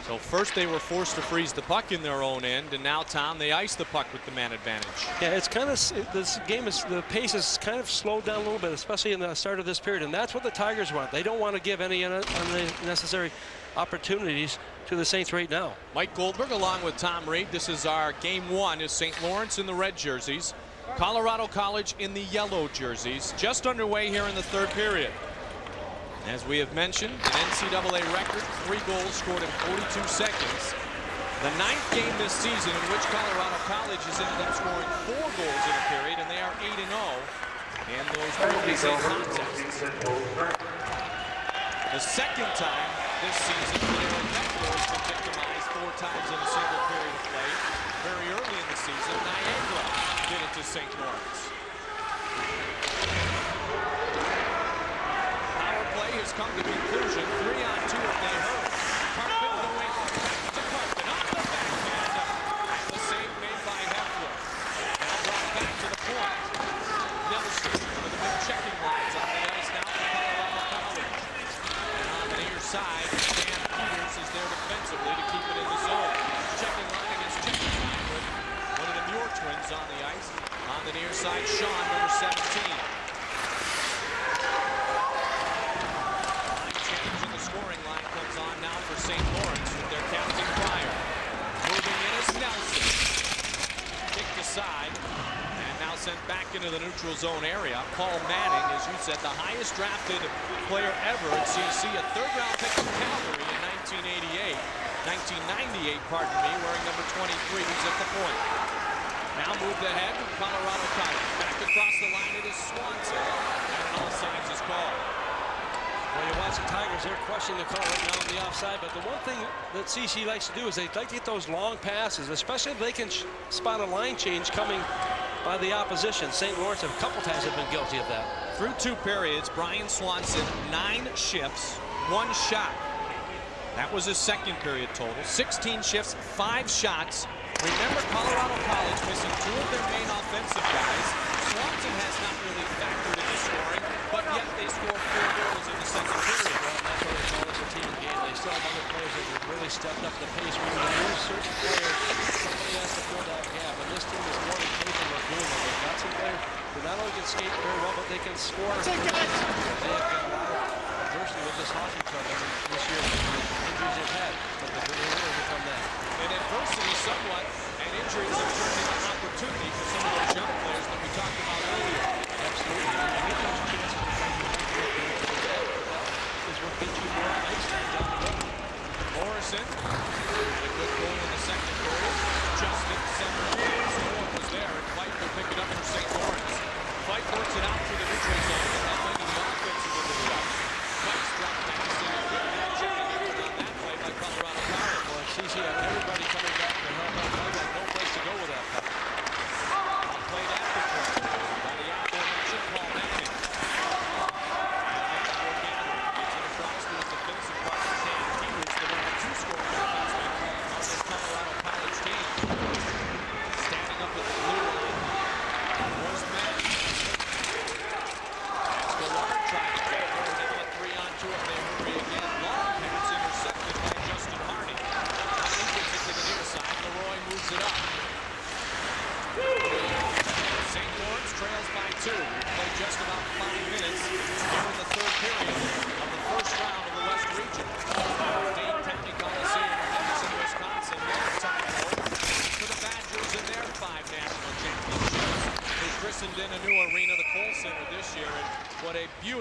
So first they were forced to freeze the puck in their own end, and now, Tom, they ice the puck with the man advantage. Yeah, it's kind of, this game is, the pace is kind of slowed down a little bit, especially in the start of this period, and that's what the Tigers want. They don't want to give any unnecessary opportunities to the Saints right now. Mike Goldberg along with Tom Reid. This is our game 1 is St. Lawrence in the red jerseys, Colorado College in the yellow jerseys. Just underway here in the third period. As we have mentioned, an NCAA record, 3 goals scored in 42 seconds. The 9th game this season in which Colorado College has ended up scoring 4 goals in a period, and they are 8-0 in those previous contests. The second time this season that Aaron Heffler has been victimized 4 times in a single period of play. Very early in the season, Niagara did it to St. Lawrence. Has come to conclusion. 3-on-2 if they hurt. Carpenter away to Carpenter. Off the backhand. The save made by Heffler. Now brought back to the point. Nelson with the big checking lines on the ice now for Colorado College. And on the near side, Dan Peters is there defensively to keep it in the zone. Checking line against checking line with one of the Muir twins on the ice. On the near side, Sean, number 17. St. Lawrence with their captain Pryor. Moving in is Nelson. Kicked aside and now sent back into the neutral zone area. Paul Manning, as you said, the highest drafted player ever at CC, a 3rd-round pick from Calgary in 1998, pardon me, wearing number 23. He's at the point. Now moved ahead, Colorado College. Back across the line, it is Swanson. And an offsides is called. Well, you watch the Tigers, they're questioning the call right now on the offside, but the one thing that CC likes to do is they like to get those long passes, especially if they can spot a line change coming by the opposition. St. Lawrence a couple times have been guilty of that. Through 2 periods, Brian Swanson, 9 shifts, 1 shot. That was his second period total. 16 shifts, 5 shots. Remember, Colorado College missing 2 of their main offensive guys. Swanson has not really factored into scoring, but yet they score 4 goals in the second period. Well, that's why they call this a team game. They still have other players that have really stepped up the pace. When you lose certain players, somebody has to fill that gap, and this team is more than capable of doing it. They've got some players who not only can skate very well, but they can score. They have got a lot of adversity with this hockey club this year. Injuries they've had, but they've been able to overcome that. And adversity somewhat, and injuries have turned into opportunity for some of those young players that we talked about earlier. Absolutely. When you get those chances is what gets you more ice time down the road. Morrison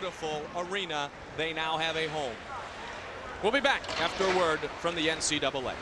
beautiful arena, they now have a home. We'll be back after a word from the NCAA.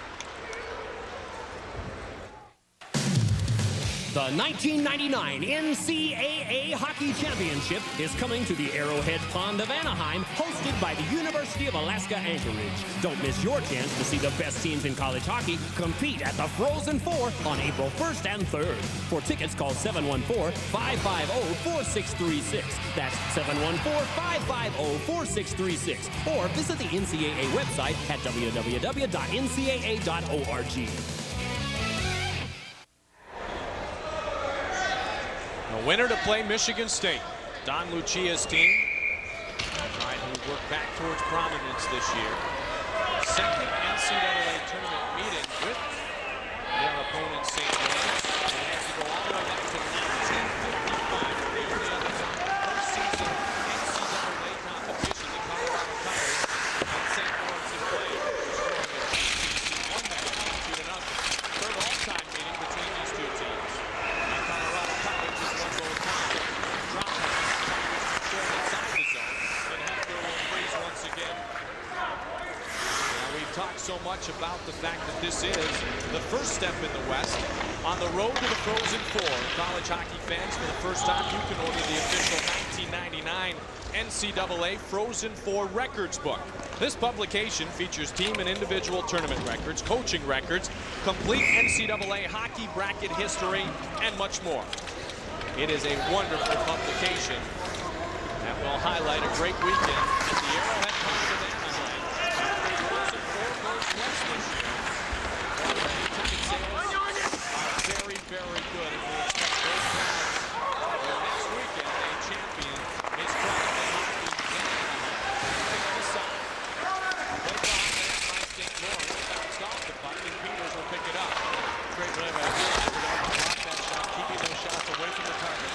The 1999 NCAA Hockey Championship is coming to the Arrowhead Pond of Anaheim, hosted by the University of Alaska Anchorage. Don't miss your chance to see the best teams in college hockey compete at the Frozen Four on April 1st and 3rd. For tickets, call 714-550-4636. That's 714-550-4636. Or visit the NCAA website at www.ncaa.org. A winner to play Michigan State. Don Lucia's team trying to work back towards prominence this year. Second NCAA tournament meeting with their opponent, St. Lawrence. They have to go all the way up to 1955. The only other postseason NCAA competition that Colorado College and St. Lawrence have played. One match, 2-0. Third all-time meeting between these two teams. And Colorado College has won both times. Drop pass, short inside the zone, and Hefner will freeze once again. Now, we've talked so much about the fact that this is the first step in the West on the road to the Frozen Four. College hockey fans, for the first time, you can order the official 1999 NCAA Frozen Four records book. This publication features team and individual tournament records, coaching records, complete NCAA hockey bracket history, and much more. It is a wonderful publication that will highlight a great weekend at the Arrowhead Pond of Anaheim. The Frozen Four goes west this year. Ticket sales are very, very good, and we expect great crowds. Next weekend, a champion is crowned in hockey in Anaheim. On the side. Played on there by St. Lawrence. Bounced off the puck, and Peters will pick it up. Great play by Reid to block that shot, keeping those shots away from the target.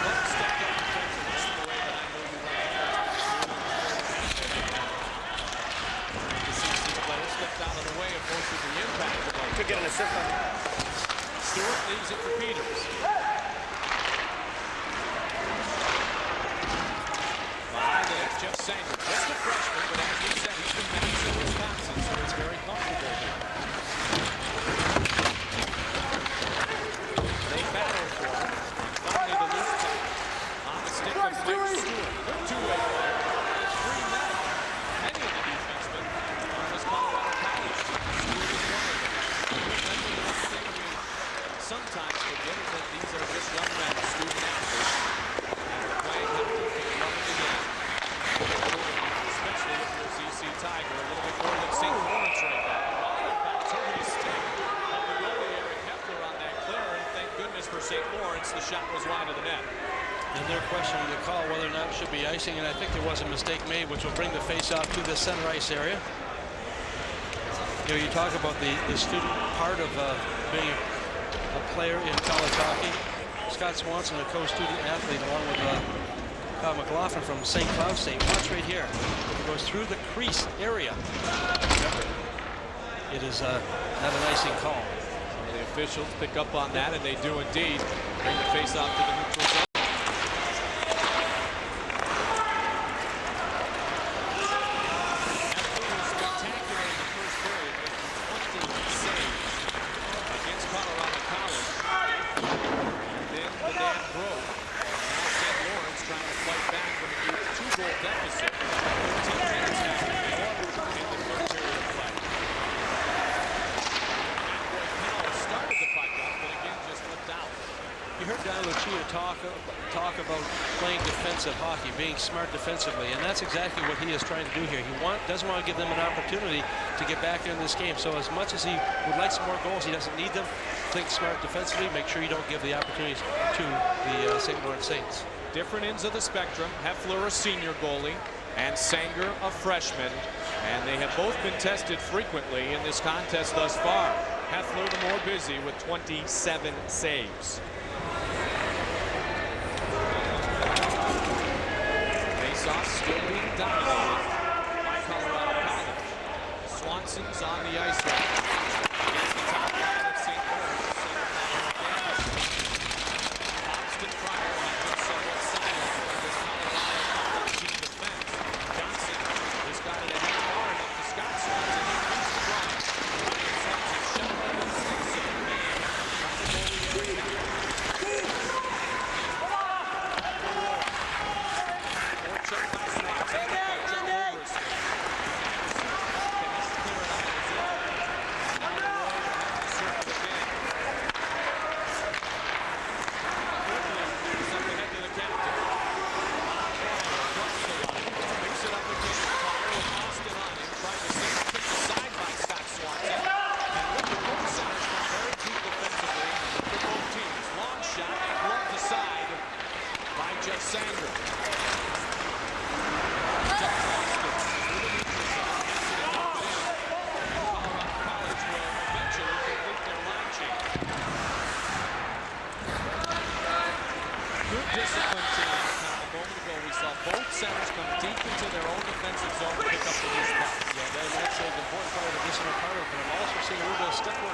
Stepped up defensively in the way that I know you want to. The CC player stepped out of the way and forces the impact. Could get an assist on that. Stewart leaves it for Peters. Behind the net, Jeff Sanger. Just a freshman, but as we said, he's been managed in Wisconsin, so he's very comfortable here. They battle for it. Finally, the loose puck on the stick of Mike Stewart. Good two-way play. 3 men. Many of the defensemen on this Colorado College team. Stewart is one of them. Remember the one thing we sometimes forget is that these are just young men, student athletes. And they're playing healthy and loving the game. Especially if you're a ZC Tiger, a little bit more than St. Lawrence right now. Bounce over the stick of the goalie Eric Hefler on that clear, and thank goodness for St. Lawrence, the shot was wide of the net. And they're questioning the call whether or not it should be icing, and I think there was a mistake made, which will bring the face-off to the center ice area. You know, you talk about the student part of being a player in college hockey. Scott Swanson, a co-student athlete, along with Kyle McLaughlin from St. Cloud State. Watch right here. It goes through the crease area. It is not an icing call. So the officials pick up on that, and they do indeed bring the face-off to the neutral zone. Spectacular in the first period, making 20 saves against Colorado College. And then the dam broke. Now St. Lawrence trying to fight back from a 2-goal deficit. 13 minutes now in the first period of play. Powell started the puck up, but again just flipped out. You heard Don Lucia talk about playing defensive hockey, being smart defensively, and that's exactly what he is trying to do here. He doesn't want to give them an opportunity to get back into this game. So as much as he would like some more goals, he doesn't need them. Think smart defensively, make sure you don't give the opportunities to the St. Lawrence Saints. Different ends of the spectrum. Hefler, a senior goalie, and Sanger, a freshman. And they have both been tested frequently in this contest thus far. Hefler the more busy with 27 saves. Face-off still being dominated by Colorado College. Swanson's on the ice right against the top line of St. Lawrence. Constant fire has been somewhat silent.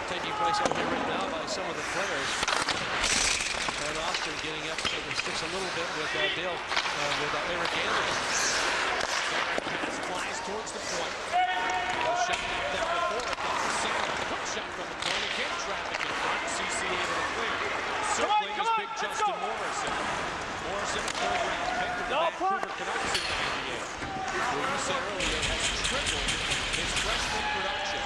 taking place out here right now by some of the players. And Austin getting up to the sticks a little bit with Dale, with Eric Anderson. Pass flies towards the point. Shot knocked down before it. Quick shot from the point. Again, traffic in front. CC able to clear. Circling is big Justin Morrison. Morrison, a third-round pick with the Vancouver Canucks in '98. Who you said earlier has tripled his freshman production.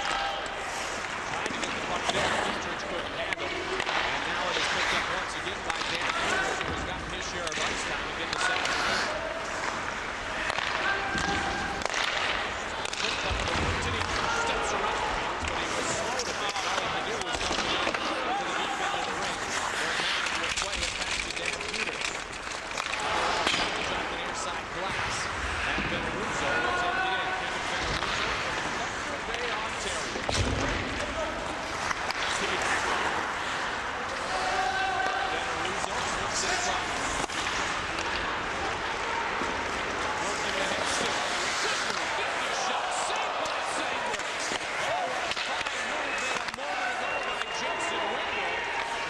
Trying to get the puck there. Dietrich couldn't handle. And now it is picked up once again by Dan Hughes, who has gotten his share of ice time again the second. Steps around, but he was slow to pick it. All he could do was come down to the deep end of the ring. They're managing to play it back to Dan Hughes. Shot the near side glass. And Benaruzo is in the end. Kevin Benaruzo from Thunder Bay, Ontario. Benaruzo slips it front. Working the head stick. Shot saved by Sanger. Oh, what a fine move made a moment ago by Jason Wendell,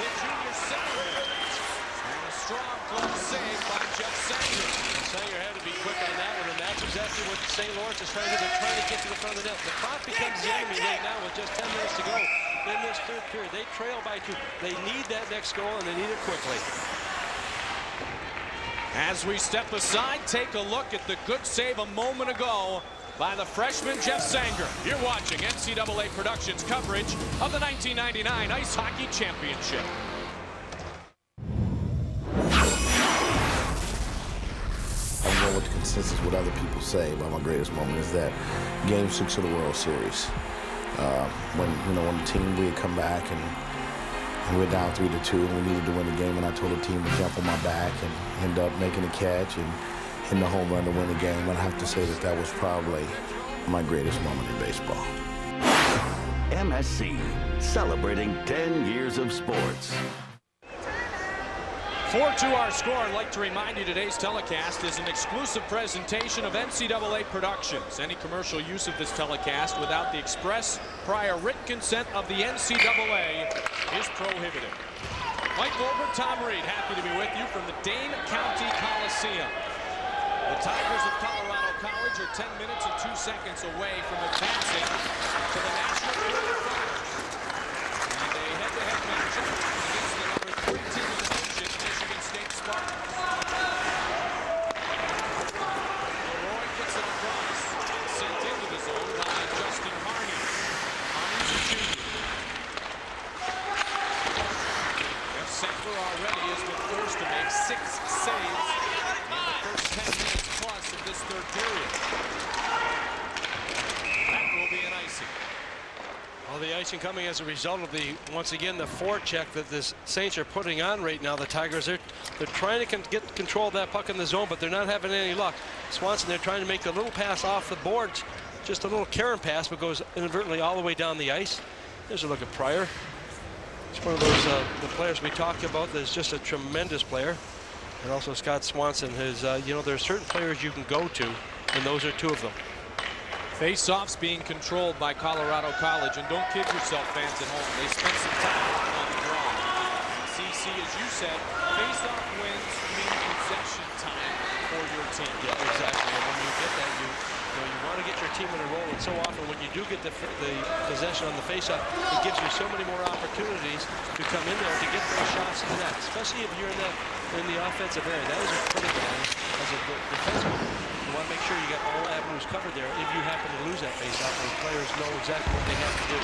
the junior center. And a strong glove save by Jeff Sanger. Sanger had to be quick on that one, and that's exactly what St. Lawrence is trying to do. They're trying to get to the front of the net. The clock becomes the enemy right now with just 10 minutes to go in this third period. They trail by 2. They need that next goal, and they need it quickly. As we step aside, take a look at the good save a moment ago by the freshman Jeff Sanger. You're watching NCAA Productions coverage of the 1999 Ice Hockey Championship. I'm going with the consensus what other people say about my greatest moment is that Game 6 of the World Series. When the team, we had come back and we were down 3-2 and we needed to win the game, and I told the team to jump on my back and end up making a catch and hitting the home run to win the game. And I have to say that was probably my greatest moment in baseball. MSC, celebrating 10 years of sports. 4-2 our score. I'd like to remind you today's telecast is an exclusive presentation of NCAA Productions. Any commercial use of this telecast without the express prior written consent of the NCAA is prohibited. Mike Goldberg, Tom Reid, happy to be with you from the Dane County Coliseum. The Tigers of Colorado College are 10 minutes and 2 seconds away from advancing to the national quarterfinals. And a head-to-head matchup against the number 3 team in the nation, Michigan State Spartans. Leroy gets it across, sent into the zone by Justin Harney. Harney's a junior. Jeff Sanger already has been forced to make 6 saves in the first 10 minutes plus of this third period. That will be an icing. Well, the icing coming as a result of once again, the forecheck that the Saints are putting on right now. The Tigers, they're trying to get control of that puck in the zone, but they're not having any luck. Swanson, they're trying to make a little pass off the boards, just a little Karen pass, but goes inadvertently all the way down the ice. There's a look at Pryor. It's one of those the players we talked about that's just a tremendous player. And also Scott Swanson has, there are certain players you can go to, and those are 2 of them. Face-offs being controlled by Colorado College, and don't kid yourself, fans at home. They spent some time on the draw. CC, as you said, face-off wins mean possession time for your team. Yeah, exactly. And when you get that, you want to get your team in a roll, and so often when you do get the possession on the face-off, it gives you so many more opportunities to come in there to get those shots in the net, especially if you're in the offensive area. That is critical as a defenseman. You want to make sure you got all avenues covered there if you happen to lose that face-off, and players know exactly what they have to do.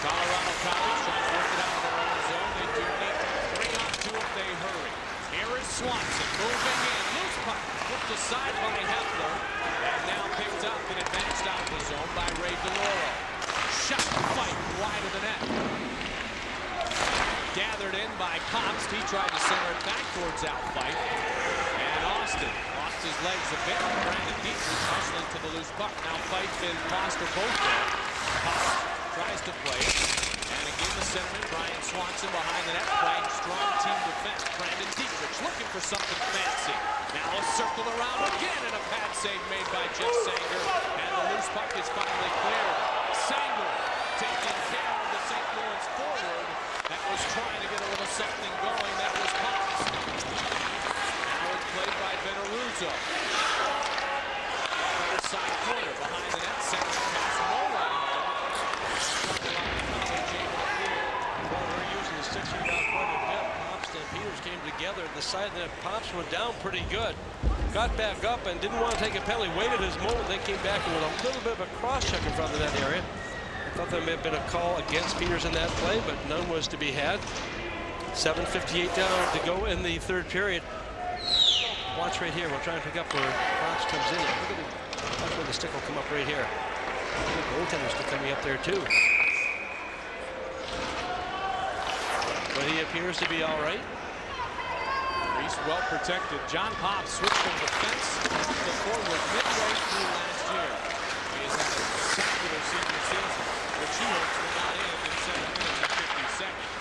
Colorado College trying to work it out in their own zone. They do need to bring on 2 if they hurry. Here is Swanson moving in. Loose puck flipped aside by Heffler, and now picked up and advanced out the zone by Reid. Shot fight wide of the net. Gathered in by Kopst. He tried to center it back towards Outfight. And Austin lost his legs a bit. Brandon Dietrich hustling to the loose puck. Now Fight's been tossed for both there. Kopst tries to play it. And again the centerman, Brian Swanson behind the net, playing strong team defense. Brandon Dietrich looking for something fancy. Now a circle around again, and a pad save made by Jeff Sanger. And the loose puck is finally cleared. Sanger taking care side, and then Pops went down pretty good. Got back up and didn't want to take a penalty, waited his moment, then came back with a little bit of a cross-check in front of that area. I thought there may have been a call against Peters in that play, but none was to be had. 7:58 down to go in the third period. Watch right here. We'll try and pick up where Pops comes in. Watch where the stick will come up right here. The goaltender's still coming up there too. But he appears to be all right. He's well protected. John Popp switched from defense to forward midway through last year. He has had a spectacular senior season, which he hopes will not end in 7 minutes and 50 seconds.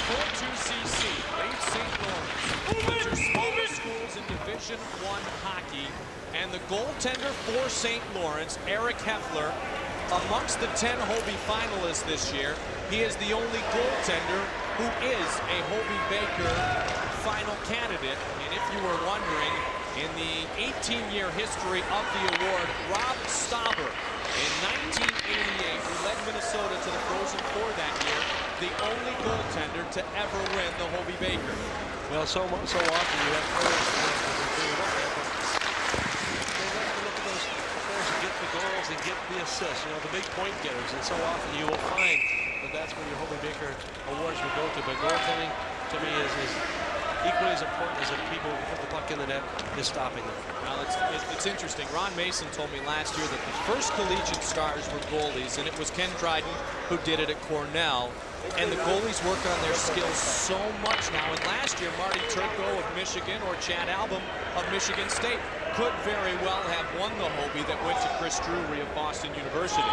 4-2 CC leads St. Lawrence, which are smaller schools in Division I hockey. And the goaltender for St. Lawrence, Eric Heffler, amongst the 10 Hobey finalists this year, he is the only goaltender who is a Hobey Baker final candidate. And if you were wondering, in the 18-year history of the award, Rob Stauber in 1988, who led Minnesota to the Frozen Four that year, the only goaltender to ever win the Hobey Baker. Well, so often you have players they like to look at those players and get the goals and get the assists, you know, the big point getters, and so often you will find that that's where your Hobey Baker awards will go to. But goaltending, to me, is equally as important as the people who put the puck in the net is stopping them. Well, it's interesting. Ron Mason told me last year that the first collegiate stars were goalies, and it was Ken Dryden who did it at Cornell. And the goalies work on their skills so much now. And last year, Marty Turco of Michigan or Chad Albom of Michigan State could very well have won the Hobey that went to Chris Drury of Boston University.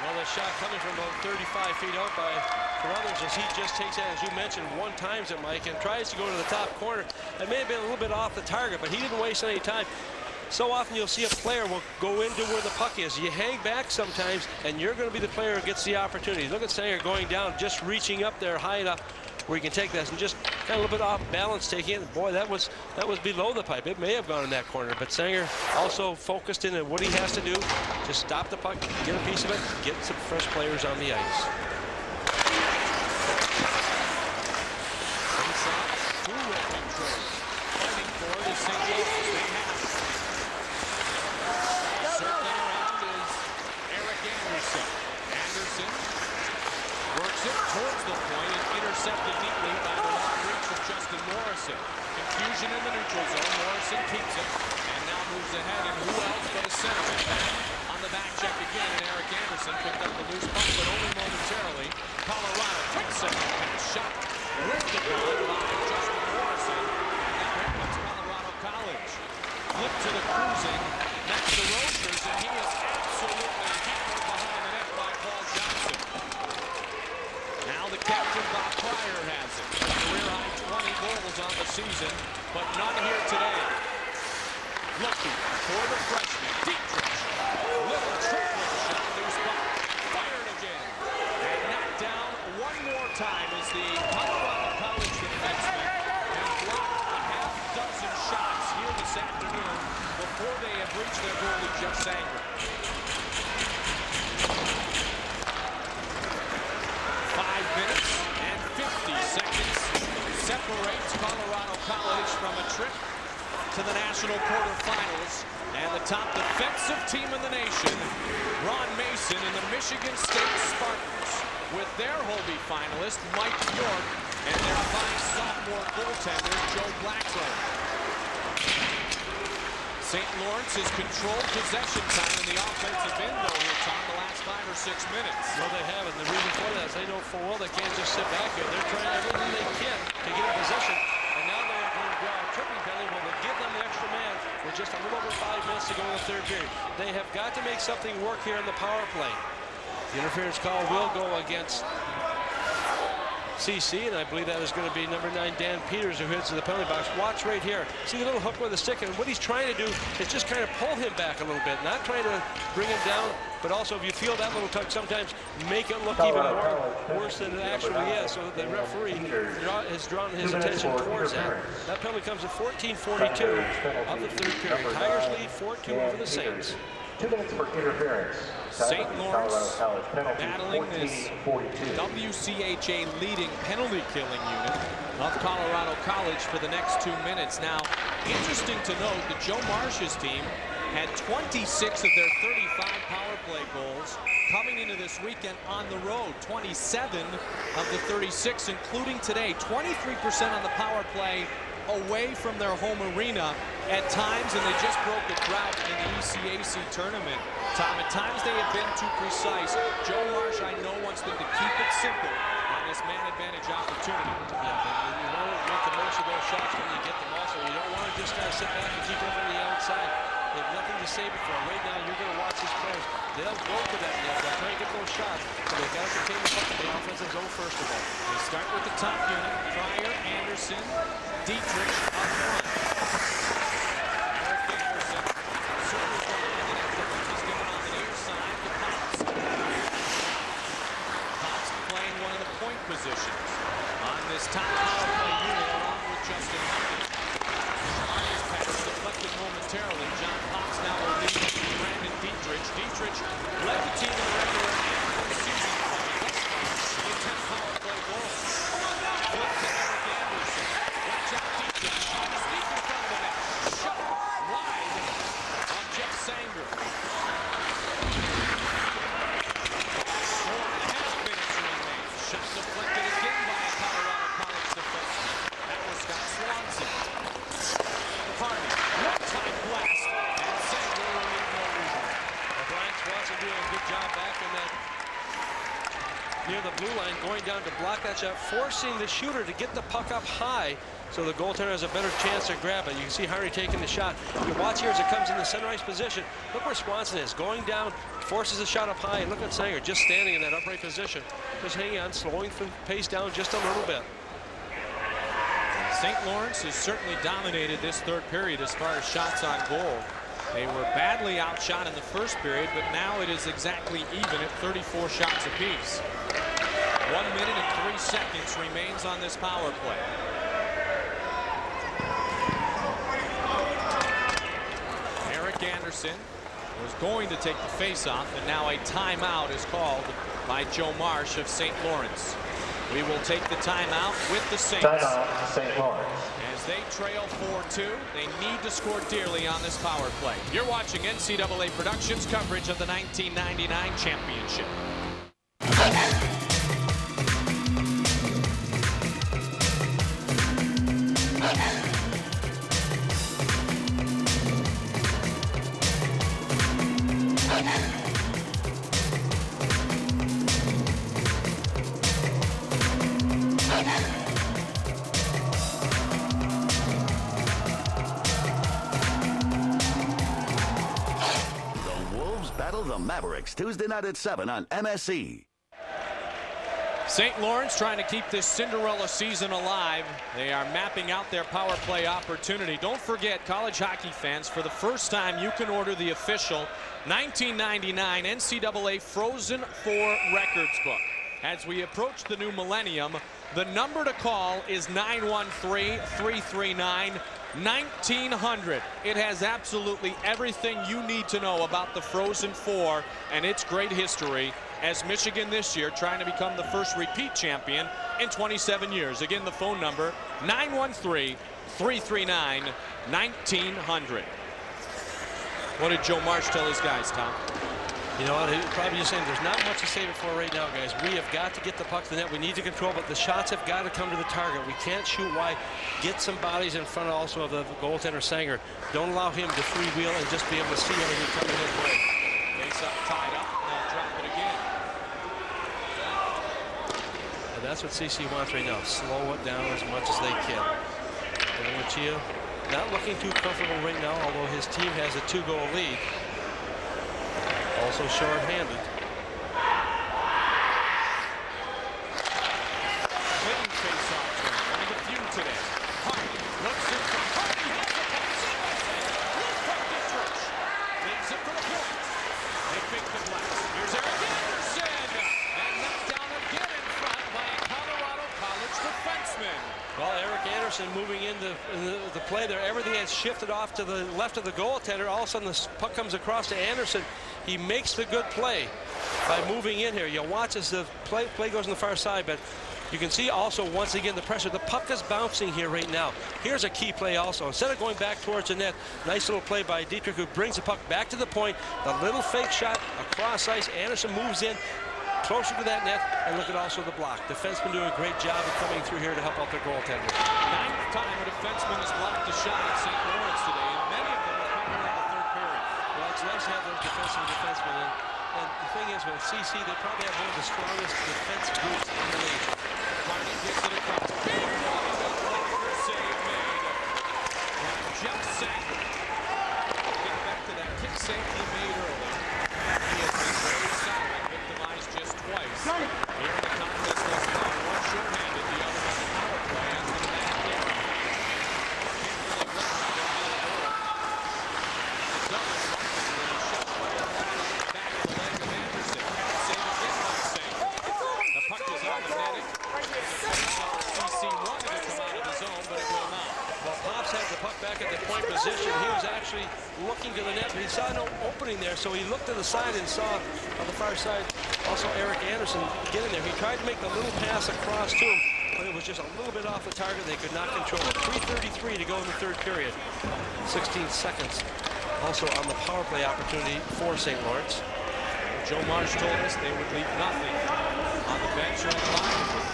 Well, the shot coming from about 35 feet out by Carruthers as he just takes that, as you mentioned, one times it, Mike, and tries to go to the top corner. It may have been a little bit off the target, but he didn't waste any time. So often you'll see a player will go into where the puck is. You hang back sometimes, and you're going to be the player who gets the opportunity. Look at Sanger going down, just reaching up there high enough where he can take this and just kind of a little bit off balance taking it. Boy, that was below the pipe. It may have gone in that corner, but Sanger also focused in on what he has to do to stop the puck, get a piece of it, get some fresh players on the ice. Fighting for the St. Louis. Circling around is Eric Anderson. Anderson works it towards the point and intercepted neatly by the long reach of Justin Morrison. Confusion in the neutral zone. Morrison keeps it and now moves ahead. And who else but a centerman? Back on the back check again. And Eric Anderson picked up the loose puck, but only momentarily. Colorado takes it. Shot lifted by Justin Morrison. And that was Colorado College. Flip to the cruising. Next to Rochers, and he is absolutely hammered behind the net by Paul Johnson. Now the captain, Bob Pryor, has it. Career-high 20 goals on the season, but none here today. Looking for the freshman, Dietrich. Little tripling shot, loose puck. Fired again. And knocked down one more time as the Colorado College defenseman has blocked a half dozen shots here this afternoon before they have reached their goalie, Jeff Sanger. 5 minutes and 50 seconds separates Colorado College from a trip to the national quarterfinals. And the top defensive team in the nation, Ron Mason and the Michigan State Spartans, with their Hobey finalist, Mike York, and their fine sophomore goaltender, Joe Blackburn. St. Lawrence has controlled possession time in the offensive end, though, here, Tom, the last 5 or 6 minutes. Well, they have, and the reason for that is they know full well they can't just sit back here. They're trying everything they can to get in position, and now they're going to draw a tripping penalty. Well, they'll give them the extra man with just a little over 5 minutes to go in the third period. They have got to make something work here in the power play. The interference call will go against CC, and I believe that is going to be number 9, Dan Peters, who heads to the penalty box. Watch right here. See the little hook with the stick, and what he's trying to do is just kind of pull him back a little bit, not trying to bring him down, but also if you feel that little tug, sometimes make it look even more worse than it actually is, so that the referee has drawn his attention towards that. That penalty comes at 14:42 of the third period. Tigers lead 4-2 over the Saints. 2 minutes for interference. St. Lawrence battling this WCHA leading penalty killing unit of Colorado College for the next 2 minutes. Now, interesting to note that Joe Marsh's team had 26 of their 35 power play goals coming into this weekend on the road. 27 of the 36, including today. 23% on the power play away from their home arena at times, and they just broke a drought in the ECAC tournament. Tom, at times they have been too precise. Joe Marsh, I know, wants them to keep it simple on this man advantage opportunity. Yeah, you want to make the most of those shots when you get them also. You don't want to just kind of sit back and keep them from the outside. They have nothing to say before. Right now, you're going to watch these players. They'll go to that net. They'll try and get those shots, but they've got to contain the puck in the offensive zone first of all. They start with the top unit. Pryor, Anderson, Dietrich up front. Eric Anderson circles the line, and after the puck is given on the near side to Potts. Potts playing one of the point positions on this top power play unit along with Justin Hunter. Hardy's pass deflected momentarily. John Potts now will lead Brandon Dietrich. Dietrich led the team in the regular and season play thus far in 10 power play goals. Flip to Eric Anderson. Watch out, Dietrich. Sneak in front of the net. Shot wide on Jeff Sanger. 4.5 minutes remain. Shot deflected again by a Colorado College defenseman. That was Scott Swanson. Hardy, one-time blast, and Sanger will leave no reason. Brian Swanson doing a good job back in that near the blue line, going down to block that shot, forcing the shooter to get the puck up high so the goaltender has a better chance to grab it. You can see Hardy taking the shot. You watch here as it comes in the center ice position. Look where Swanson is, going down, forces the shot up high, and look at Sanger just standing in that upright position. Just hanging on, slowing the pace down just a little bit. St. Lawrence has certainly dominated this third period as far as shots on goal. They were badly outshot in the first period, but now it is exactly even at 34 shots apiece. 1 minute and 3 seconds remains on this power play. Eric Anderson was going to take the face-off, and now a timeout is called by Joe Marsh of St. Lawrence. We will take the timeout with the Saints. Timeout to St. Lawrence. As they trail 4-2, they need to score dearly on this power play. You're watching NCAA Productions coverage of the 1999 championship. The Mavericks Tuesday night at 7 on MSE. St. Lawrence trying to keep this Cinderella season alive. They are mapping out their power play opportunity. Don't forget, college hockey fans, for the first time you can order the official 1999 NCAA Frozen 4 records book. As we approach the new millennium, the number to call is 913-339-1900. It has absolutely everything you need to know about the Frozen Four and its great history, as Michigan this year trying to become the first repeat champion in 27 years. Again, the phone number, 913-339-1900. What did Joe Marsh tell his guys, Tom? You know what, he's probably just saying there's not much to save it for right now, guys. We have got to get the puck to the net. We need to control, but the shots have got to come to the target. We can't shoot wide. Get some bodies in front also of the goaltender Sanger. Don't allow him to freewheel and just be able to see everything coming his way. Face up, tied up, and they'll drop it again. And that's what CC wants right now. Slow it down as much as they can. And Lucia not looking too comfortable right now, although his team has a 2-goal lead. Also short-handed. Quick Anderson moving into the play there. Everything has shifted off to the left of the goaltender. All of a sudden, the puck comes across to Anderson. He makes the good play by moving in here. You'll watch as the play goes on the far side, but you can see also, once again, the pressure. The puck is bouncing here right now. Here's a key play also. Instead of going back towards the net, nice little play by Dietrich, who brings the puck back to the point. The little fake shot across ice. Anderson moves in closer to that net, and look at also the block. Defenseman doing a great job of coming through here to help out their goaltender. 9th time a defenseman has blocked a shot at St. Lawrence today, and many of them are coming in the third period. Well, it's nice to have those defensemen in. And the thing is, with CC, they probably have one of the strongest defense groups in the league. Hardy gets it across. Big save made by Jeff Sanger. Get back to that kick save he made earlier. He has been very solid, victimized just twice. Here in the contest thus far, one shorthanded, the other on the power play. And the back there. Can't really run around the goal. The double shot, and then he shot right along the back of the leg of Anderson. Save again by Sanger. The puck is on the netting. CC wanted to come out of the zone, but it will not. Well, Pops had the puck back at the point position. He was actually looking to the net, but he saw no opening there, so he looked to the side and saw on the far side also Eric Anderson get in there. He tried to make the little pass across to him, but it was just a little bit off the target. They could not control it. 3:33 to go in the third period. 16 seconds also on the power play opportunity for St. Lawrence. Joe Marsh told us they would leave nothing on the bench or in line.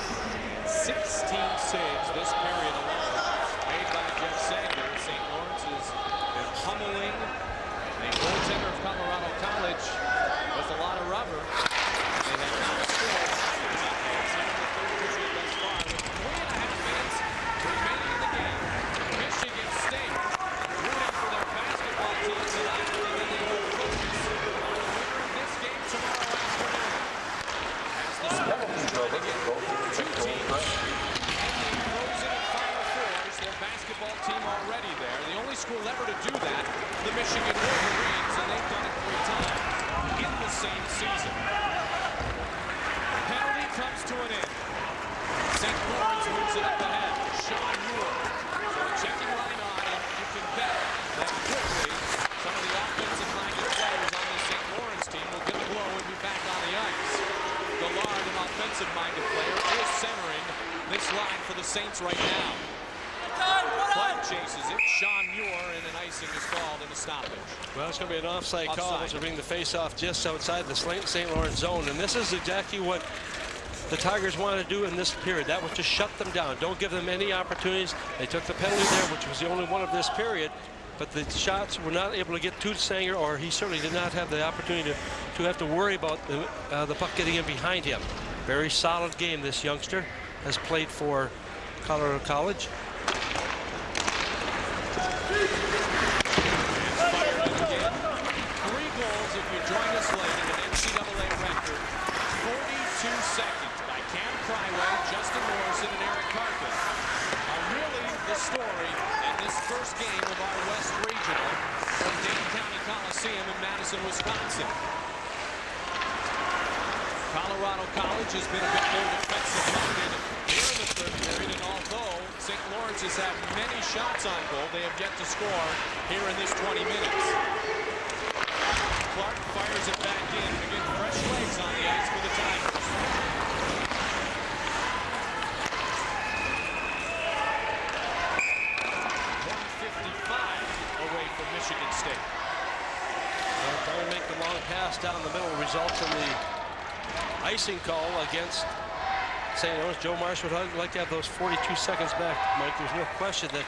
16 saves this period alone made by Jeff Sanger. St. Lawrence has been pummeling a goaltender of Colorado College with a lot of rubber. They have not scored. It's in the third period thus far with 3.5 minutes remaining in the game. Michigan State rooting for their basketball team tonight, and then they will focus on the winner of this game tomorrow afternoon. As the Spartans try to get two teams in the Frozen and Final Fours, their basketball team already there. The only school ever to do that, the Michigan Wolverines, and they've done it 3 times in the same season. Penalty comes to an end. St. Lawrence moves it up ahead. Sean Moore. So a checking line on, and you can bet that quickly some of the offensive-minded players on the St. Lawrence team will get a blow and be back on the ice. Gallard, an offensive-minded player, is centering this line for the Saints right now. Clark chases it. Sean Muir, and an icing is called in a stoppage. Well, it's going to be an offside call to bring the face-off just outside the St. Lawrence zone. And this is exactly what the Tigers wanted to do in this period. That was to shut them down. Don't give them any opportunities. They took the penalty there, which was the only one of this period. But the shots were not able to get to Sanger, or he certainly did not have the opportunity to have to worry about the puck getting in behind him. Very solid game this youngster has played for Colorado College. If you join us late in an NCAA record, 42 seconds by Cam Cryway, Justin Morrison, and Eric Carpin are really the story in this first game of our West Regional from Dane County Coliseum in Madison, Wisconsin. Colorado College has been a bit more defensive-minded here in the third period, and although St. Lawrence has had many shots on goal, they have yet to score here in this 20 minutes. Clark fires it back in, and again, fresh legs on the ice for the Tigers. 1:55 away from Michigan State. Well, trying to make the long pass down the middle results in the icing call against St. Lawrence. Joe Marsh would like to have those 42 seconds back, Mike. There's no question that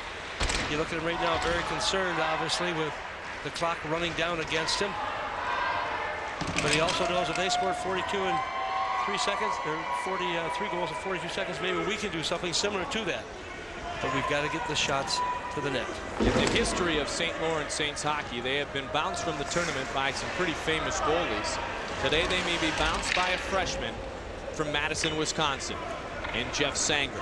you look at him right now, very concerned, obviously, with the clock running down against him. But he also knows if they scored 42 in 3 seconds, or 43 goals in 42 seconds, maybe we can do something similar to that. But we've got to get the shots to the net. In the history of St. Lawrence Saints hockey, they have been bounced from the tournament by some pretty famous goalies. Today they may be bounced by a freshman from Madison, Wisconsin, in Jeff Sanger. A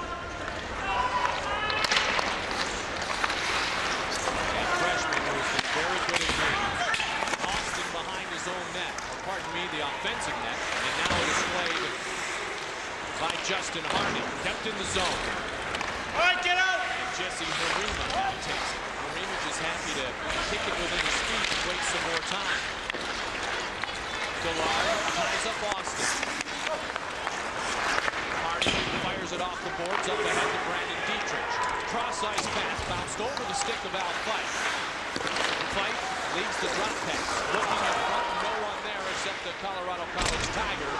freshman who has been very good at games. Austin behind his own net, or pardon me, the offensive net, and now it is played by Justin Hardy, kept in the zone. All right, get out! And Jesse Harima now takes it. Harima just happy to kick it within his feet and wait some more time. Gillard ties up Austin. Hardy fires it off the boards up ahead to Brandon Dietrich. Cross-ice pass bounced over the stick of Al Fife. Fife leads the drop pass. Looking in front, no one there except the Colorado College Tiger.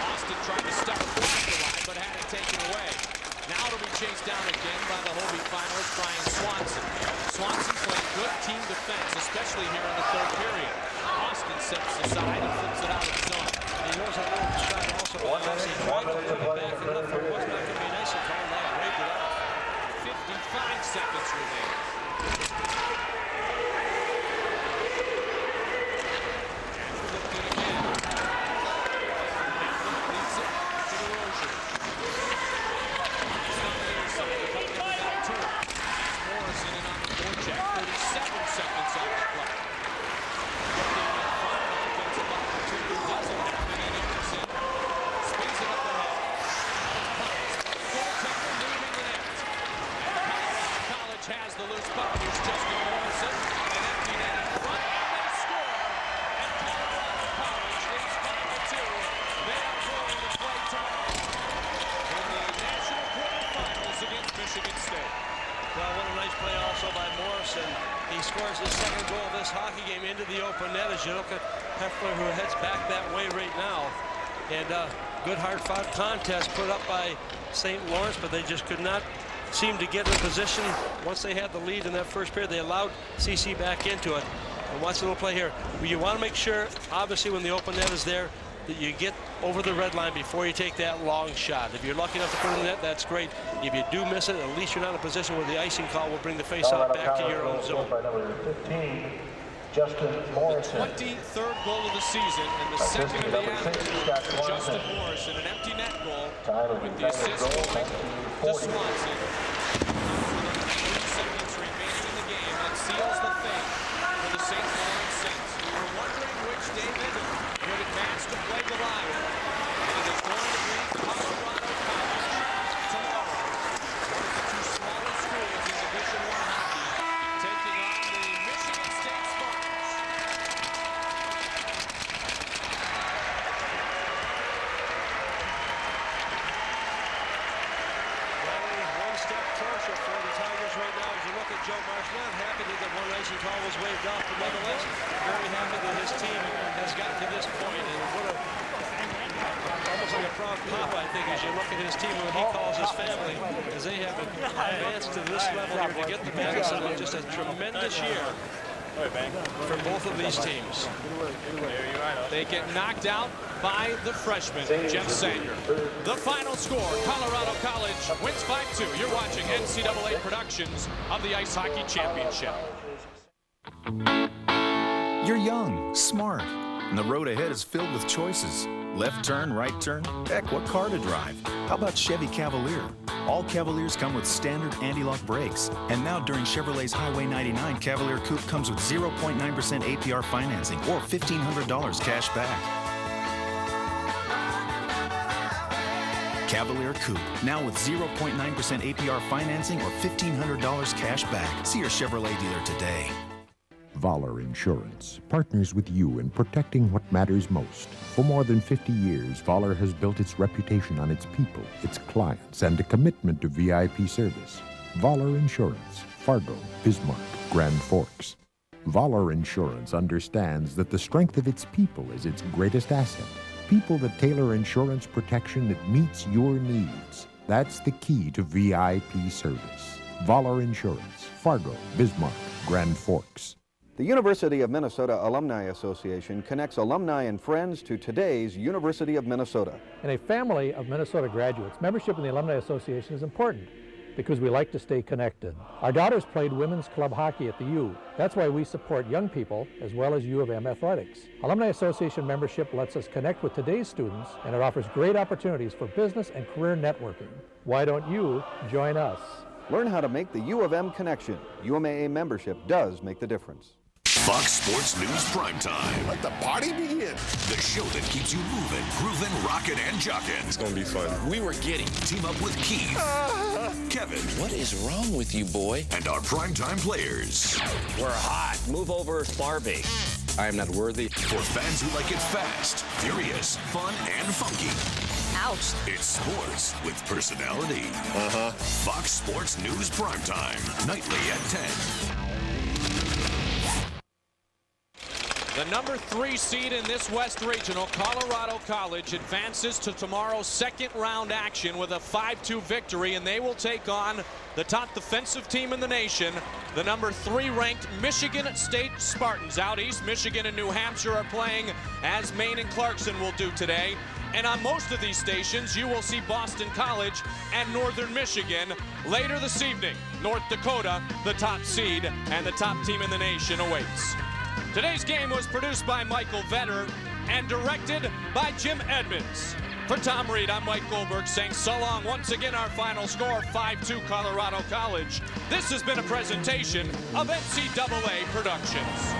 Austin tried to step across the line, but had it taken away. Now to be chased down again by the Hobie finalist, Brian Swanson. Swanson playing good team defense, especially here in the third period. Austin steps aside and flips it out of the zone. And he knows that little shot also by Austin. Right to put it back in the third. Wasn't that going to be nice and call that? Waved it off. 55 seconds remaining. Has the loose puck. Here's Justin Morrison. An empty net in front, and they score. And Colorado College leads 5-2. They are going to play tomorrow in the national quarterfinals against Michigan State. Well, what a nice play also by Morrison. He scores his second goal of this hockey game into the open net. As you look at Heffler, who heads back that way right now. And good hard-fought contest put up by St. Lawrence, but they just could not seem to get in position. Once they had the lead in that first period, they allowed CC back into it. And watch a little play here. You want to make sure, obviously, when the open net is there, that you get over the red line before you take that long shot. If you're lucky enough to put it in the net, that's great. If you do miss it, at least you're not in a position where the icing call will bring the face-off back to your own zone. By number 15, Justin Morrison. The 23rd goal of the season and the second of the afternoon. Justin Morrison, an empty net goal with the assist going to Swanson. 3 seconds remaining in the game. That seals the fate for the St. Lawrence Saints. We were wondering which David would advance to play the Lion. And it is going to be Colorado College tomorrow. One of the two smallest schools in Division I hockey, taking on the Michigan State Spartans. One step closer for the Tigers right now. As you look at Joe Marsh, not happy that the one icing call was waved off, but nonetheless, very happy that his team has gotten to this point. And what a, almost like a proud papa, I think, as you look at his team, when he calls his family, as they have advanced to this level here to get the Madison. Just a tremendous year for both of these teams. They get knocked out by the freshman, Jeff Sanger. The final score, Colorado College wins 5-2. You're watching NCAA Productions of the Ice Hockey Championship. You're young, smart, and the road ahead is filled with choices. Left turn, right turn, heck, what car to drive? How about Chevy Cavalier? All Cavaliers come with standard anti-lock brakes. And now during Chevrolet's Highway 99, Cavalier Coupe comes with 0.9% APR financing or $1,500 cash back. Cavalier Coupe, now with 0.9% APR financing or $1,500 cash back. See your Chevrolet dealer today. Voller Insurance partners with you in protecting what matters most. For more than 50 years, Voller has built its reputation on its people, its clients, and a commitment to VIP service. Voller Insurance, Fargo, Bismarck, Grand Forks. Voller Insurance understands that the strength of its people is its greatest asset. People that tailor insurance protection that meets your needs. That's the key to VIP service. Voller Insurance, Fargo, Bismarck, Grand Forks. The University of Minnesota Alumni Association connects alumni and friends to today's University of Minnesota. In a family of Minnesota graduates, membership in the Alumni Association is important because we like to stay connected. Our daughters played women's club hockey at the U. That's why we support young people as well as U of M athletics. Alumni Association membership lets us connect with today's students, and it offers great opportunities for business and career networking. Why don't you join us? Learn how to make the U of M connection. UMAA membership does make the difference. Fox Sports News Primetime. Let the party begin. The show that keeps you moving, grooving, rocking, and jocking. It's going to be fun. We were getting team up with Keith. Kevin. What is wrong with you, boy? And our primetime players. We're hot. Move over, Barbie. I am not worthy. For fans who like it fast, furious, fun, and funky. Ouch. It's sports with personality. Fox Sports News Primetime, nightly at 10. The number 3 seed in this West Regional, Colorado College, advances to tomorrow's second round action with a 5-2 victory, and they will take on the top defensive team in the nation, the number 3 ranked Michigan State Spartans. Out east, Michigan and New Hampshire are playing, as Maine and Clarkson will do today. And on most of these stations, you will see Boston College and Northern Michigan. Later this evening, North Dakota, the top seed, and the top team in the nation awaits. Today's game was produced by Michael Vetter and directed by Jim Edmonds. For Tom Reid, I'm Mike Goldberg saying so long. Once again, our final score, 5-2 Colorado College. This has been a presentation of NCAA Productions.